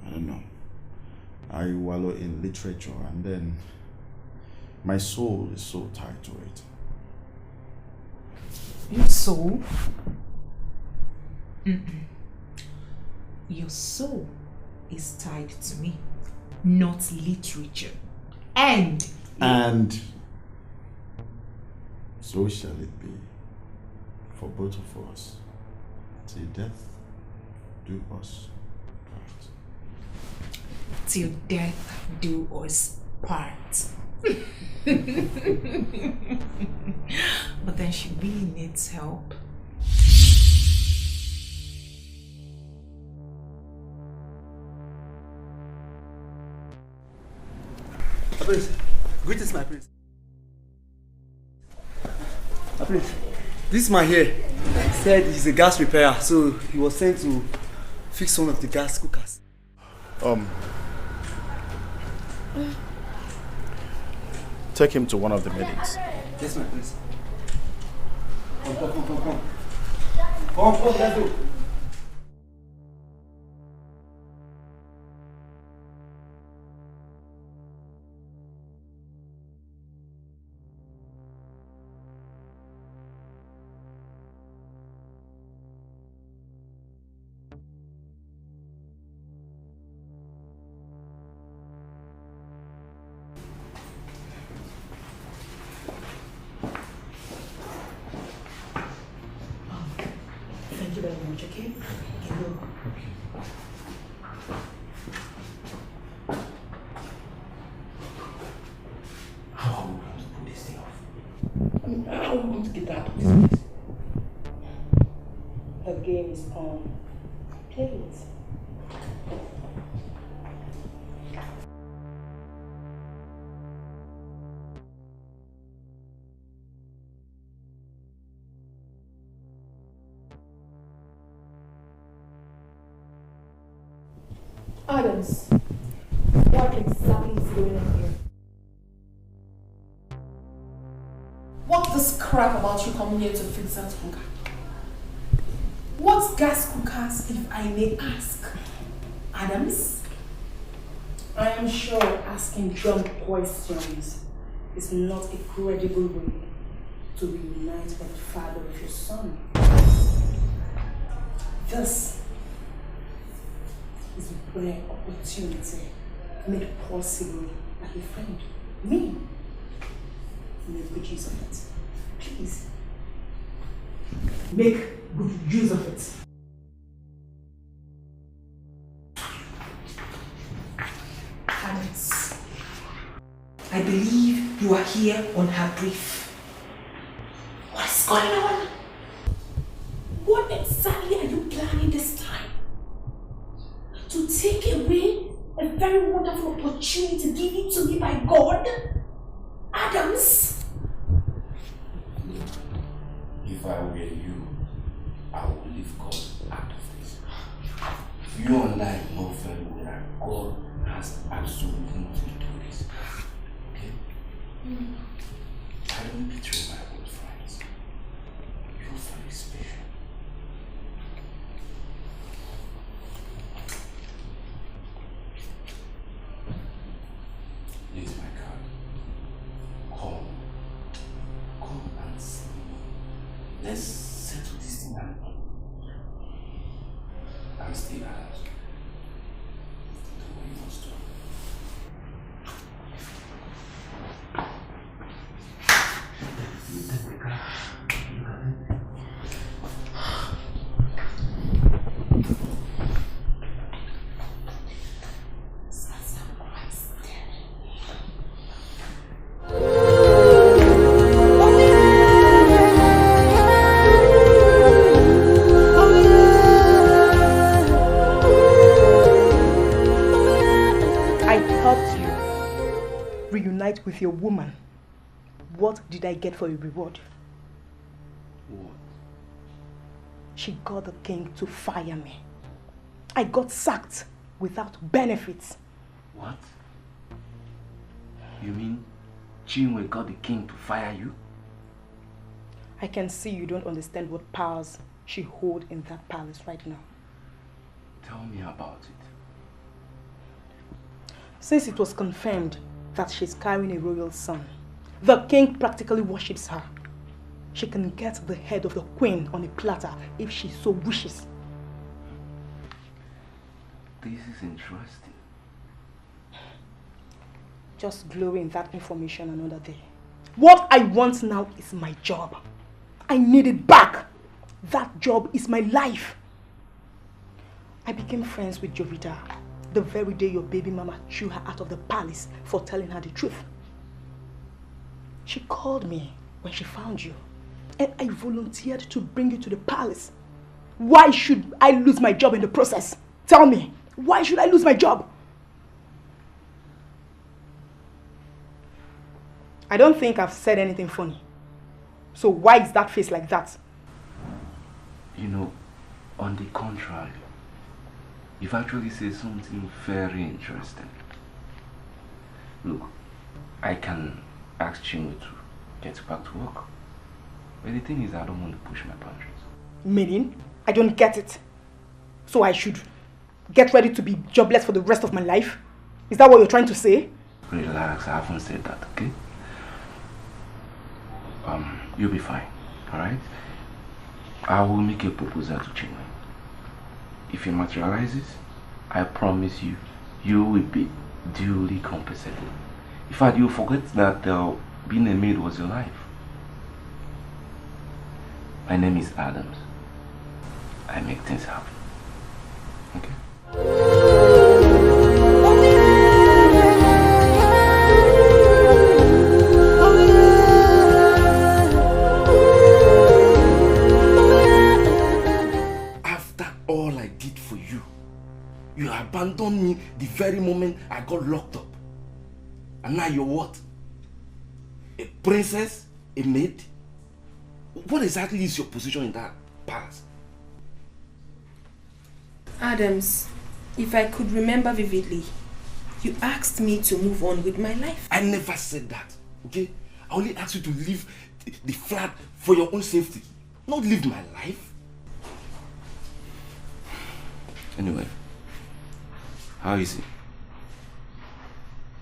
I don't know. I wallow in literature and then my soul is so tied to it. Your soul? Your soul is tied to me, not literature. And so shall it be for both of us, till death do us part. Till death do us part. But then she really needs help. Prince, greetings, my prince. Prince, this man here said he's a gas repairer, so he was sent to fix one of the gas cookers. Take him to one of the meetings. Yes, my prince. Come, let's go. Thank you very much, okay? How are we going to put this thing off? How are we going to get out of this place? The game is on. Play it. Adams, what exactly is going on here? What's this crap about you coming here to fix that cooker? What's gas cookers, if I may ask? Adams? I am sure asking dumb questions is not a credible way to reunite the father of your son. This is a rare opportunity made possible by a friend, me. Make good use of it. Please. Make good use of it. Adams, I believe you are here on her brief. What is going on? What exactly are you planning this time? To take away a very wonderful opportunity given to me by God? Adams? If I were you, I would leave God out of this. You and I know very well that God has absolutely nothing to do with this. Okay? Let's settle this thing and stay out. The way you must do. You take the car. You got it. With your woman, what did I get for a reward? What? She got the king to fire me. I got sacked without benefits. What? You mean Chinwe got the king to fire you? I can see you don't understand what powers she holds in that palace right now. Tell me about it. Since it was confirmed that she's carrying a royal son, the king practically worships her. She can get the head of the queen on a platter if she so wishes. This is interesting. Just glory in that information another day. What I want now is my job. I need it back. That job is my life. I became friends with Jovita the very day your baby mama threw her out of the palace for telling her the truth. She called me when she found you, and I volunteered to bring you to the palace. Why should I lose my job in the process? Tell me, why should I lose my job? I don't think I've said anything funny. So why is that face like that? You know, on the contrary, you've actually said something very interesting. Look, I can ask Chinwe to get back to work. But the thing is, I don't want to push my boundaries. Meaning? I don't get it. So I should get ready to be jobless for the rest of my life? Is that what you're trying to say? Relax, I haven't said that, okay? You'll be fine, alright? I will make a proposal to Chinwe. If it materializes, I promise you, you will be duly compensated. In fact, you'll forget that being a maid was your life. My name is Adams. I make things happen. Okay? You abandoned me the very moment I got locked up. And now you're what? A princess? A maid? What exactly is your position in that palace? Adams, if I could remember vividly, you asked me to move on with my life. I never said that, okay? I only asked you to leave the flat for your own safety, not live my life. Anyway. How is he?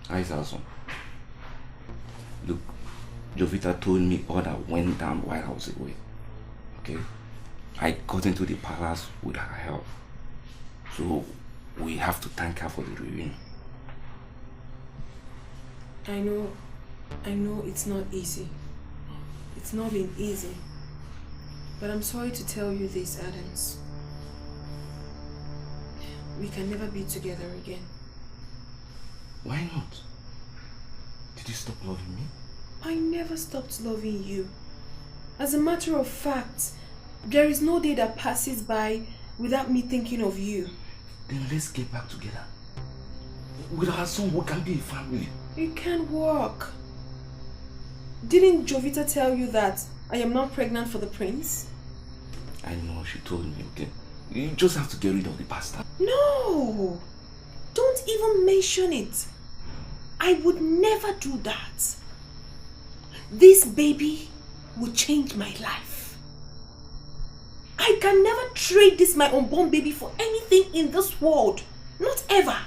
How is our son? Look, Jovita told me all that went down while I was away. Okay? I got into the palace with her help. So, we have to thank her for the reunion. I know it's not easy. It's not been easy. But I'm sorry to tell you this, Adams. We can never be together again. Why not? Did you stop loving me? I never stopped loving you. As a matter of fact, there is no day that passes by without me thinking of you. Then let's get back together. With our son, we can be a family. It can't work. Didn't Jovita tell you that I am not pregnant for the prince? I know, she told me, okay? You just have to get rid of the pasta. No! Don't even mention it. I would never do that. This baby will change my life. I can never trade this my unborn baby for anything in this world. Not ever.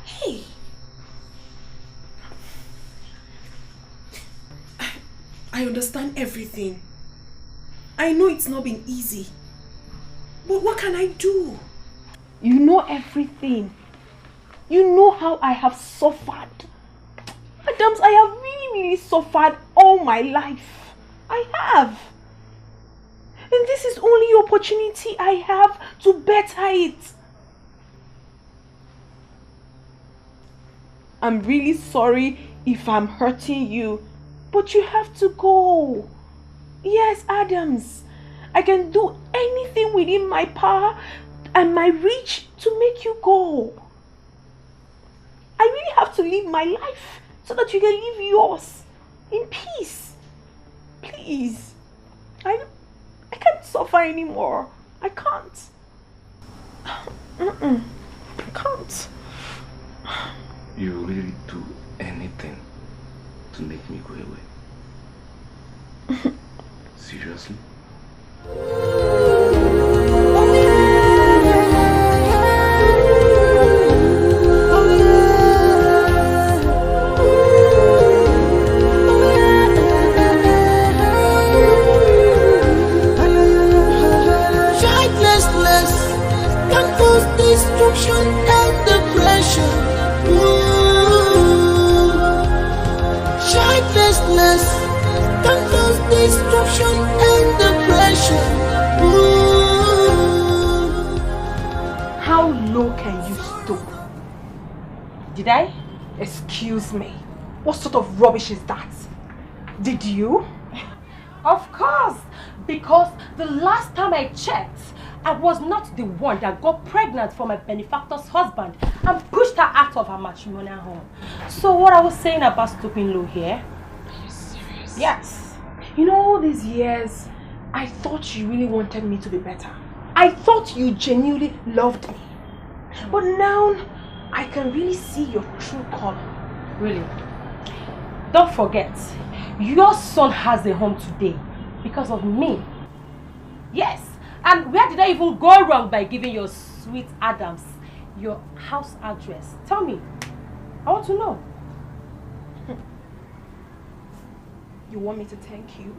Hey. I understand everything. I know it's not been easy. But what can I do? You know everything. You know how I have suffered. Adams, I have really suffered all my life. I have. And this is only opportunity I have to better it. I'm really sorry if I'm hurting you, but you have to go. Yes, Adams, I can do anything within my power and my reach to make you go. I really have to live my life so that you can live yours in peace. Please. I can't suffer anymore. I can't. I can't. You will really do anything to make me go away? Seriously? Destruction and depression. Childlessness can cause destruction and depression. How low can you stoop? Did I? Excuse me. What sort of rubbish is that? Did you? Of course, because the last time I checked, I was not the one that got pregnant for my benefactor's husband and pushed her out of her matrimonial home. So what I was saying about stooping low here? Are you serious? Yes. You know, all these years, I thought you really wanted me to be better. I thought you genuinely loved me. But now, I can really see your true color. Really? Don't forget, your son has a home today because of me. Yes. And where did I even go wrong by giving your sweet Adams your house address? Tell me. I want to know. You want me to thank you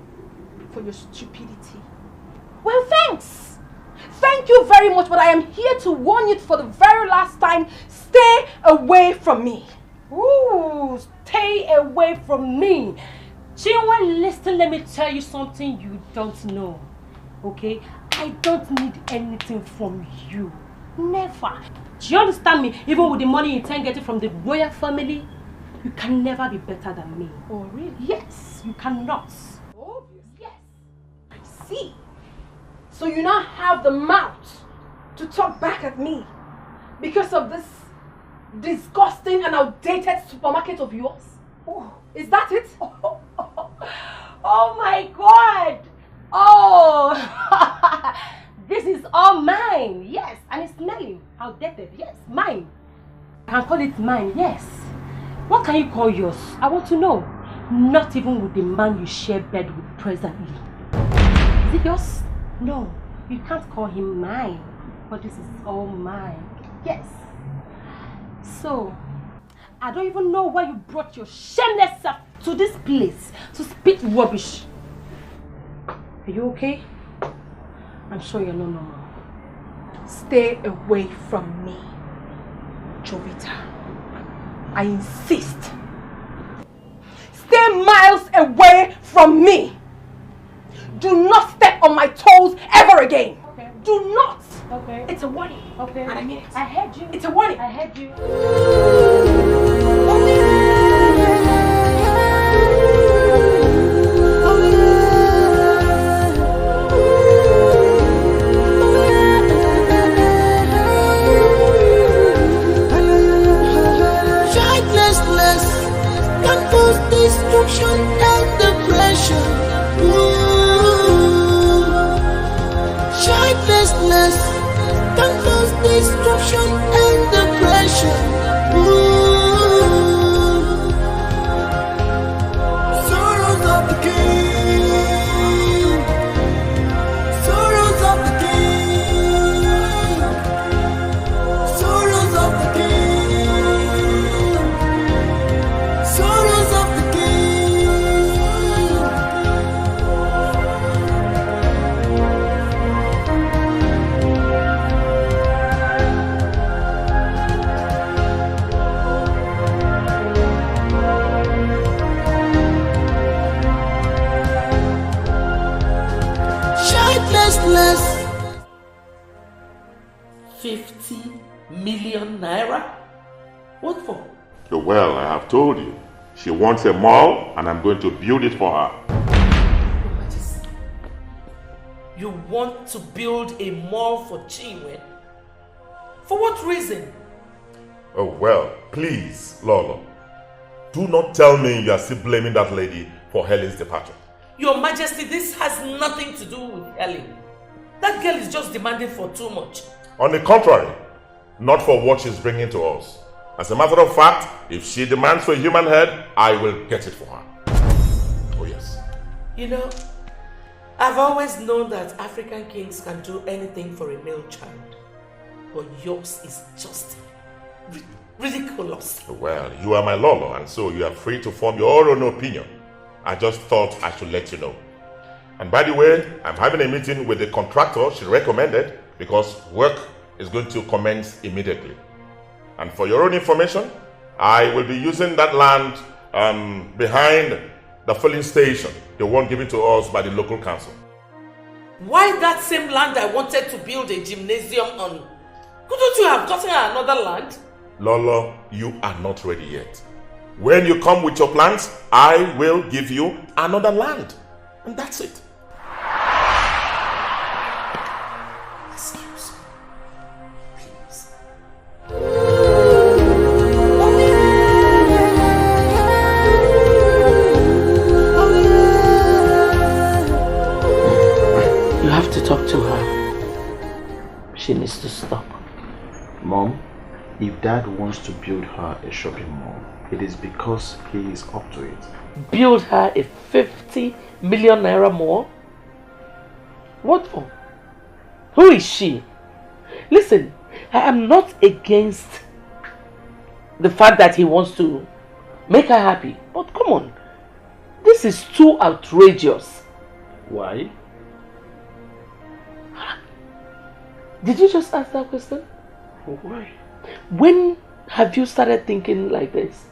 for your stupidity? Well, thanks. Thank you very much, but I am here to warn you for the very last time. Stay away from me. Ooh, stay away from me. Chinwe, listen, let me tell you something you don't know. Okay? I don't need anything from you. Never. Do you understand me? Even with the money you intend getting from the royal family, you can never be better than me. Oh, really? Yes, you cannot. Obvious. Yes. I see. So you now have the mouth to talk back at me because of this disgusting and outdated supermarket of yours? Oh, is that it? Oh my God! Oh, this is all mine. Yes, and it's smelling outdated. Yes, mine. I can call it mine. Yes. What can you call yours? I want to know. Not even with the man you share bed with presently. Is it yours? No, you can't call him mine. But this is all mine. Yes. So, I don't even know why you brought your shameless self to this place to spit rubbish. Are you okay? I'm sure you're not normal. Stay away from me, Jovita. I insist. Stay miles away from me. Do not step on my toes ever again. Okay. Do not. Okay. It's a warning. Okay. And I mean it. I heard you. It's a warning. I heard you. Destruction and depression. Childlessness can cause destruction and depression. Sorrows of the king. Sorrows of the king. Sorrows of the king. Sorrows of the king. million naira? What for? Well, I have told you. She wants a mall and I'm going to build it for her. Your Majesty, you want to build a mall for Chinwe? For what reason? Oh, well, please, Lolo. Do not tell me you are still blaming that lady for Helen's departure. Your Majesty, this has nothing to do with Helen. That girl is just demanding for too much. On the contrary, not for what she's bringing to us. As a matter of fact, if she demands for a human head, I will get it for her. Oh yes. You know, I've always known that African kings can do anything for a male child. But yours is just ridiculous. Well, you are my Lolo, and so you are free to form your own opinion. I just thought I should let you know. And by the way, I'm having a meeting with the contractor she recommended because work is going to commence immediately. And for your own information, I will be using that land behind the filling station, the one given to us by the local council. Why that same land I wanted to build a gymnasium on? Couldn't you have gotten another land? Lolo, you are not ready yet. When you come with your plans, I will give you another land. And that's it. Excuse me. Please. You have to talk to her. She needs to stop. Mom, if Dad wants to build her a shopping mall, it is because he is up to it. Build her a 50 million naira mall? What for? Who is she? Listen, I am not against the fact that he wants to make her happy. But come on, this is too outrageous. Why? Did you just ask that question? Why? When have you started thinking like this?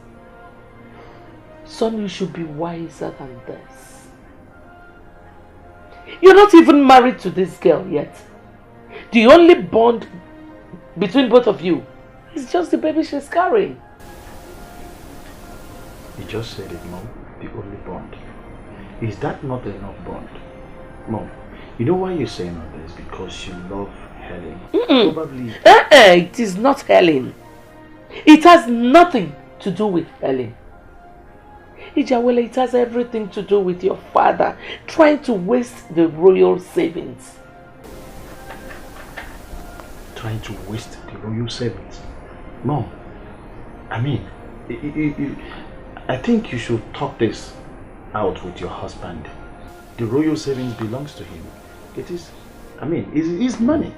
Son, you should be wiser than this. You're not even married to this girl yet. The only bond between both of you is just the baby she's carrying. You just said it, Mom. The only bond. Is that not enough bond? Mom, you know why you're saying all this? Because you love Helen. Probably. It is not Helen. It has nothing to do with Helen. Ijawele, it has everything to do with your father trying to waste the royal savings. Trying to waste the royal savings? Mom, I mean, I think you should talk this out with your husband. The royal savings belongs to him. It is, I mean, it's his money.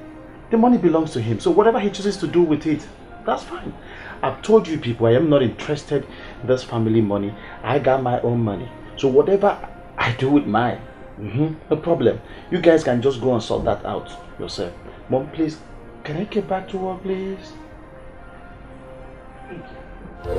The money belongs to him. So whatever he chooses to do with it, that's fine. I've told you people, I am not interested in this family money. I got my own money. So whatever I do with mine, no problem. You guys can just go and sort that out yourself. Mom, please, can I get back to work, please? Thank you.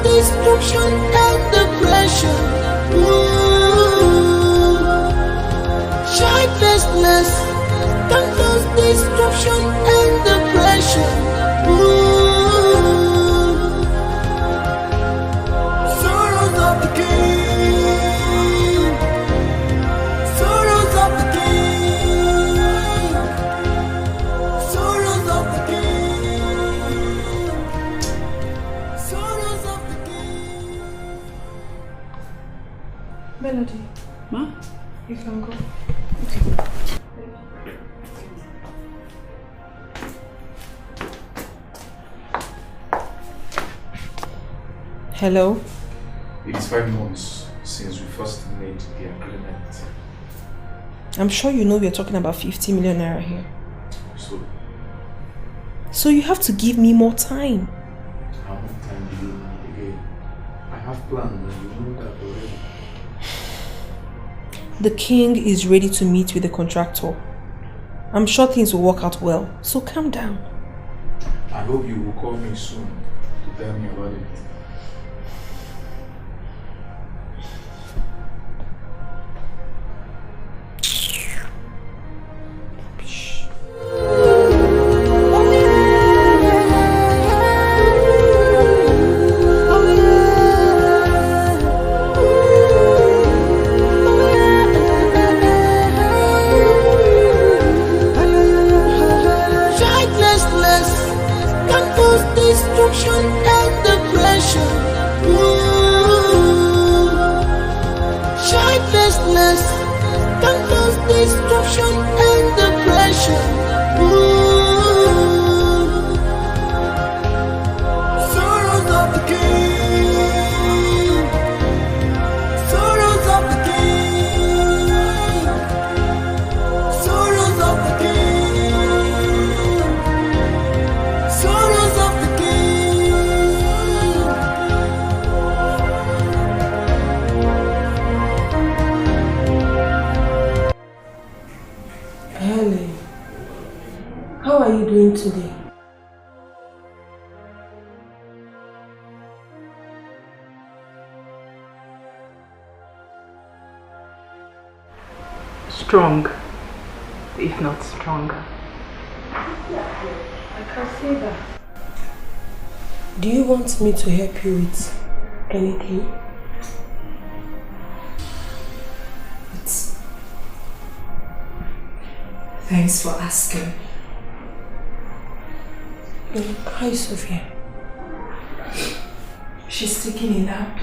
Destruction and depression. Childlessness can cause destruction and depression. Sorrows of the king. Sorrows of the king. Sorrows of the king. Sorrows of the Melody. Ma? You can go. Hello? It is 5 months since we first made the agreement. I'm sure you know we're talking about 50 million naira here. So you have to give me more time. how much time do you need again? I have plans and you know that already. The king is ready to meet with the contractor. I'm sure things will work out well, so calm down. I hope you will call me soon to tell me about it. Today. Strong, if not stronger. I can say that. Do you want me to help you with anything? Thanks for asking. Hi, Sophia. She's taking a nap.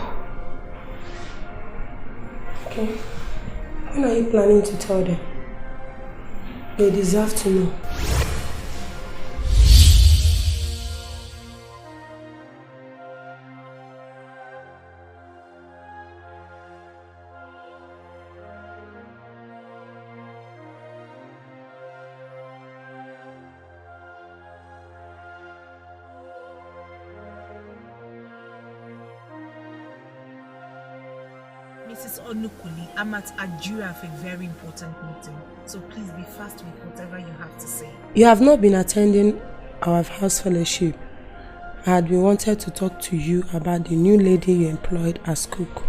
Okay. When are you planning to tell them? They deserve to know. Mrs. Onukuli, I'm at Ajura for a very important meeting, so please be fast with whatever you have to say. You have not been attending our house fellowship. I had been wanted to talk to you about the new lady you employed as cook.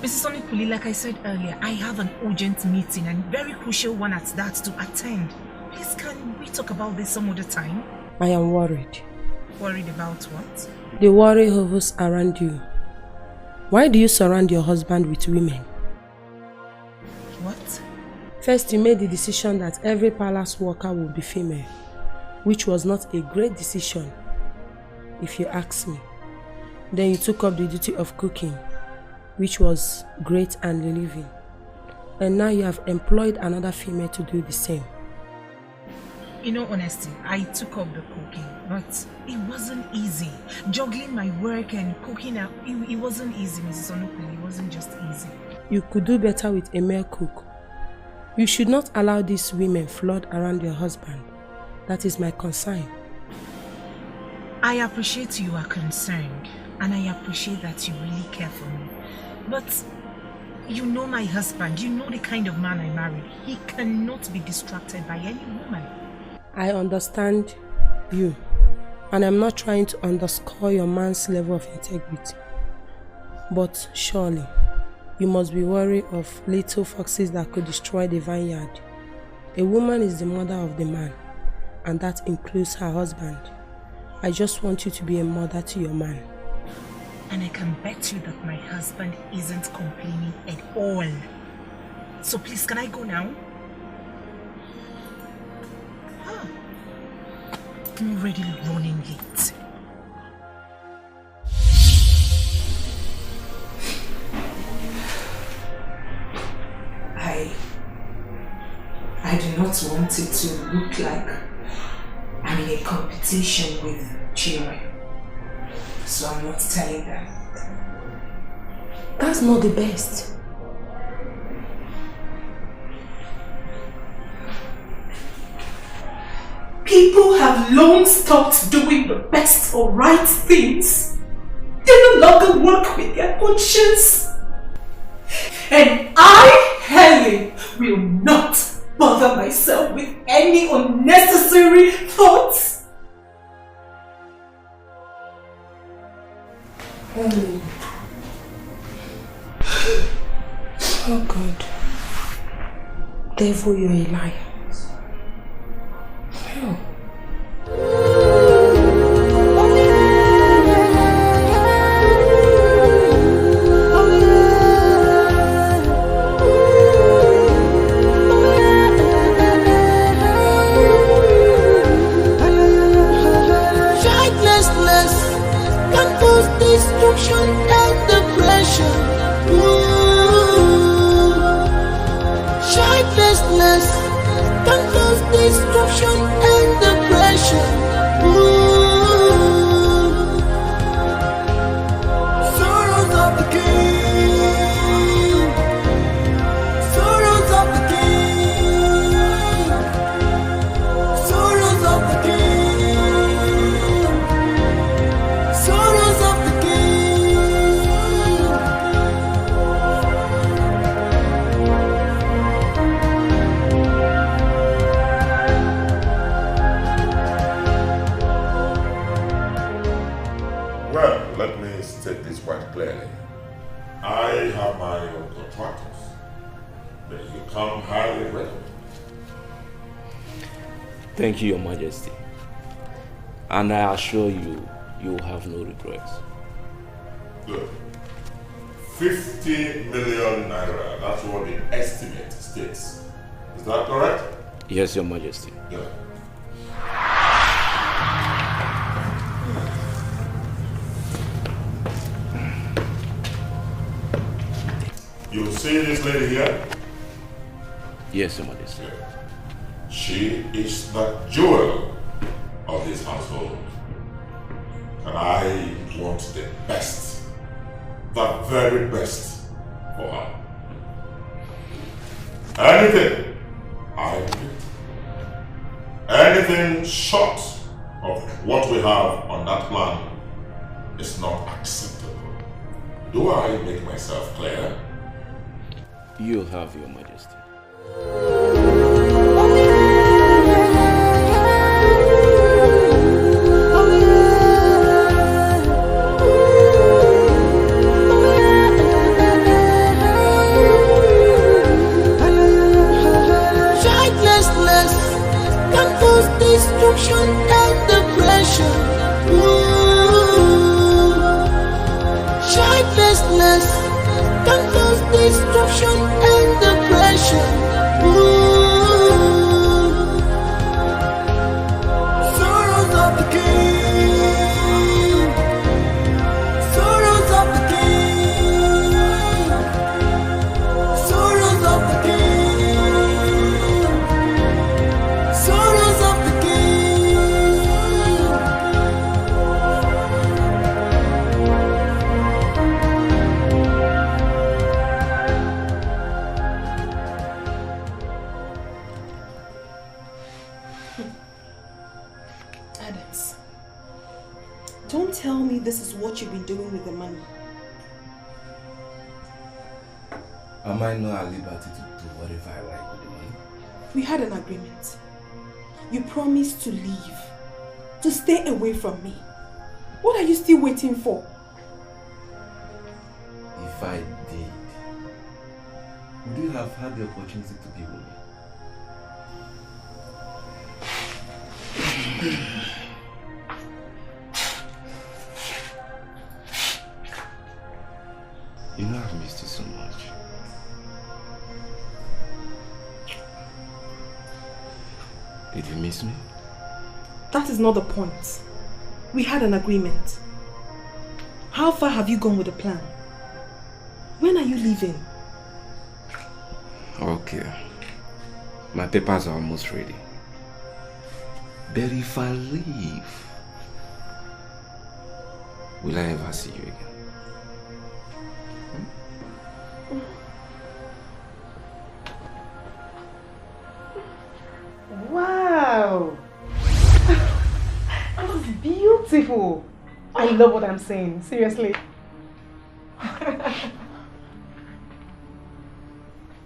Mrs. Onukuli, like I said earlier, I have an urgent meeting and very crucial one at that to attend. Please, can we talk about this some other time? I am worried. Worried about what? The worry hovers around you. Why do you surround your husband with women? What? First, you made the decision that every palace worker will be female, which was not a great decision, if you ask me. Then you took up the duty of cooking, which was great and relieving. And now you have employed another female to do the same. In all honesty, I took up the cooking, but it wasn't easy. Juggling my work and cooking, it wasn't easy, Mrs. Onukuli. It wasn't just easy. You could do better with a male cook. You should not allow these women flood around your husband. That is my concern. I appreciate you are concerned, and I appreciate that you really care for me. But you know my husband, you know the kind of man I married. He cannot be distracted by any woman. I understand you, and I'm not trying to underscore your man's level of integrity. But surely, you must be wary of little foxes that could destroy the vineyard. A woman is the mother of the man, and that includes her husband. I just want you to be a mother to your man. And I can bet you that my husband isn't complaining at all. So please, can I go now? I'm already running late. I do not want it to look like I'm in a competition with children. So I'm not telling them. That's not the best. People have long stopped doing the best or right things. They no longer work with their conscience. And I, Helen, will not bother myself with any unnecessary thoughts. Oh God. Devil, you're a liar. Oh. Destruction and depression. Childlessness can cause destruction and depression. Sorrows of the king. Sorrows of the king. Sorrows of the king. Sorrows of the Well, let me state this quite clearly. I have my own contractors. They come highly recommended. Thank you, Your Majesty. And I assure you, you will have no regrets. Good. 50 million naira, that's what the estimate states. Is that correct? Yes, Your Majesty. Good. You see this lady here? Yes, Your Majesty. She is the jewel of this household. And I want the best, the very best for her. Anything I do, anything short of what we have on that plan is not acceptable. Do I make myself clear? You'll have, Your Majesty. Childlessness can cause destruction and depression. Childlessness can cause destruction and depression. Sorrows of the king. Sorrows of the king. Sorrows of the king. Sorrows of the king. Adams, don't tell me this is what you've been doing with the money. Am I not at liberty to do whatever I like with the money? We had an agreement. You promised to leave, to stay away from me. What are you still waiting for? If I did, would you have had the opportunity to be with me? You know I've missed you so much. Did you miss me? That is not the point. We had an agreement. How far have you gone with the plan? When are you leaving? Okay. My papers are almost ready. But if I leave, will I ever see you again? Wow! This is beautiful. I love what I'm saying. Seriously.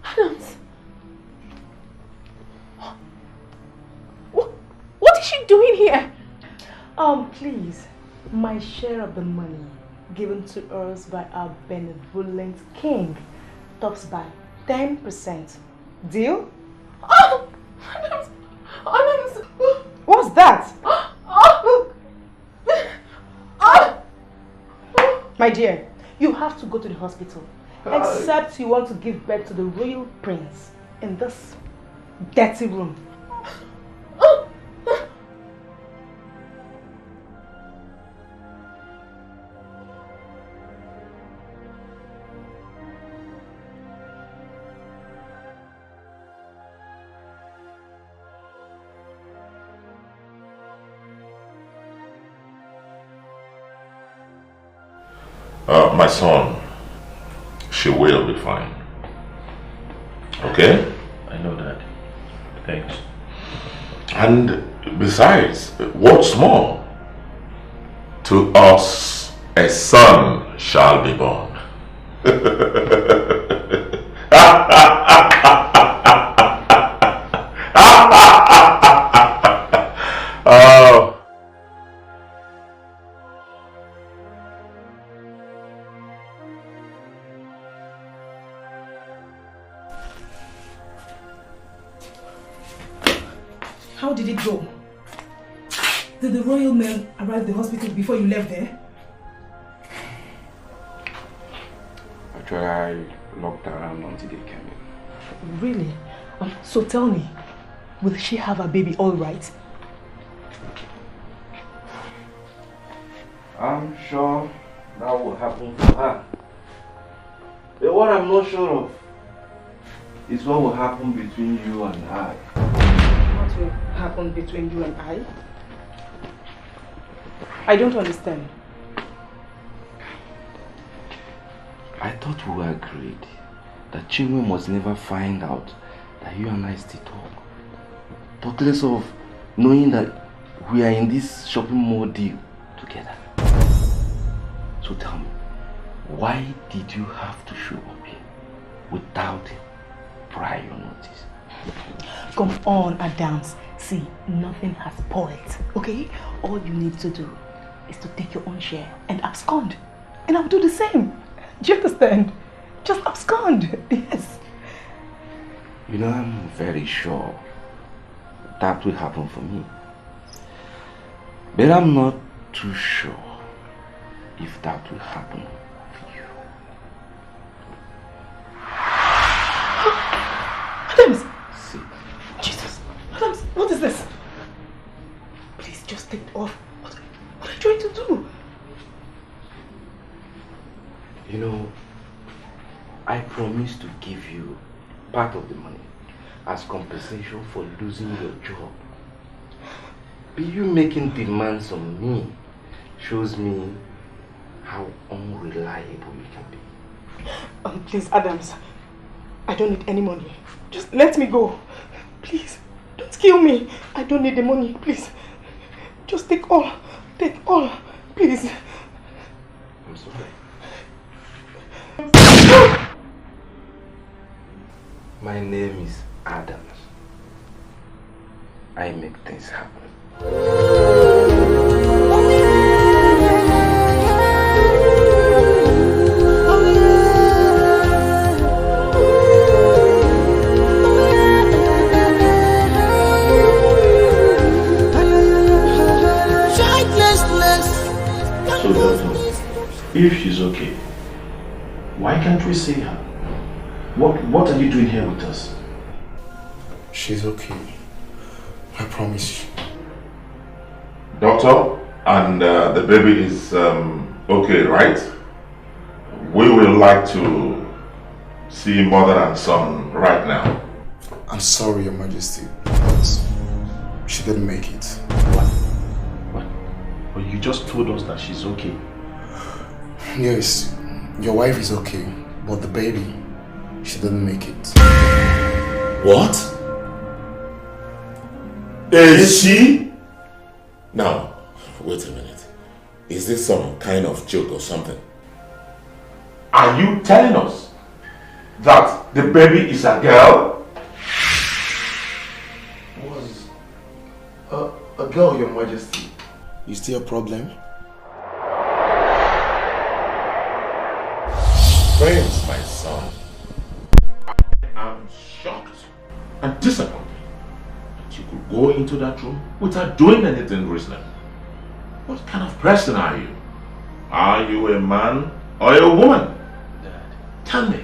Adams. Please, my share of the money given to us by our benevolent king tops by 10%. Deal? Oh! What's that? My dear, you have to go to the hospital. Except you want to give birth to the royal prince in this dirty room. My son, she will be fine. Okay? I know that. Thanks. And besides, what's more? To us, a son shall be born. Oh. How did it go? Did the royal men arrive at the hospital before you left there? Actually, I locked around until they came in. Really? So tell me, will she have a baby all right? I'm sure that will happen for her. But what I'm not sure of is what will happen between you and I. What will happen between you and I? I don't understand. I thought we agreed that Chinwe must never find out that you and I still talk. Talk less of knowing that we are in this shopping mall deal together. So tell me, why did you have to show up here without prior notice? Come on, Adams. See, nothing has spoiled, okay? All you need to do is to take your own share and abscond. And I'll do the same. Do you understand? Just abscond. Yes. You know, I'm very sure that will happen for me. But I'm not too sure if that will happen for you. Adams! See. Jesus! Adams, what is this? Please, just take it off. What are you trying to do? You know, I promised to give you part of the money as compensation for losing your job. But you making demands on me shows me how unreliable you can be. Please, Adams, I don't need any money. Just let me go. Please, don't kill me. I don't need the money, please. Just take all. Take all, please. I'm sorry. My name is Adams. I make things happen. So Doctor, if she's okay, why can't we see her? What are you doing here with us? She's okay. I promise you. Doctor, and the baby is okay, right? We would like to see mother and son right now. I'm sorry, Your Majesty, but she didn't make it. What? But you just told us that she's okay. Yes, your wife is okay, but the baby, she didn't make it. What? Is she? Now, wait a minute. Is this some kind of joke or something? Are you telling us that the baby is a girl? Was a girl, Your Majesty. Is there a problem? Prince, my son, I am shocked and disappointed that you could go into that room without doing anything reasonable. What kind of person are you? Are you a man or a woman? Dad. Tell me.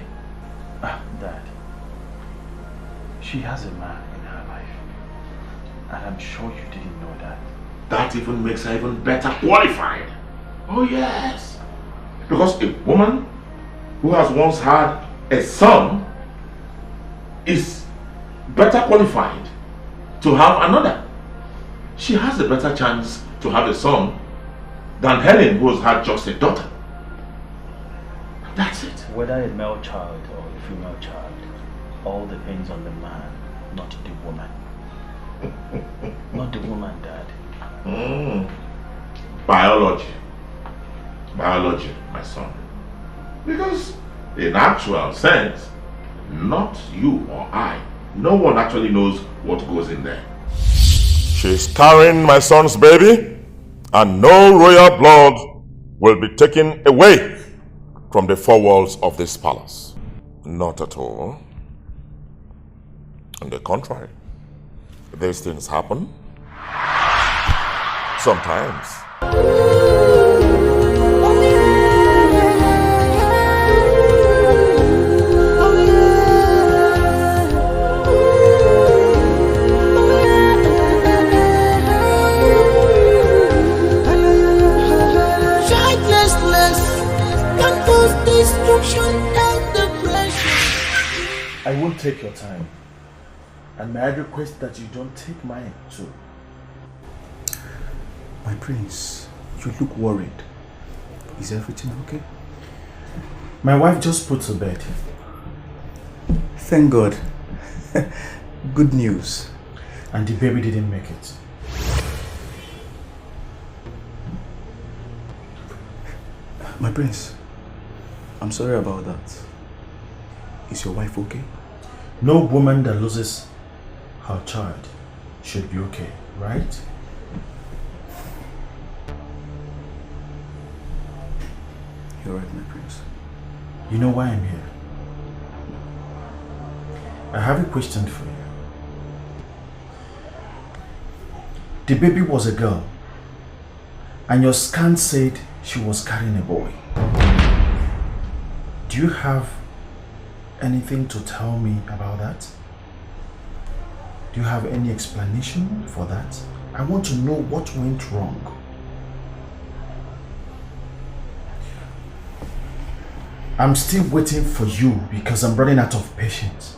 Dad. She has a man in her life. And I'm sure you didn't know that. That even makes her even better qualified. Oh yes. Because a woman who has once had a son is better qualified to have another. She has a better chance to have a son than Helen, who has had just a daughter. That's it. Whether a male child or a female child, all depends on the man, not the woman. Not the woman, Dad. Biology. Biology, my son. Because in actual sense, not you or I, no one actually knows what goes in there. She's carrying my son's baby, and no royal blood will be taken away from the four walls of this palace. Not at all. On the contrary, these things happen sometimes. I won't take your time. And may I request that you don't take mine too. My prince, you look worried. Is everything okay? My wife just put to bed. Thank God. Good news. And the baby didn't make it. My prince, I'm sorry about that. Is your wife okay? No woman that loses her child should be okay, right? You're right, my prince. You know why I'm here? I have a question for you. The baby was a girl, and your scan said she was carrying a boy. Do you have anything to tell me about that? Do you have any explanation for that? I want to know what went wrong. I'm still waiting for you because I'm running out of patience.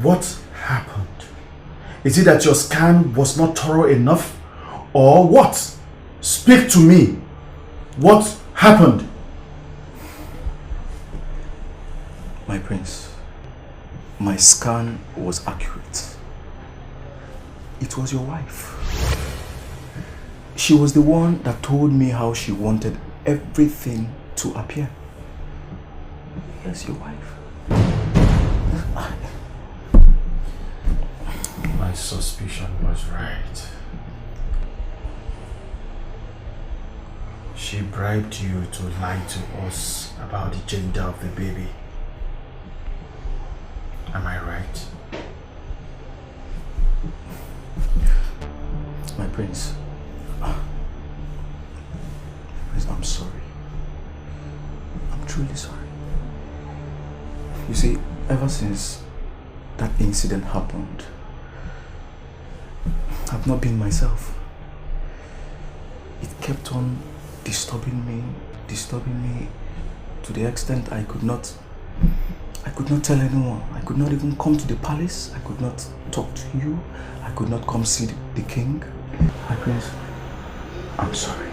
What happened? Is it that your scan was not thorough enough? Or what? Speak to me. What happened? My prince, my scan was accurate. It was your wife. She was the one that told me how she wanted everything to appear. Yes, your wife. My suspicion was right. She bribed you to lie to us about the gender of the baby. Am I right? My prince, I'm sorry. I'm truly sorry. You see, ever since that incident happened, I've not been myself. It kept on disturbing me to the extent I could not tell anyone. I could not even come to the palace. I could not talk to you. I could not come see the king. My prince, I'm sorry.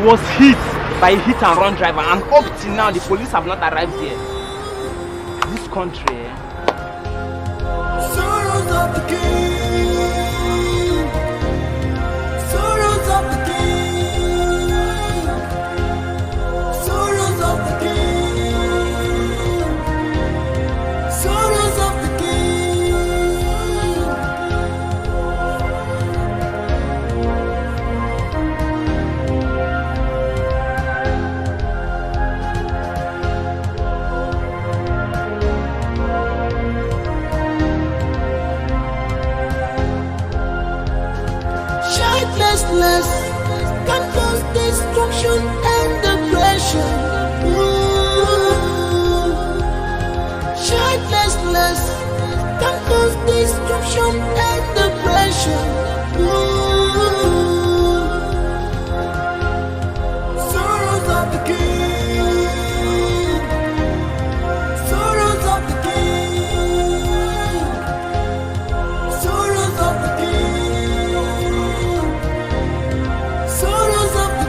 was hit by a hit and run driver, and up till now the police have not arrived here. This country, Sorrows of the king. Sorrows of the king. Sorrows of the king. Sorrows of the childlessness can cause destruction and depression. Childlessness can cause destruction and depression. Sorrows of the king. Sorrows of the king. Sorrows of the king. Sorrows of the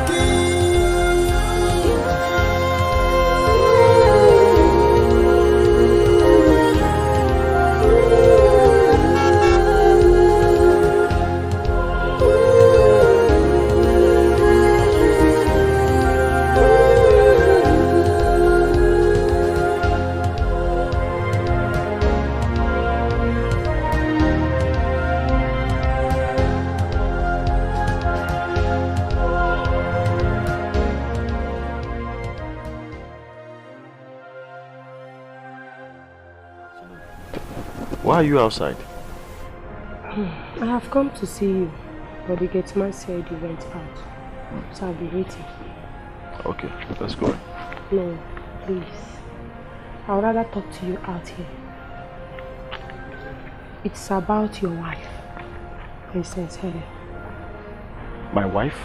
Why are you outside? I have come to see you, but the gate man said you went out, so I'll be waiting. Okay, let's go. No, please. I'd rather talk to you out here. It's about your wife, Princess Helen. My wife?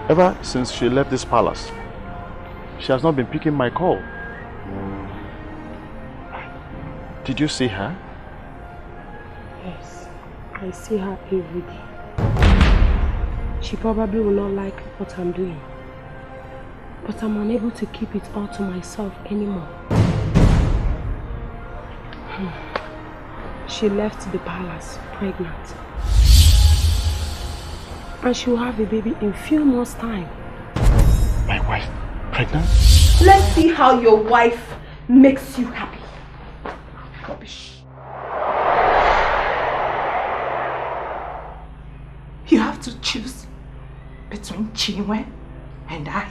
Ever since she left this palace, she has not been picking my call. Did you see her? Yes, I see her every day. She probably will not like what I'm doing, but I'm unable to keep it all to myself anymore. She left the palace pregnant, and she will have a baby in few months' time. My wife pregnant? Let's see how your wife makes you happy. Rubbish. You have to choose between Chinwe and I.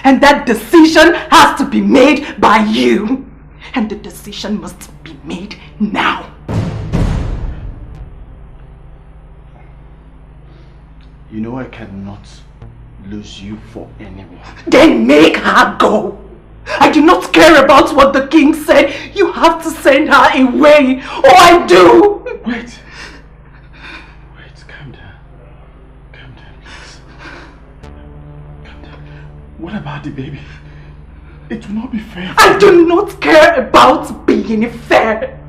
And that decision has to be made by you. And the decision must be made now. You know I cannot lose you for anyone. Then make her go. I do not care about what the king said. You have to send her away. Oh, I do. Wait, calm down. Calm down, please. Calm down. What about the baby? It will not be fair. I do not care about being fair.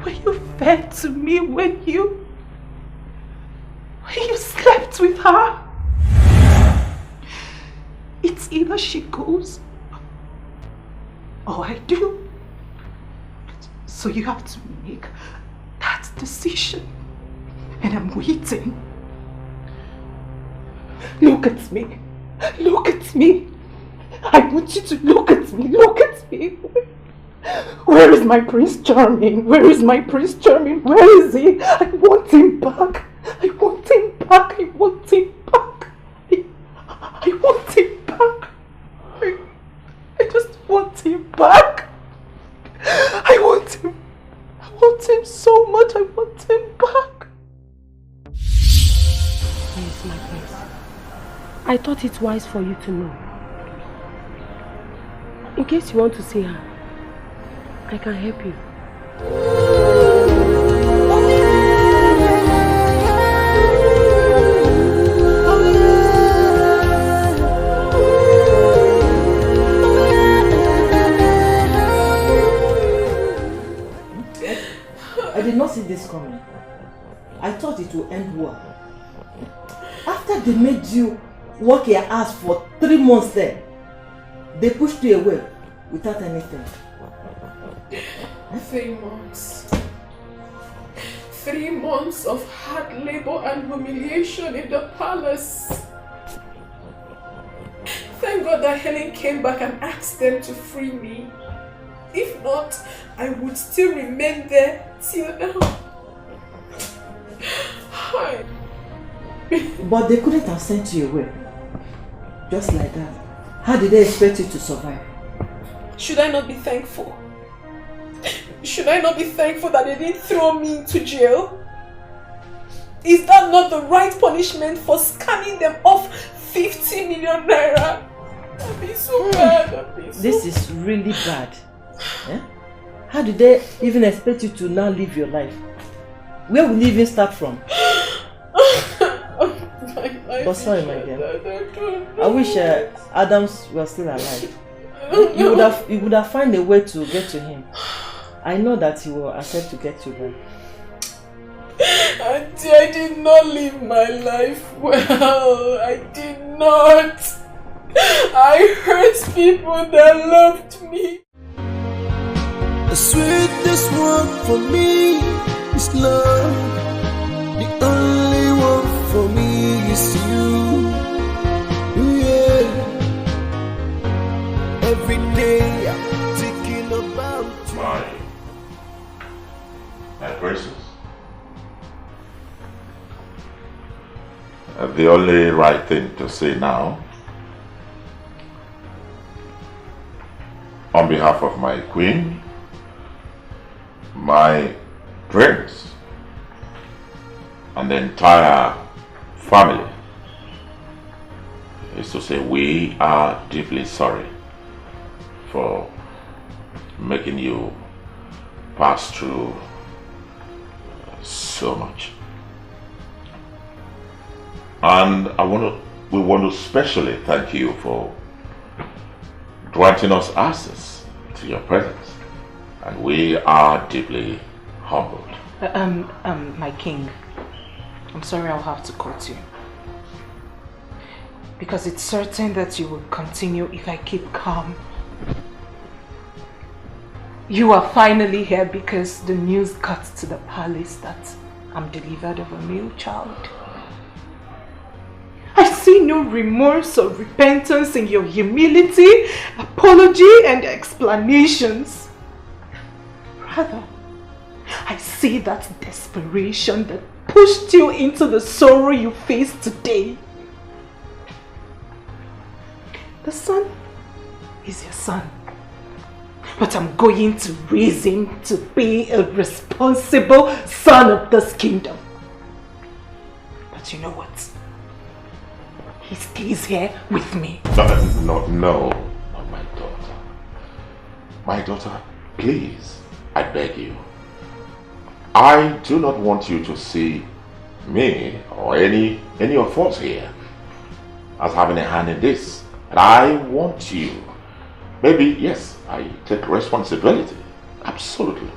Were you fair to me when you slept with her? It's either she goes or I do. So you have to make that decision. And I'm waiting. Look at me. Look at me. I want you to look at me. Look at me. Where is my Prince Charming? Where is my Prince Charming? Where is he? I want him back. I want him back. I want him back. I want him back. I just want him back. I want him. I want him so much. I want him back. Yes, my prince. I thought it wise for you to know. In case you want to see her, I can help you. I did not see this coming. I thought it After they made you work your ass for 3 months there, they pushed you away without anything. 3 months. 3 months of hard labor and humiliation in the palace. Thank God that Helen came back and asked them to free me. If not, I would still remain there till now. Hi. But they couldn't have sent you away. Just like that. How did they expect you to survive? Should I not be thankful? Should I not be thankful that they didn't throw me into jail? Is that not the right punishment for scamming them off 50 million naira? I've been so bad. This is really bad. Eh? How did they even expect you to now live your life? Where will you even start from? Oh, sorry, my dear. I wish Adams was still alive. You would have found a way to get to him. I know that he will accept to get you back. Auntie, I did not live my life well. I did not. I hurt people that loved me. The sweetest one for me is love. The only one for me is you. Yeah. Every day I'm thinking about you. My precious. The only right thing to say now, on behalf of my queen, my prince, and the entire family, is to say we are deeply sorry for making you pass through so much. And we want to specially thank you for granting us access to your presence. And we are deeply humbled. My king, I'm sorry I'll have to quote you. Because it's certain that you will continue if I keep calm. You are finally here because the news got to the palace that I'm delivered of a male child. I see no remorse or repentance in your humility, apology and explanations. Rather, I see that desperation that pushed you into the sorrow you face today. The son is your son. But I'm going to raise him to be a responsible son of this kingdom. But you know what? He stays here with me. No, not my daughter. My daughter, please, I beg you. I do not want you to see me or any of us here as having a hand in this. And I want you, maybe, yes, I take responsibility, absolutely.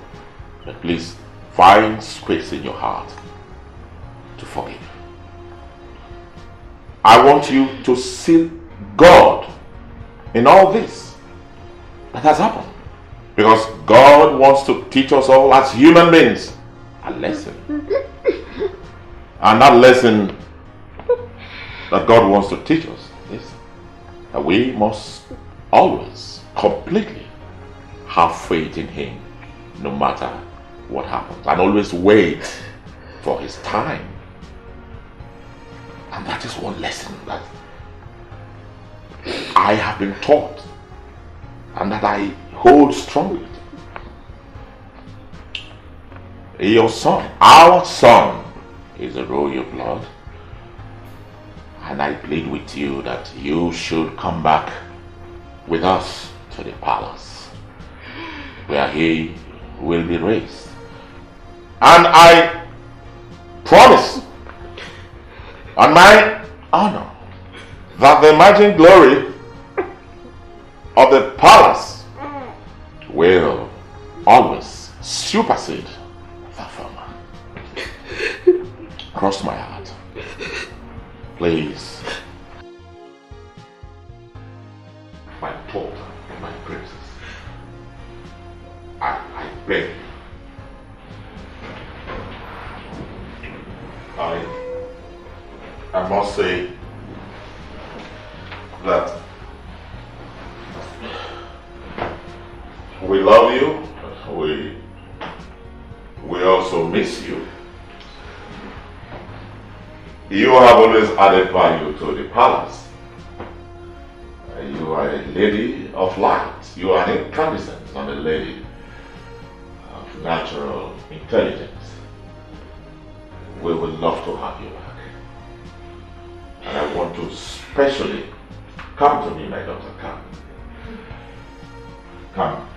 But please, find space in your heart to forgive. I want you to see God in all this that has happened. Because God wants to teach us all as human beings a lesson. And that lesson that God wants to teach us is that we must always completely have faith in Him no matter what happens, and always wait for His time. And that is one lesson that I have been taught and that I hold strongly. Your son, our son, is a royal blood, and I plead with you that you should come back with us to the palace where he will be raised. And I promise on my honor that the imagined glory of the palace will always supersede the former. Cross my heart. Please. My daughter, my princess. I beg you. I must say that we love you. We also miss you. You have always added value to the palace. You are a lady of light. You are an incandescent and a lady of natural intelligence. We would love to have you back. And I want to specially come to me, my daughter. Come. Come.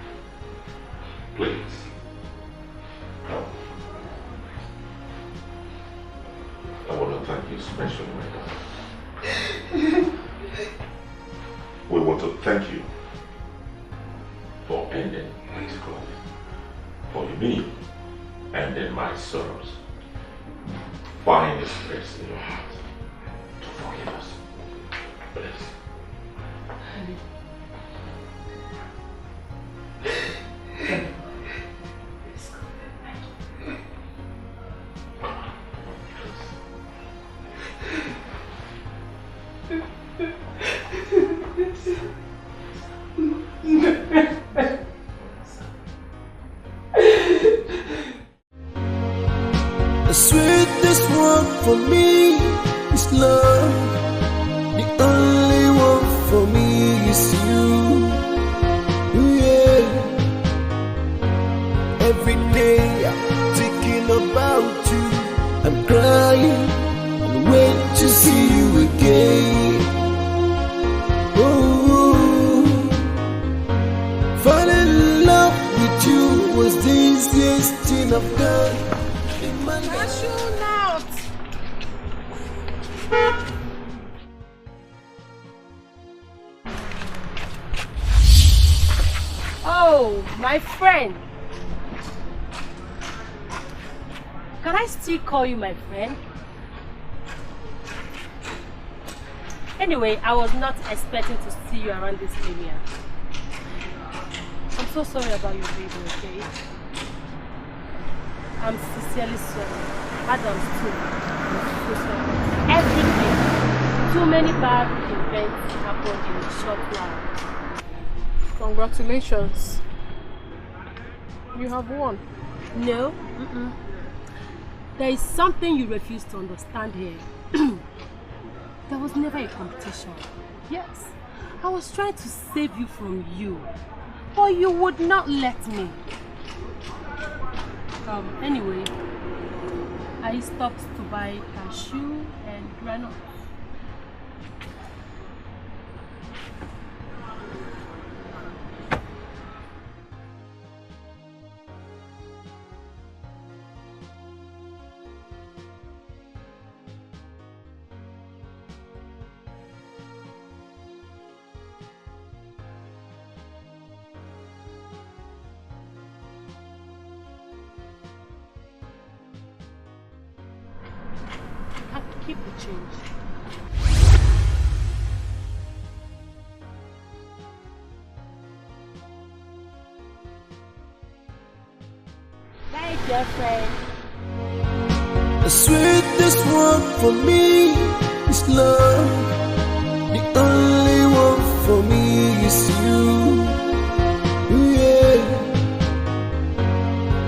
Please. Come. I want to thank you especially, my daughter. We want to thank you for ending my life. For me, ending my sorrows. Find a space in your heart to forgive us. Please. The sweetest one for me is love. The only one for me is you. Yeah. Every day I'm thinking about you. I'm crying and wait to see you again. Oh, falling in love with you was the easiest thing I've done. Oh, my friend. Can I still call you my friend? Anyway, I was not expecting to see you around this area. I'm so sorry about your baby, okay? I'm sincerely sorry. Adam's too. I'm so sorry. Everything. Too many bad events happened in a short while. Congratulations. You have won. No. There is something you refuse to understand here. There was never a competition. Yes. I was trying to save you from you. But you would not let me. Anyway, I stopped to buy cashew and granola. Keep the change. Bye, girlfriend. The sweetest one for me is love. The only one for me is you. Yeah.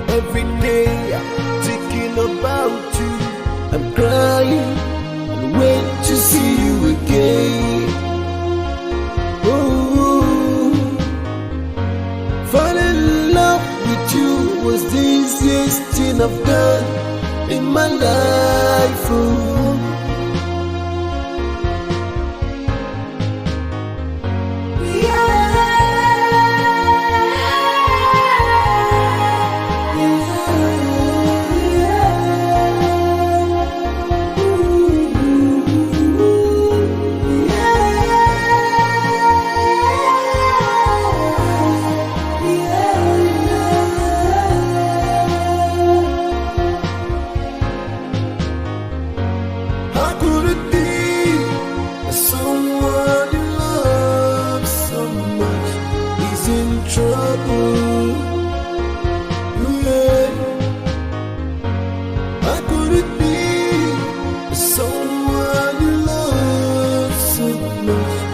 Every day I'm thinking about you. I'm crying and wait to see you again. Oh, falling in love with you was the easiest thing I've done in my life. Oh. no